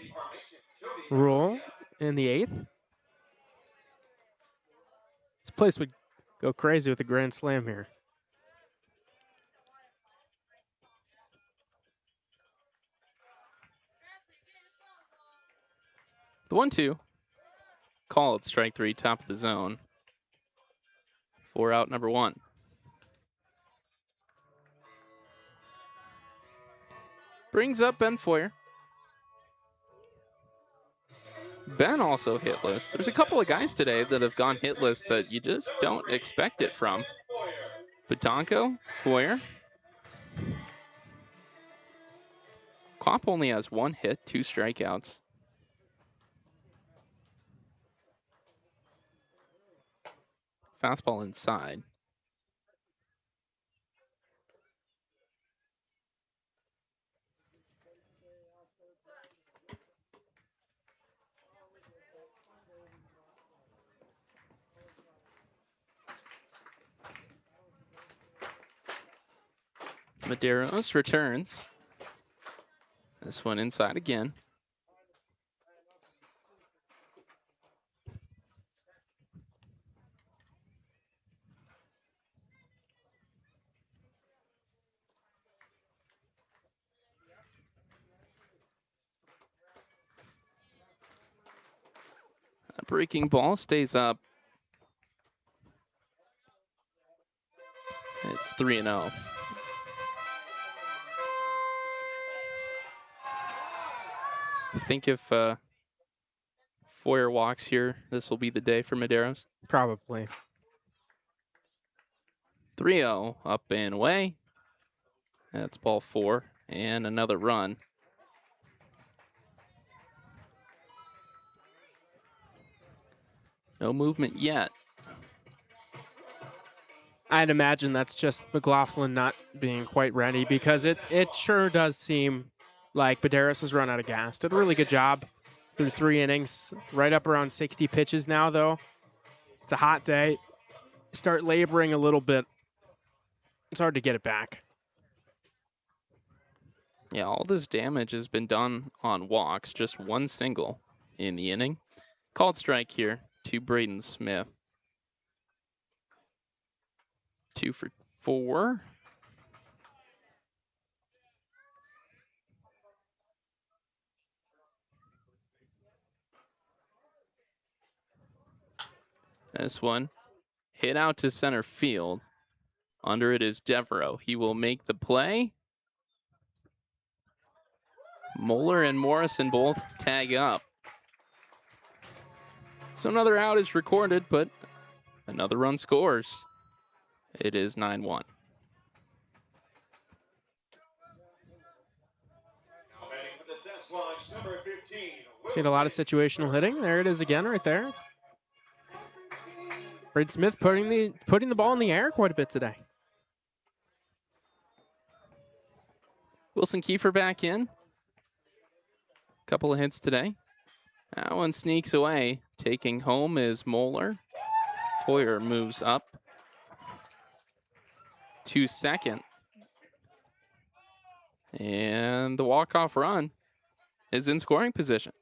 rule in the 8th. This place would go crazy with a grand slam here. The 1-2. Call it strike 3, top of the zone. 4 out, number 1. Brings up Ben Foyer. Ben also hitless. There's a couple of guys today that have gone hitless that you just don't expect it from. Betanco, Foyer. Kopp only has 1 hit, 2 strikeouts. Fastball inside. Medeiros returns. This one inside again. A breaking ball stays up. It's 3-0. I think if Foyer walks here, this will be the day for Medeiros. Probably. 3-0, up and away. That's ball 4, and another run. No movement yet. I'd imagine that's just McLaughlin not being quite ready, because it sure does seem like Medeiros has run out of gas. Did a really good job through 3 innings. Right up around 60 pitches now, though. It's a hot day. Start laboring a little bit. It's hard to get it back. Yeah, all this damage has been done on walks. Just 1 single in the inning. Called strike here to Braden Smith. 2 for 4. This one hit out to center field. Under it is Devereaux. He will make the play. Moeller and Morrison both tag up. So another out is recorded, but another run scores. It is 9-1. Seen a lot of situational hitting. There it is again, right there. Braden Smith putting the ball in the air quite a bit today. Wilson Kiefer back in. Couple of hits today. That one sneaks away. Taking home is Moeller. Foyer moves up to second. And the walk-off run is in scoring position.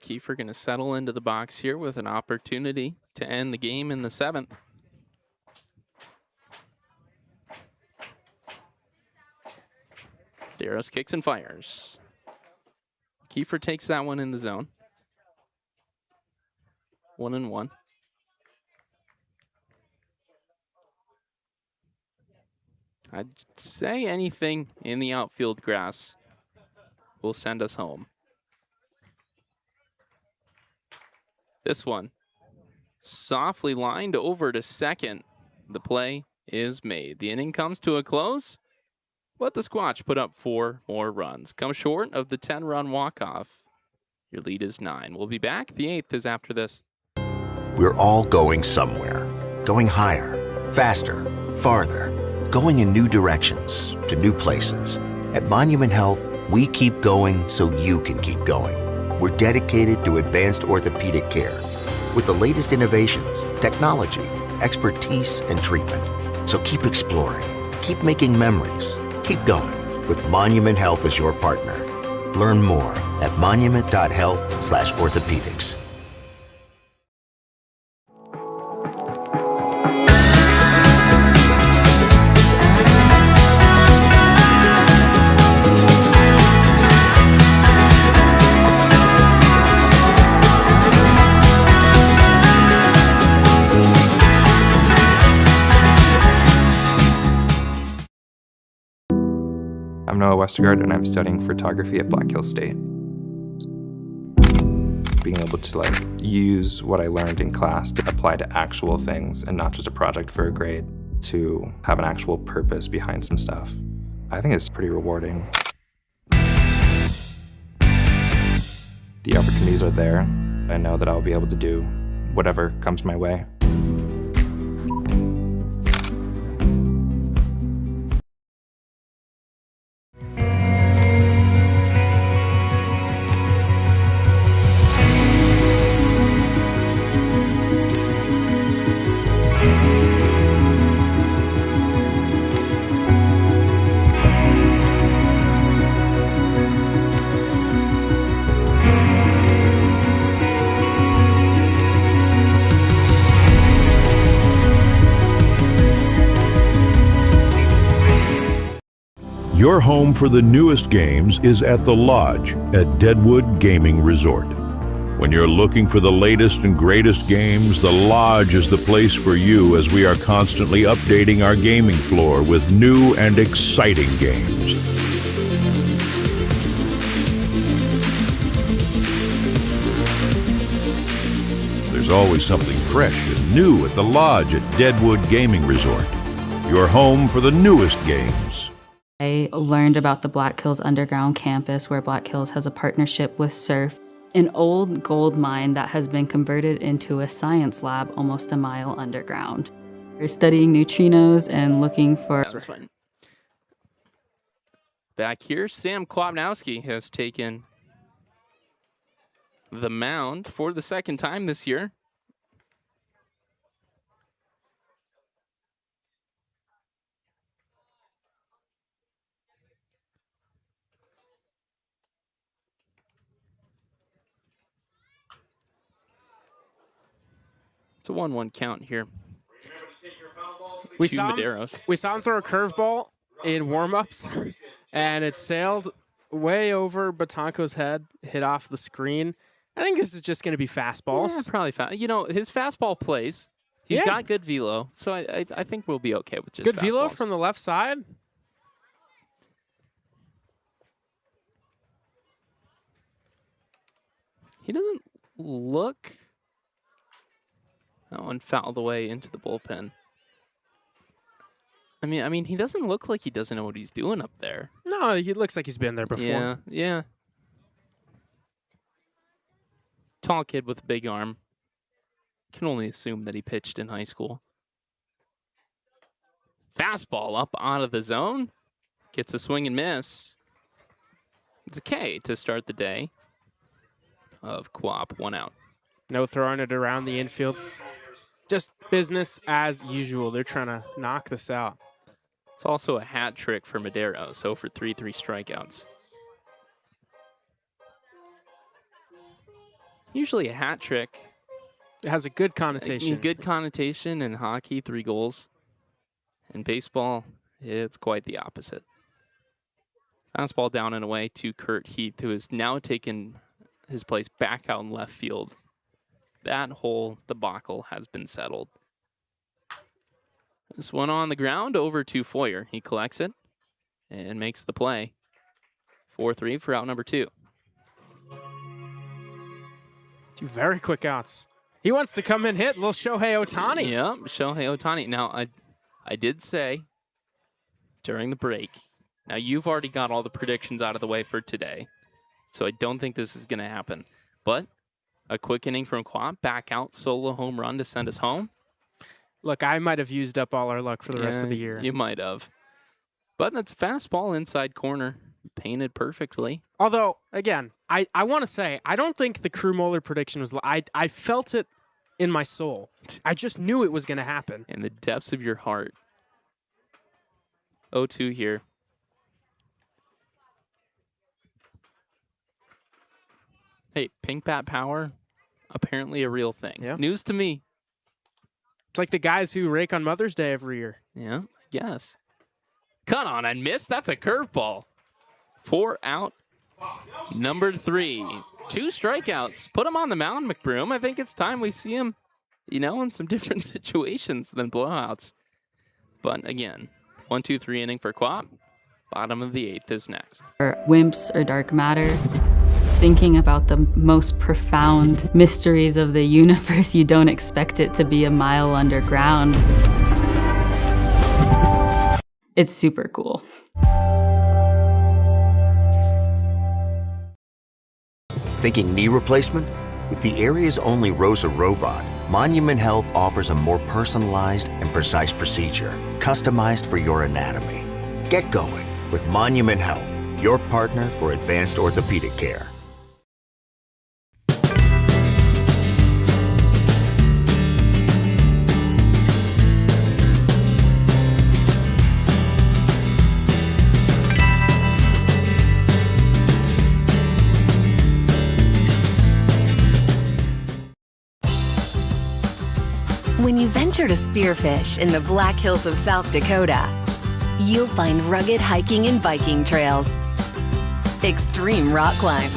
Kiefer going to settle into the box here with an opportunity to end the game in the 7th. Deros kicks and fires. Kiefer takes that one in the zone. 1-1. I'd say anything in the outfield grass will send us home. This one softly lined over to second. The play is made. The inning comes to a close, but the Squatch put up 4 more runs. Come short of the 10-run walk-off. Your lead is 9. We'll be back. The 8th is after this. We're all going somewhere. Going higher, faster, farther. Going in new directions, to new places. At Monument Health, we keep going so you can keep going. We're dedicated to advanced orthopedic care with the latest innovations, technology, expertise, and treatment. So keep exploring, keep making memories, keep going with Monument Health as your partner. Learn more at monument.health/orthopedics. I'm Noah Westergaard, and I'm studying photography at Black Hills State. Being able to use what I learned in class to apply to actual things and not just a project for a grade, to have an actual purpose behind some stuff, I think it's pretty rewarding. The opportunities are there. I know that I'll be able to do whatever comes my way. Your home for the newest games is at the Lodge at Deadwood Gaming Resort. When you're looking for the latest and greatest games, the Lodge is the place for you as we are constantly updating our gaming floor with new and exciting games. There's always something fresh and new at the Lodge at Deadwood Gaming Resort. Your home for the newest games. I learned about the Black Hills Underground campus, where Black Hills has a partnership with Surf, an old gold mine that has been converted into a science lab almost a mile underground. We're studying neutrinos and looking for... That's fine. Back here, Sam Kwabnowski has taken the mound for the second time this year. It's a 1-1 count here. We to saw him throw a curveball in warm-ups, and it sailed way over Batanco's head, hit off the screen. I think this is just going to be fastballs. Yeah, probably fast. You know, his fastball plays. He's got good velo, so I think we'll be okay with just good fastballs. velo from the left side. He doesn't look... That one fouled away into the bullpen. I mean, he doesn't look like he doesn't know what he's doing up there. No, he looks like he's been there before. Yeah. Tall kid with a big arm. Can only assume that he pitched in high school. Fastball up out of the zone. Gets a swing and miss. It's a K to start the day of Quap. 1 out. No throwing it around the infield. Just business as usual. They're trying to knock this out. It's also a hat trick for Madero, so for 3 strikeouts. Usually a hat trick. It has a good connotation. Good connotation in hockey, 3 goals. In baseball, it's quite the opposite. Fastball down and away to Kurt Heath, who has now taken his place back out in left field. That whole debacle has been settled. This one on the ground over to Foyer. He collects it and makes the play. 4-3 for out number 2. 2 very quick outs. He wants to come in hit. Little Shohei Ohtani. Yep, Shohei Ohtani. Now, I did say during the break, now you've already got all the predictions out of the way for today, so I don't think this is going to happen. But a quick inning from Quap, back out, solo home run to send us home. Look, I might have used up all our luck for the rest of the year. You might have. But that's a fastball inside corner, painted perfectly. Although, again, I want to say, I don't think the Crew Moeller prediction was... I felt it in my soul. I just knew it was going to happen. In the depths of your heart. 0-2 here. Hey, pink bat power, apparently a real thing. Yeah. News to me. It's like the guys who rake on Mother's Day every year. Yeah, I guess. Cut on and miss. That's a curveball. 4 out. Number 3. 2 strikeouts. Put him on the mound, McBroom. I think it's time we see him, in some different situations than blowouts. But again, 1-2-3 inning for Quap. Bottom of the 8th is next. Or wimps or dark matter. Thinking about the most profound mysteries of the universe, you don't expect it to be a mile underground. It's super cool. Thinking knee replacement? With the area's only ROSA robot, Monument Health offers a more personalized and precise procedure, customized for your anatomy. Get going with Monument Health, your partner for advanced orthopedic care. When you venture to spearfish in the Black Hills of South Dakota, you'll find rugged hiking and biking trails, extreme rock climbs,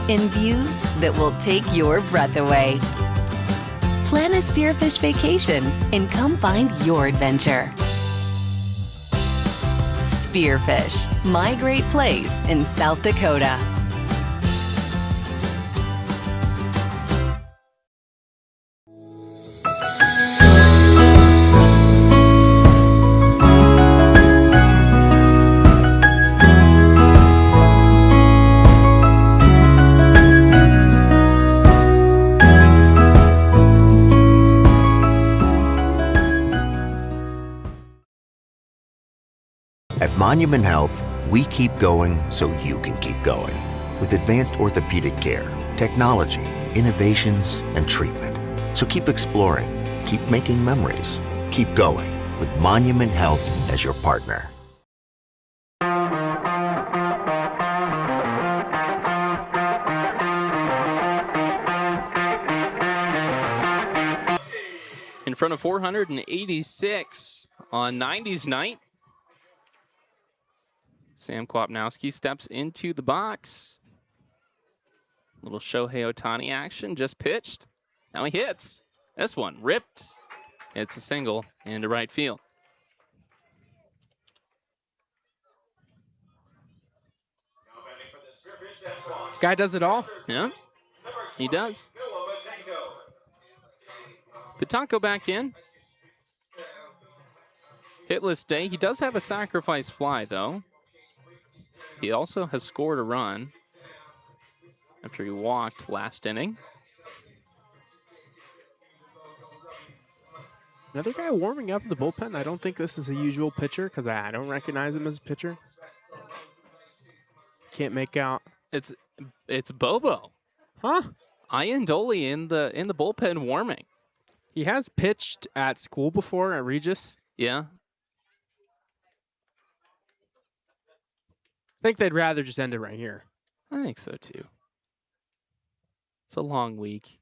and views that will take your breath away. Plan a spearfish vacation and come find your adventure. Spearfish, my great place in South Dakota. At Monument Health, we keep going so you can keep going. With advanced orthopedic care, technology, innovations, and treatment. So keep exploring, keep making memories, keep going with Monument Health as your partner. In front of 486 on 90s night. Sam Kwapnowski steps into the box. Little Shohei Ohtani action, just pitched. Now he hits. This one ripped. It's a single into right field. Guy does it all. Yeah, he does. Pitaco back in. Hitless day. He does have a sacrifice fly, though. He also has scored a run. after he walked last inning. Another guy warming up in the bullpen. I don't think this is a usual pitcher because I don't recognize him as a pitcher. Can't make out. It's Bobo. Huh? Iandoli in the bullpen warming. He has pitched at school before at Regis. Yeah. I think they'd rather just end it right here. I think so too. It's a long week.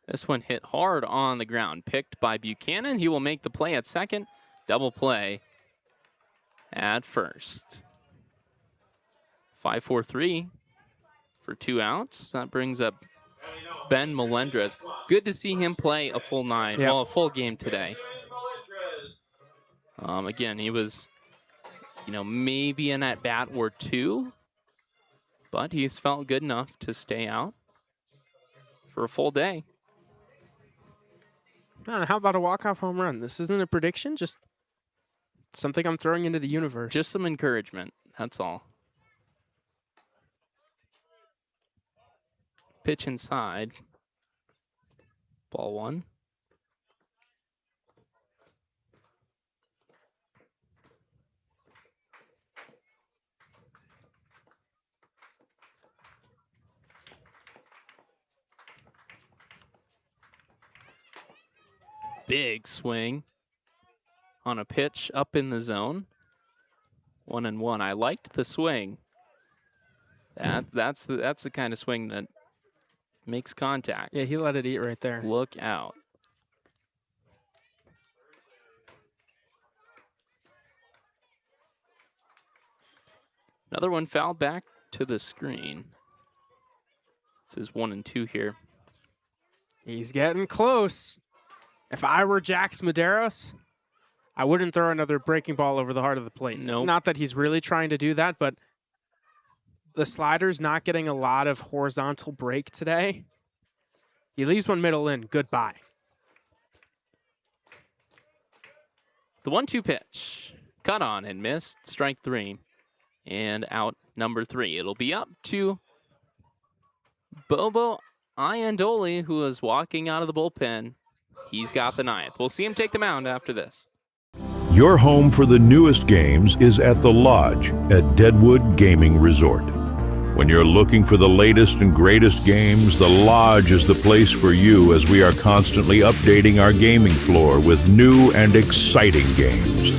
This one hit hard on the ground. Picked by Buchanan. He will make the play at second. Double play at first. 5-4-3 for 2 outs. That brings up Ben Melendrez. Good to see him play a full 9. Yeah. Well, a full game today. Again, he was, maybe an at-bat or 2. But he's felt good enough to stay out for a full day. I don't know, how about a walk-off home run? This isn't a prediction, just something I'm throwing into the universe. Just some encouragement, that's all. Pitch inside. Ball 1. Big swing on a pitch up in the zone. 1-1. I liked the swing. That's the kind of swing that makes contact. Yeah, he let it eat right there. Look out. Another one fouled back to the screen. This is 1-2 here. He's getting close. If I were Jax Medeiros, I wouldn't throw another breaking ball over the heart of the plate. Nope. Not that he's really trying to do that, but the slider's not getting a lot of horizontal break today. He leaves one middle in. Goodbye. The 1-2 pitch. Cut on and missed. Strike 3. And out number 3. It'll be up to Bobo Iandoli, who is walking out of the bullpen. He's got the 9th. We'll see him take the mound after this. Your home for the newest games is at the Lodge at Deadwood Gaming Resort. When you're looking for the latest and greatest games, the Lodge is the place for you as we are constantly updating our gaming floor with new and exciting games.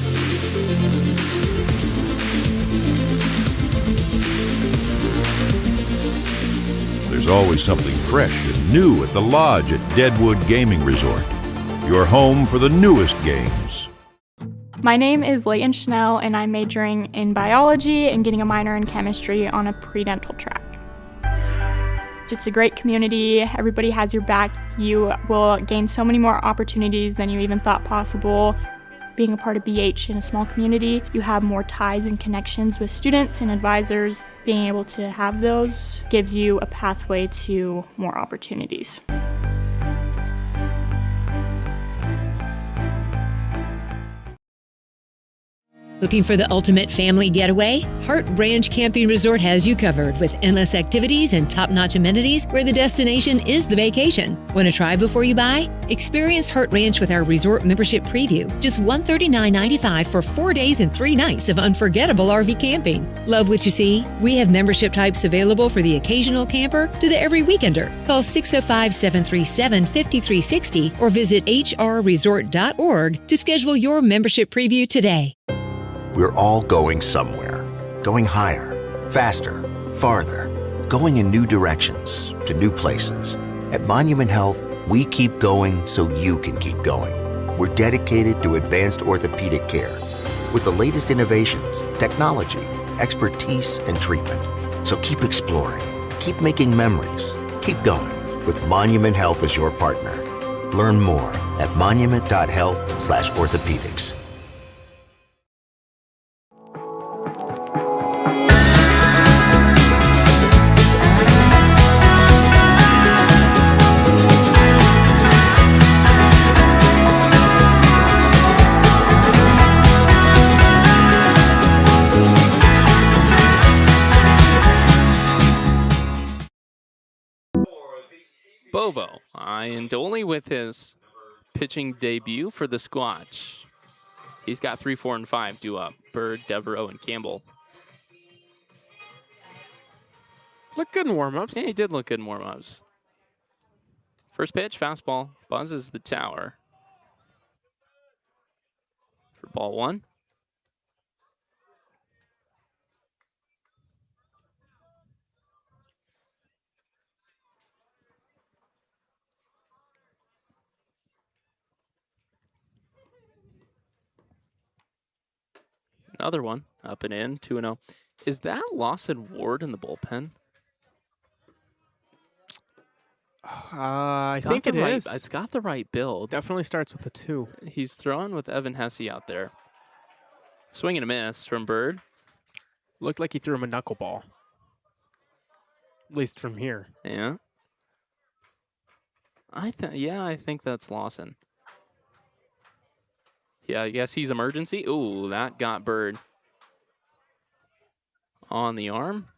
There's always something fresh and new at the Lodge at Deadwood Gaming Resort. Your home for the newest games. My name is Layton Chanel, and I'm majoring in biology and getting a minor in chemistry on a pre-dental track. It's a great community. Everybody has your back. You will gain so many more opportunities than you even thought possible. Being a part of BH in a small community, you have more ties and connections with students and advisors. Being able to have those gives you a pathway to more opportunities. Looking for the ultimate family getaway? Hart Ranch Camping Resort has you covered with endless activities and top-notch amenities where the destination is the vacation. Want to try before you buy? Experience Hart Ranch with our resort membership preview. Just $139.95 for 4 days and 3 nights of unforgettable RV camping. Love what you see? We have membership types available for the occasional camper to the every weekender. Call 605-737-5360 or visit hrresort.org to schedule your membership preview today. We're all going somewhere. Going higher, faster, farther. Going in new directions, to new places. At Monument Health, we keep going so you can keep going. We're dedicated to advanced orthopedic care with the latest innovations, technology, expertise, and treatment. So keep exploring, keep making memories, keep going with Monument Health as your partner. Learn more at monument.health/orthopedics. Bobo Iandoli with his pitching debut for the Squatch. He's got 3, 4, and 5 due up. Bird, Devereaux, and Campbell. Look good in warm-ups. Yeah, he did look good in warm-ups. First pitch, fastball, buzzes the tower. For ball 1. Another one, up and in, 2-0. Is that Lawson Ward in the bullpen? I think it is. It's got the right build. Definitely starts with a 2. He's throwing with Evan Hesse out there. Swing and a miss from Bird. Looked like he threw him a knuckleball. At least from here. Yeah. I think that's Lawson. Yeah, I guess he's emergency. Ooh, that got Bird on the arm.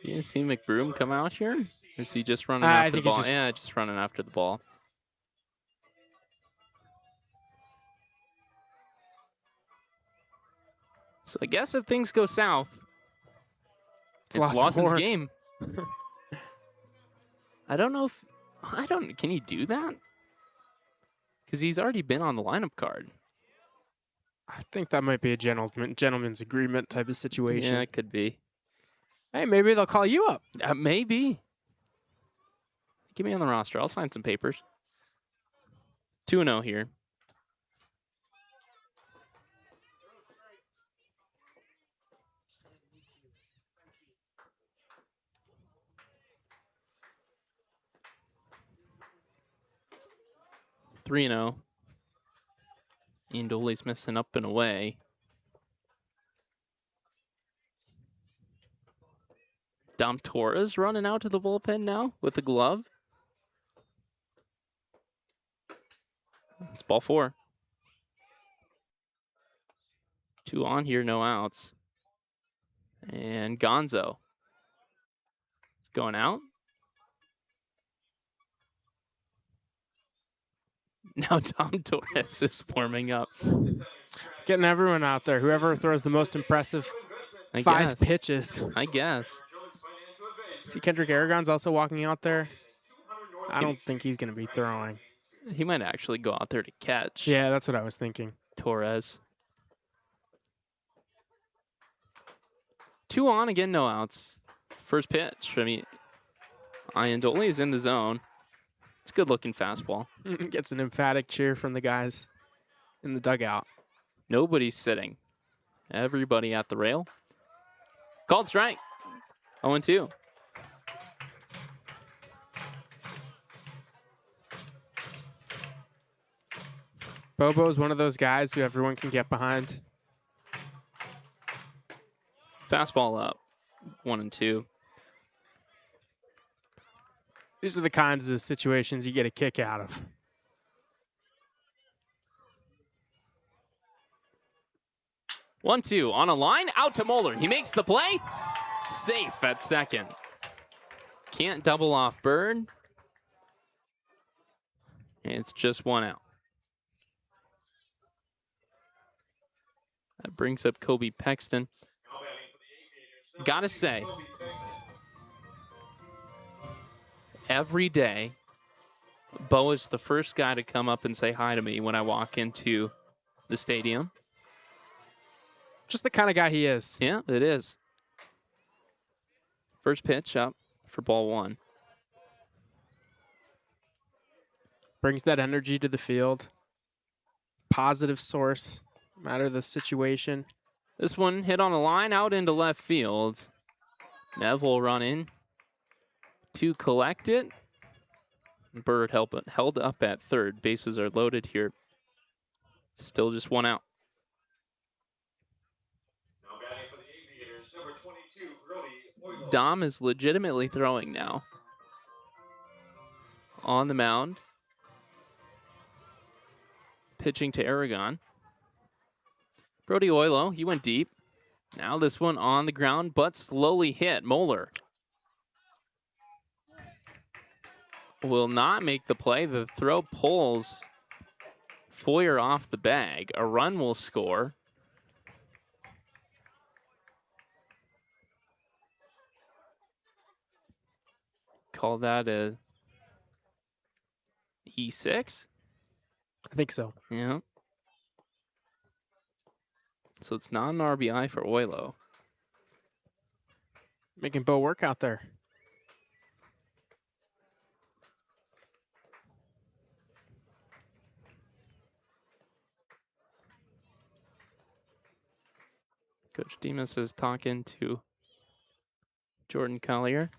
You see McBroom come out here? Or is he just running after the ball? Yeah, just running after the ball. So I guess if things go south, it's Lawson's game. I don't know if can you do that? Because he's already been on the lineup card. I think that might be a gentleman's agreement type of situation. Yeah, it could be. Hey, maybe they'll call you up. Maybe. Get me on the roster. I'll sign some papers. 2-0 here. Three-0. Iandoli's missing up and away. Dom Torres running out to the bullpen now with a glove. It's ball 4. 2 on here, no outs. And Gonzo is going out. Now Dom Torres is warming up. Getting everyone out there. Whoever throws the most impressive 5 pitches. I guess. See, Kendrick Aragon's also walking out there. I don't think he's going to be throwing. He might actually go out there to catch. Yeah, that's what I was thinking. Torres. 2 on, again, no outs. First pitch. I mean, Iandoli is in the zone. It's a good-looking fastball. Gets an emphatic cheer from the guys in the dugout. Nobody's sitting. Everybody at the rail. Called strike. 0-2. Bobo's one of those guys who everyone can get behind. Fastball up. 1-2. These are the kinds of situations you get a kick out of. One, 2 on a line, out to Moeller. He makes the play. Safe at second. Can't double off Bird. And it's just 1 out. That brings up Kobe Pexton. Gotta say, every day, Bo is the first guy to come up and say hi to me when I walk into the stadium. Just the kind of guy he is. Yeah, it is. First pitch up for ball 1. Brings that energy to the field. Positive source, no matter the situation. This one hit on a line out into left field. Nev will run in to collect it. Bird held up at third. Bases are loaded here. Still just 1 out. Now batting for the Aviators, number 22, Brody Oilo. Dom is legitimately throwing now. On the mound. Pitching to Aragon. Brody Oilo, he went deep. Now this one on the ground, but slowly hit. Moeller will not make the play. The throw pulls Foyer off the bag. A run will score. Call that a E6? I think so. Yeah. So it's not an RBI for Oilo. Making Bo work out there. Coach Demas is talking to Jordan Collier.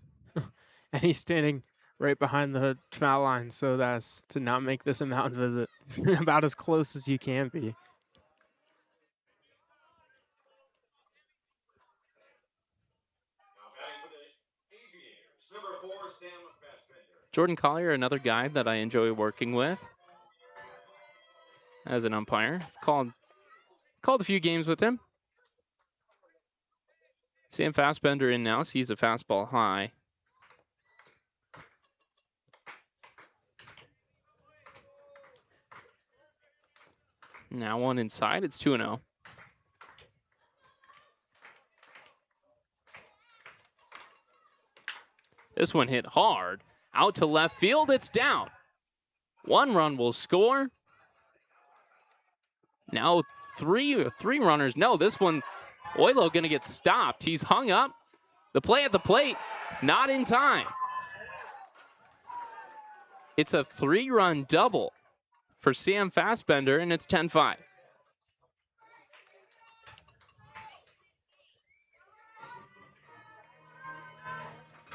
And he's standing right behind the foul line, so that's to not make this a mound visit. About as close as you can be. Now batting for the Aviators, number 4, Sam Fassbender. Jordan Collier, another guy that I enjoy working with as an umpire. I've called a few games with him. Sam Fassbender in now, sees a fastball high. Now one inside, it's 2-0. This one hit hard. Out to left field, it's down. One run will score. Now three runners. No, this one, Oilo gonna get stopped. He's hung up. The play at the plate, not in time. It's a 3-run double for Sam Fassbender, and it's 10-5.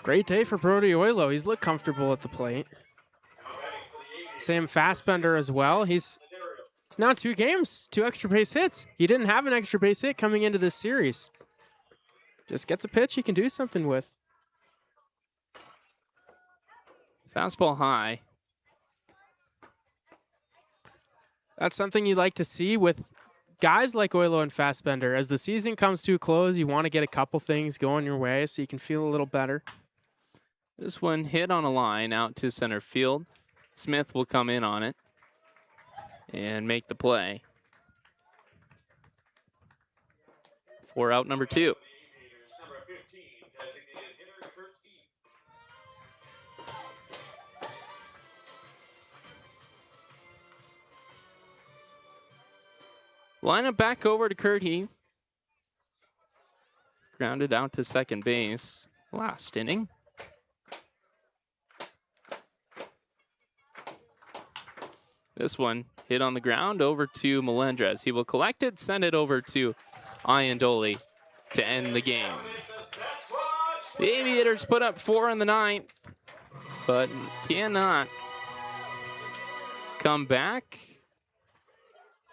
Great day for Brody Oilo. He's looked comfortable at the plate. Sam Fassbender as well. It's now 2 games, 2 extra base hits. He didn't have an extra base hit coming into this series. Just gets a pitch he can do something with. Fastball high. That's something you like to see with guys like Oilo and Fassbender. As the season comes to a close, you want to get a couple things going your way so you can feel a little better. This one hit on a line out to center field. Smith will come in on it and make the play for out number 2. Number 15, designated hitter Kurt Heath. Lineup back over to Kurt Heath. Grounded out to second base last inning. This one hit on the ground over to Melendrez. He will collect it, send it over to Iandoli to end the game. The Aviators put up 4 in the 9th, but cannot come back.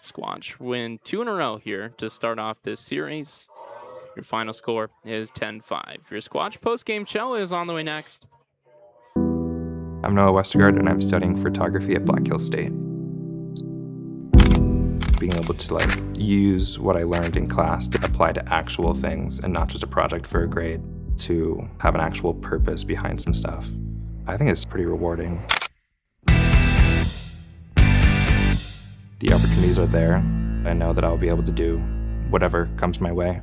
Squatch win 2 in a row here to start off this series. Your final score is 10-5. Your Squatch post-game show is on the way next. I'm Noah Westergaard, and I'm studying photography at Black Hills State. Being able to use what I learned in class to apply to actual things and not just a project for a grade, to have an actual purpose behind some stuff. I think it's pretty rewarding. The opportunities are there. I know that I'll be able to do whatever comes my way.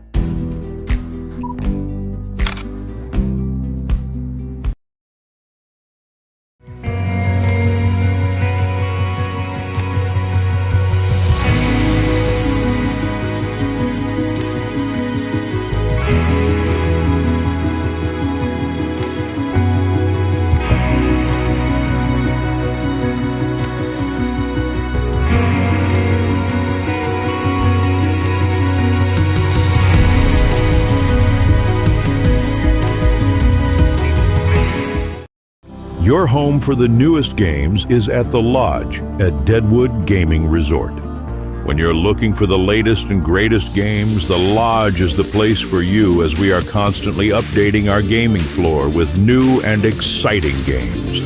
Your home for the newest games is at the Lodge at Deadwood Gaming Resort. When you're looking for the latest and greatest games, the Lodge is the place for you as we are constantly updating our gaming floor with new and exciting games.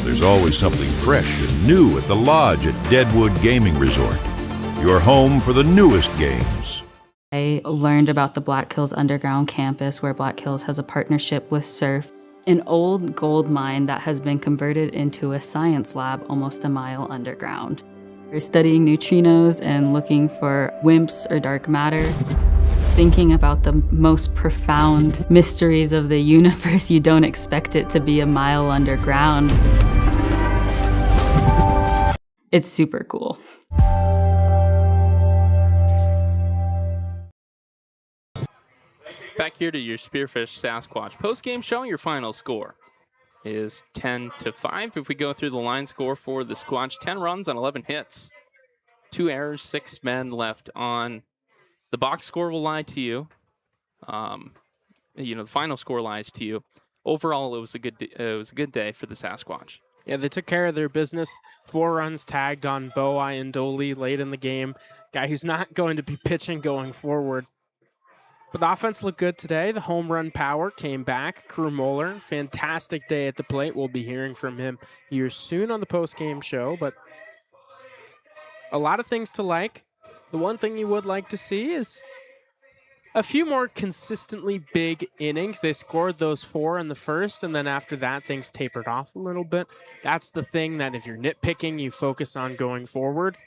There's always something fresh and new at the Lodge at Deadwood Gaming Resort. Your home for the newest games. I learned about the Black Hills Underground campus, where Black Hills has a partnership with Surf, an old gold mine that has been converted into a science lab almost a mile underground. We're studying neutrinos and looking for WIMPs or dark matter. Thinking about the most profound mysteries of the universe, you don't expect it to be a mile underground. It's super cool. Back here to your Spearfish Sasquatch post-game show. Your final score is 10-5. If we go through the line score for the Squatch, 10 runs on 11 hits, 2 errors, 6 men left on. The box score will lie to you. The final score lies to you. Overall, it was a good day for the Sasquatch. Yeah, they took care of their business. 4 runs tagged on Bo Iandoli late in the game. Guy who's not going to be pitching going forward. But the offense looked good today. The home run power came back. Crew Moeller, fantastic day at the plate. We'll be hearing from him here soon on the post-game show. But a lot of things to like. The one thing you would like to see is a few more consistently big innings. They scored those 4 in the first, and then after that, things tapered off a little bit. That's the thing that if you're nitpicking, you focus on going forward.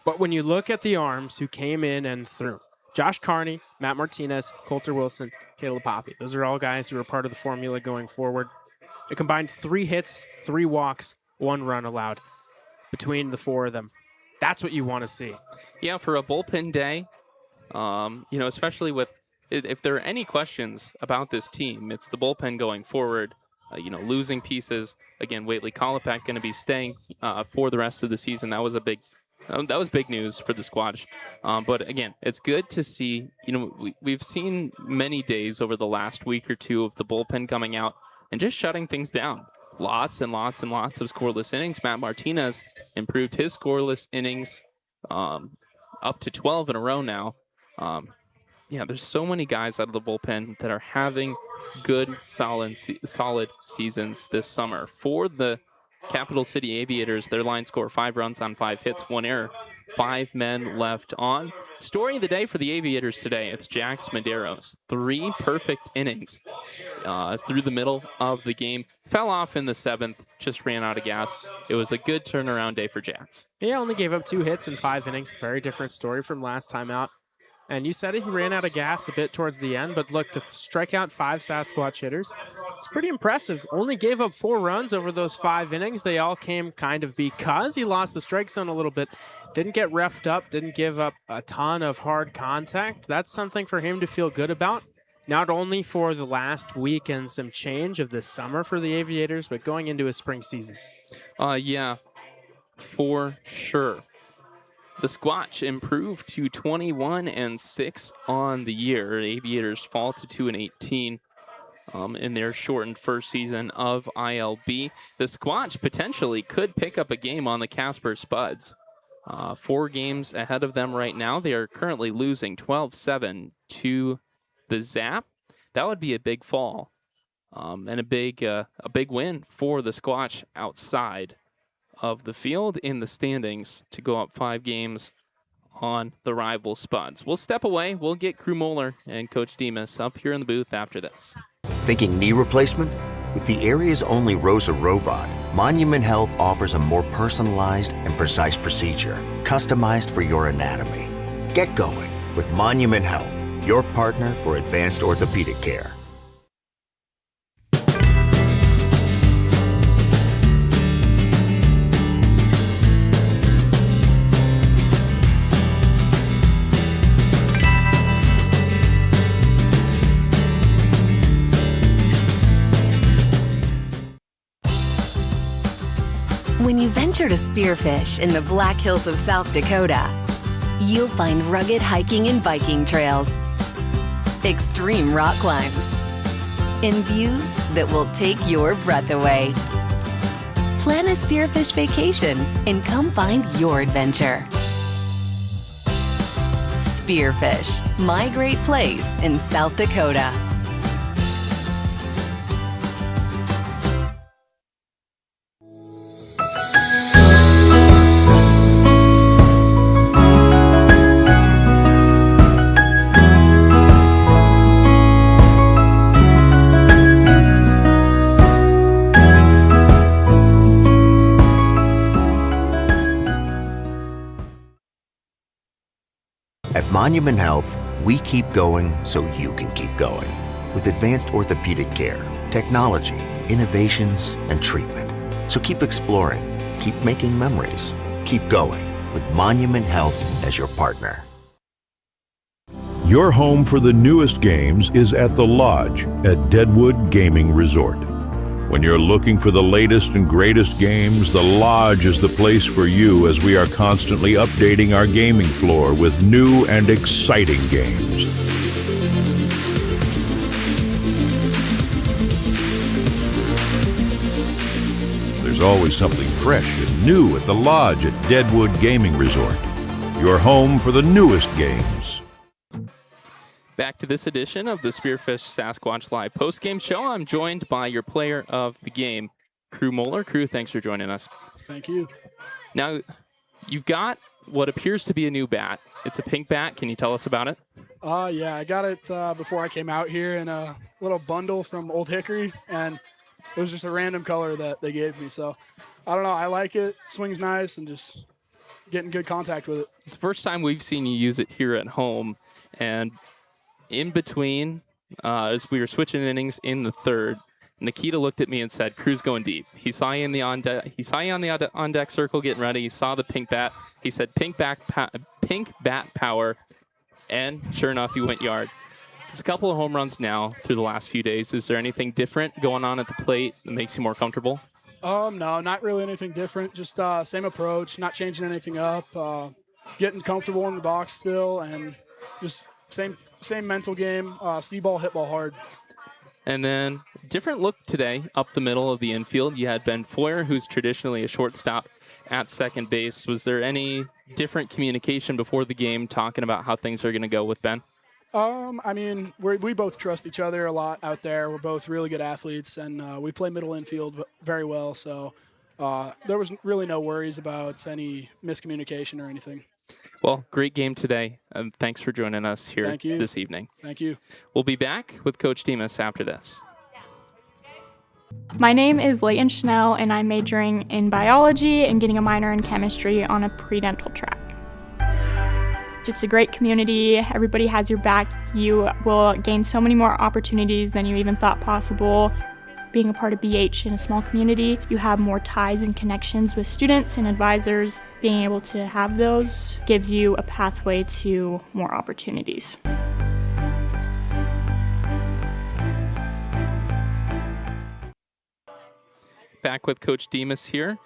But when you look at the arms who came in and threw, Josh Carney, Matt Martinez, Coulter Wilson, Caleb Poppy. Those are all guys who are part of the formula going forward. It combined 3 hits, 3 walks, 1 run allowed between the 4 of them. That's what you want to see. Yeah, for a bullpen day, especially with, if there are any questions about this team, it's the bullpen going forward. Losing pieces. Again, Waitley Kolopek going to be staying for the rest of the season. That was big news for the Squatch. But again, it's good to see, we've seen many days over the last week or two of the bullpen coming out and just shutting things down. Lots and lots and lots of scoreless innings. Matt Martinez improved his scoreless innings up to 12 in a row now. There's so many guys out of the bullpen that are having good, solid seasons this summer. For the Capital City Aviators, their line score 5 runs on 5 hits, 1 error, 5 men left on. Story of the day for the Aviators today, it's Jax Medeiros. 3 perfect innings through the middle of the game. Fell off in the 7th, just ran out of gas. It was a good turnaround day for Jax. He only gave up 2 hits in 5 innings. Very different story from last time out. And you said it, he ran out of gas a bit towards the end, but look, to strike out 5 Sasquatch hitters, it's pretty impressive. Only gave up 4 runs over those 5 innings. They all came kind of because he lost the strike zone a little bit. Didn't get reffed up, didn't give up a ton of hard contact. That's something for him to feel good about. Not only for the last week and some change of this summer for the Aviators, but going into a spring season. Yeah, for sure. The Squatch improved to 21-6 on the year. Aviators fall to 2-18 in their shortened first season of ILB. The Squatch potentially could pick up a game on the Casper Spuds. 4 games ahead of them right now. They are currently losing 12-7 to the Zap. That would be a big fall and a big win for the Squatch outside of the field in the standings to go up 5 games on the rival Spuds. We'll step away. We'll get Crew Moeller and Coach Demas up here in the booth after this. Thinking knee replacement? With the area's only ROSA robot, Monument Health offers a more personalized and precise procedure, customized for your anatomy. Get going with Monument Health, your partner for advanced orthopedic care. When you venture to spearfish in the Black Hills of South Dakota, you'll find rugged hiking and biking trails, extreme rock climbs, and views that will take your breath away. Plan a spearfish vacation and come find your adventure. Spearfish, my great place in South Dakota. Monument Health, we keep going so you can keep going. With advanced orthopedic care, technology, innovations, and treatment. So keep exploring, keep making memories, keep going with Monument Health as your partner. Your home for the newest games is at the Lodge at Deadwood Gaming Resort. When you're looking for the latest and greatest games, the Lodge is the place for you as we are constantly updating our gaming floor with new and exciting games. There's always something fresh and new at the Lodge at Deadwood Gaming Resort. Your home for the newest games. Back to this edition of the Spearfish Sasquatch Live post-game show. I'm joined by your player of the game, Crew Moeller. Crew, thanks for joining us. Thank you. Now, you've got what appears to be a new bat. It's a pink bat. Can you tell us about it? Yeah, I got it before I came out here in a little bundle from Old Hickory, and it was just a random color that they gave me. So, I don't know. I like it. Swings nice, and just getting good contact with it. It's the first time we've seen you use it here at home, and in between, as we were switching innings in the third, Nikita looked at me and said, "Crew's going deep." He saw you in the on deck circle getting ready. He saw the pink bat. He said, "Pink bat power," and sure enough, he went yard. It's a couple of home runs now through the last few days. Is there anything different going on at the plate that makes you more comfortable? No, not really anything different. Just same approach, not changing anything up. Getting comfortable in the box still, and just same mental game. See ball, hit ball hard. And then different look today up the middle of the infield. You had Ben Foyer, who's traditionally a shortstop, at second base. Was there any different communication before the game talking about how things are going to go with Ben? I mean, we both trust each other a lot out there. We're both really good athletes, and we play middle infield very well. So there was really no worries about any miscommunication or anything. Well, great game today. Thanks for joining us here this evening. Thank you. We'll be back with Coach Demas after this. My name is Leighton Schnell, and I'm majoring in biology and getting a minor in chemistry on a pre-dental track. It's a great community. Everybody has your back. You will gain so many more opportunities than you even thought possible. Being a part of BH in a small community, you have more ties and connections with students and advisors. Being able to have those gives you a pathway to more opportunities. Back with Coach Demas here.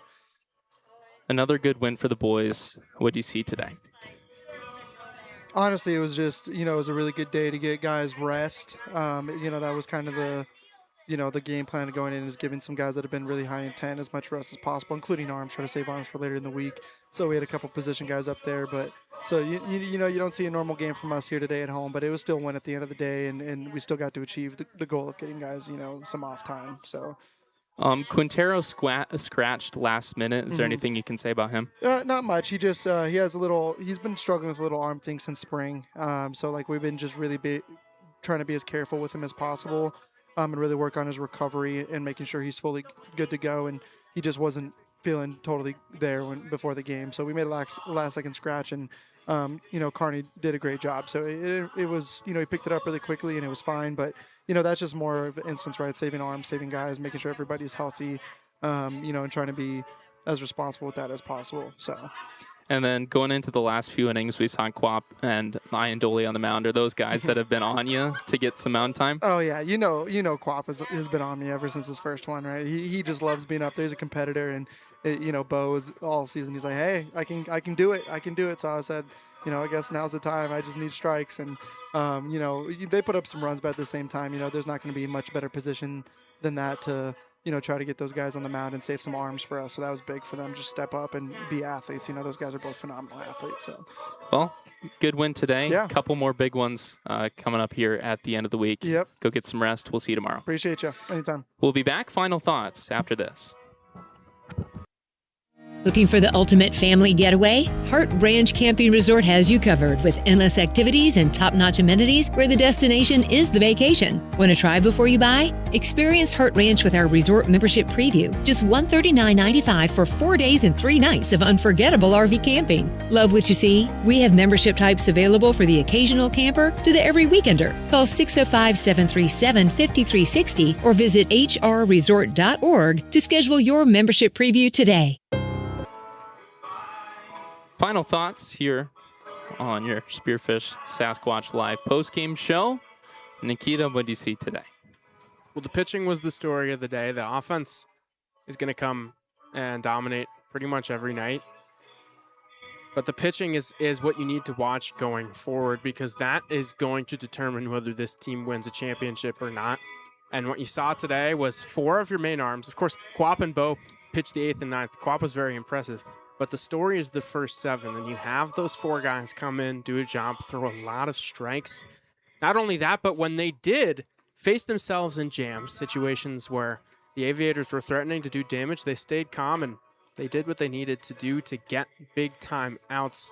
Another good win for the boys. What do you see today? Honestly, it was just, it was a really good day to get guys rest. That was kind of the game plan going in, is giving some guys that have been really high intent as much rest as possible, including arms, try to save arms for later in the week. So we had a couple position guys up there, but so you don't see a normal game from us here today at home, but it was still a win at the end of the day, and we still got to achieve the goal of getting guys, some off time. So. Quintero scratched last minute. Is there anything you can say about him? Not much. He just he's been struggling with a little arm thing since spring. So we've been just really trying to be as careful with him as possible. And really work on his recovery and making sure he's fully good to go. And he just wasn't feeling totally there before the game. So we made a last second scratch, and Carney did a great job. So it was, he picked it up really quickly and it was fine. But that's just more of an instance, right? Saving arms, saving guys, making sure everybody's healthy, and trying to be as responsible with that as possible. So. And then going into the last few innings, we saw Quap and Ian Doley on the mound. Are those guys that have been on you to get some mound time? Oh yeah, Quap has been on me ever since his first one, right? He just loves being up there. He's a competitor, and Bo is all season. He's like, hey, I can do it. So I said, I guess now's the time. I just need strikes, and they put up some runs, but at the same time, there's not going to be much better position than that to. Try to get those guys on the mound and save some arms for us. So that was big for them. Just step up and be athletes. Those guys are both phenomenal athletes. So. Well, good win today. Yeah. A couple more big ones coming up here at the end of the week. Yep. Go get some rest. We'll see you tomorrow. Appreciate you. Anytime. We'll be back. Final thoughts after this. Looking for the ultimate family getaway? Hart Ranch Camping Resort has you covered with endless activities and top-notch amenities where the destination is the vacation. Want to try before you buy? Experience Hart Ranch with our resort membership preview. Just $139.95 for 4 days and 3 nights of unforgettable RV camping. Love what you see? We have membership types available for the occasional camper to the every weekender. Call 605-737-5360 or visit hrresort.org to schedule your membership preview today. Final thoughts here on your Spearfish Sasquatch Live post-game show. Nikita, what do you see today? Well, the pitching was the story of the day. The offense is going to come and dominate pretty much every night. But the pitching is what you need to watch going forward, because that is going to determine whether this team wins a championship or not. And what you saw today was 4 of your main arms. Of course, Quap and Bo pitched the 8th and 9th. Quap was very impressive. But the story is the first 7. And you have those 4 guys come in, do a job, throw a lot of strikes. Not only that, but when they did face themselves in jams, situations where the Aviators were threatening to do damage, they stayed calm and they did what they needed to do to get big-time outs.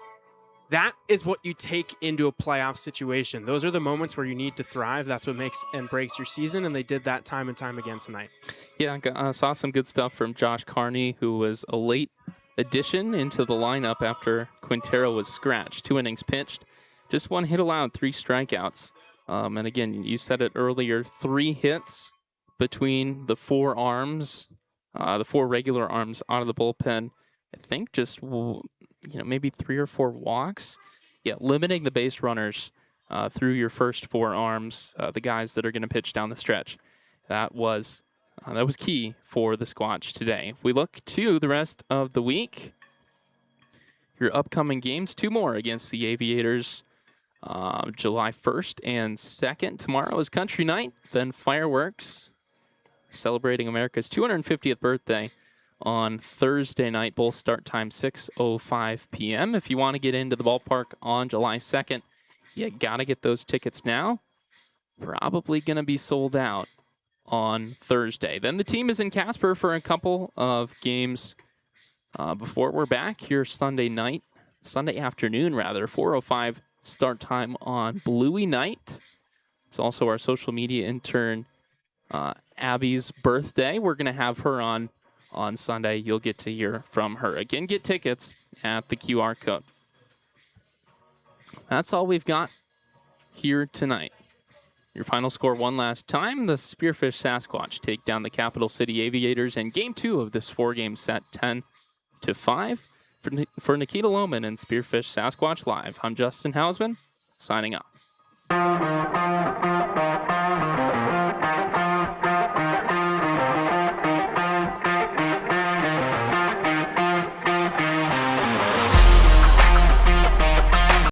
That is what you take into a playoff situation. Those are the moments where you need to thrive. That's what makes and breaks your season, and they did that time and time again tonight. Yeah, I saw some good stuff from Josh Carney, who was a late addition into the lineup after Quintero was scratched. 2 innings pitched, just 1 hit allowed, 3 strikeouts. And again, you said it earlier, 3 hits between the 4 arms. The 4 regular arms out of the bullpen. I think just, maybe 3 or 4 walks. Yeah, limiting the base runners through your first 4 arms, the guys that are going to pitch down the stretch. That was key for the Squatch today. If we look to the rest of the week, your upcoming games, 2 more against the Aviators, July 1st and 2nd. Tomorrow is Country Night, then fireworks, celebrating America's 250th birthday on Thursday night. Both start time 6:05 p.m. If you want to get into the ballpark on July 2nd, you got to get those tickets now. Probably going to be sold out on Thursday. Then the team is in Casper for a couple of games before we're back here Sunday afternoon, 4:05 start time on Bluey Night. It's also our social media intern Abby's birthday. We're going to have her on Sunday. You'll get to hear from her. Again, get tickets at the QR code. That's all we've got here tonight. Your final score one last time. The Spearfish Sasquatch take down the Capital City Aviators in Game 2 of this 4-game set, 10-5. For Nikita Lohman and Spearfish Sasquatch Live, I'm Justin Hausman, signing off.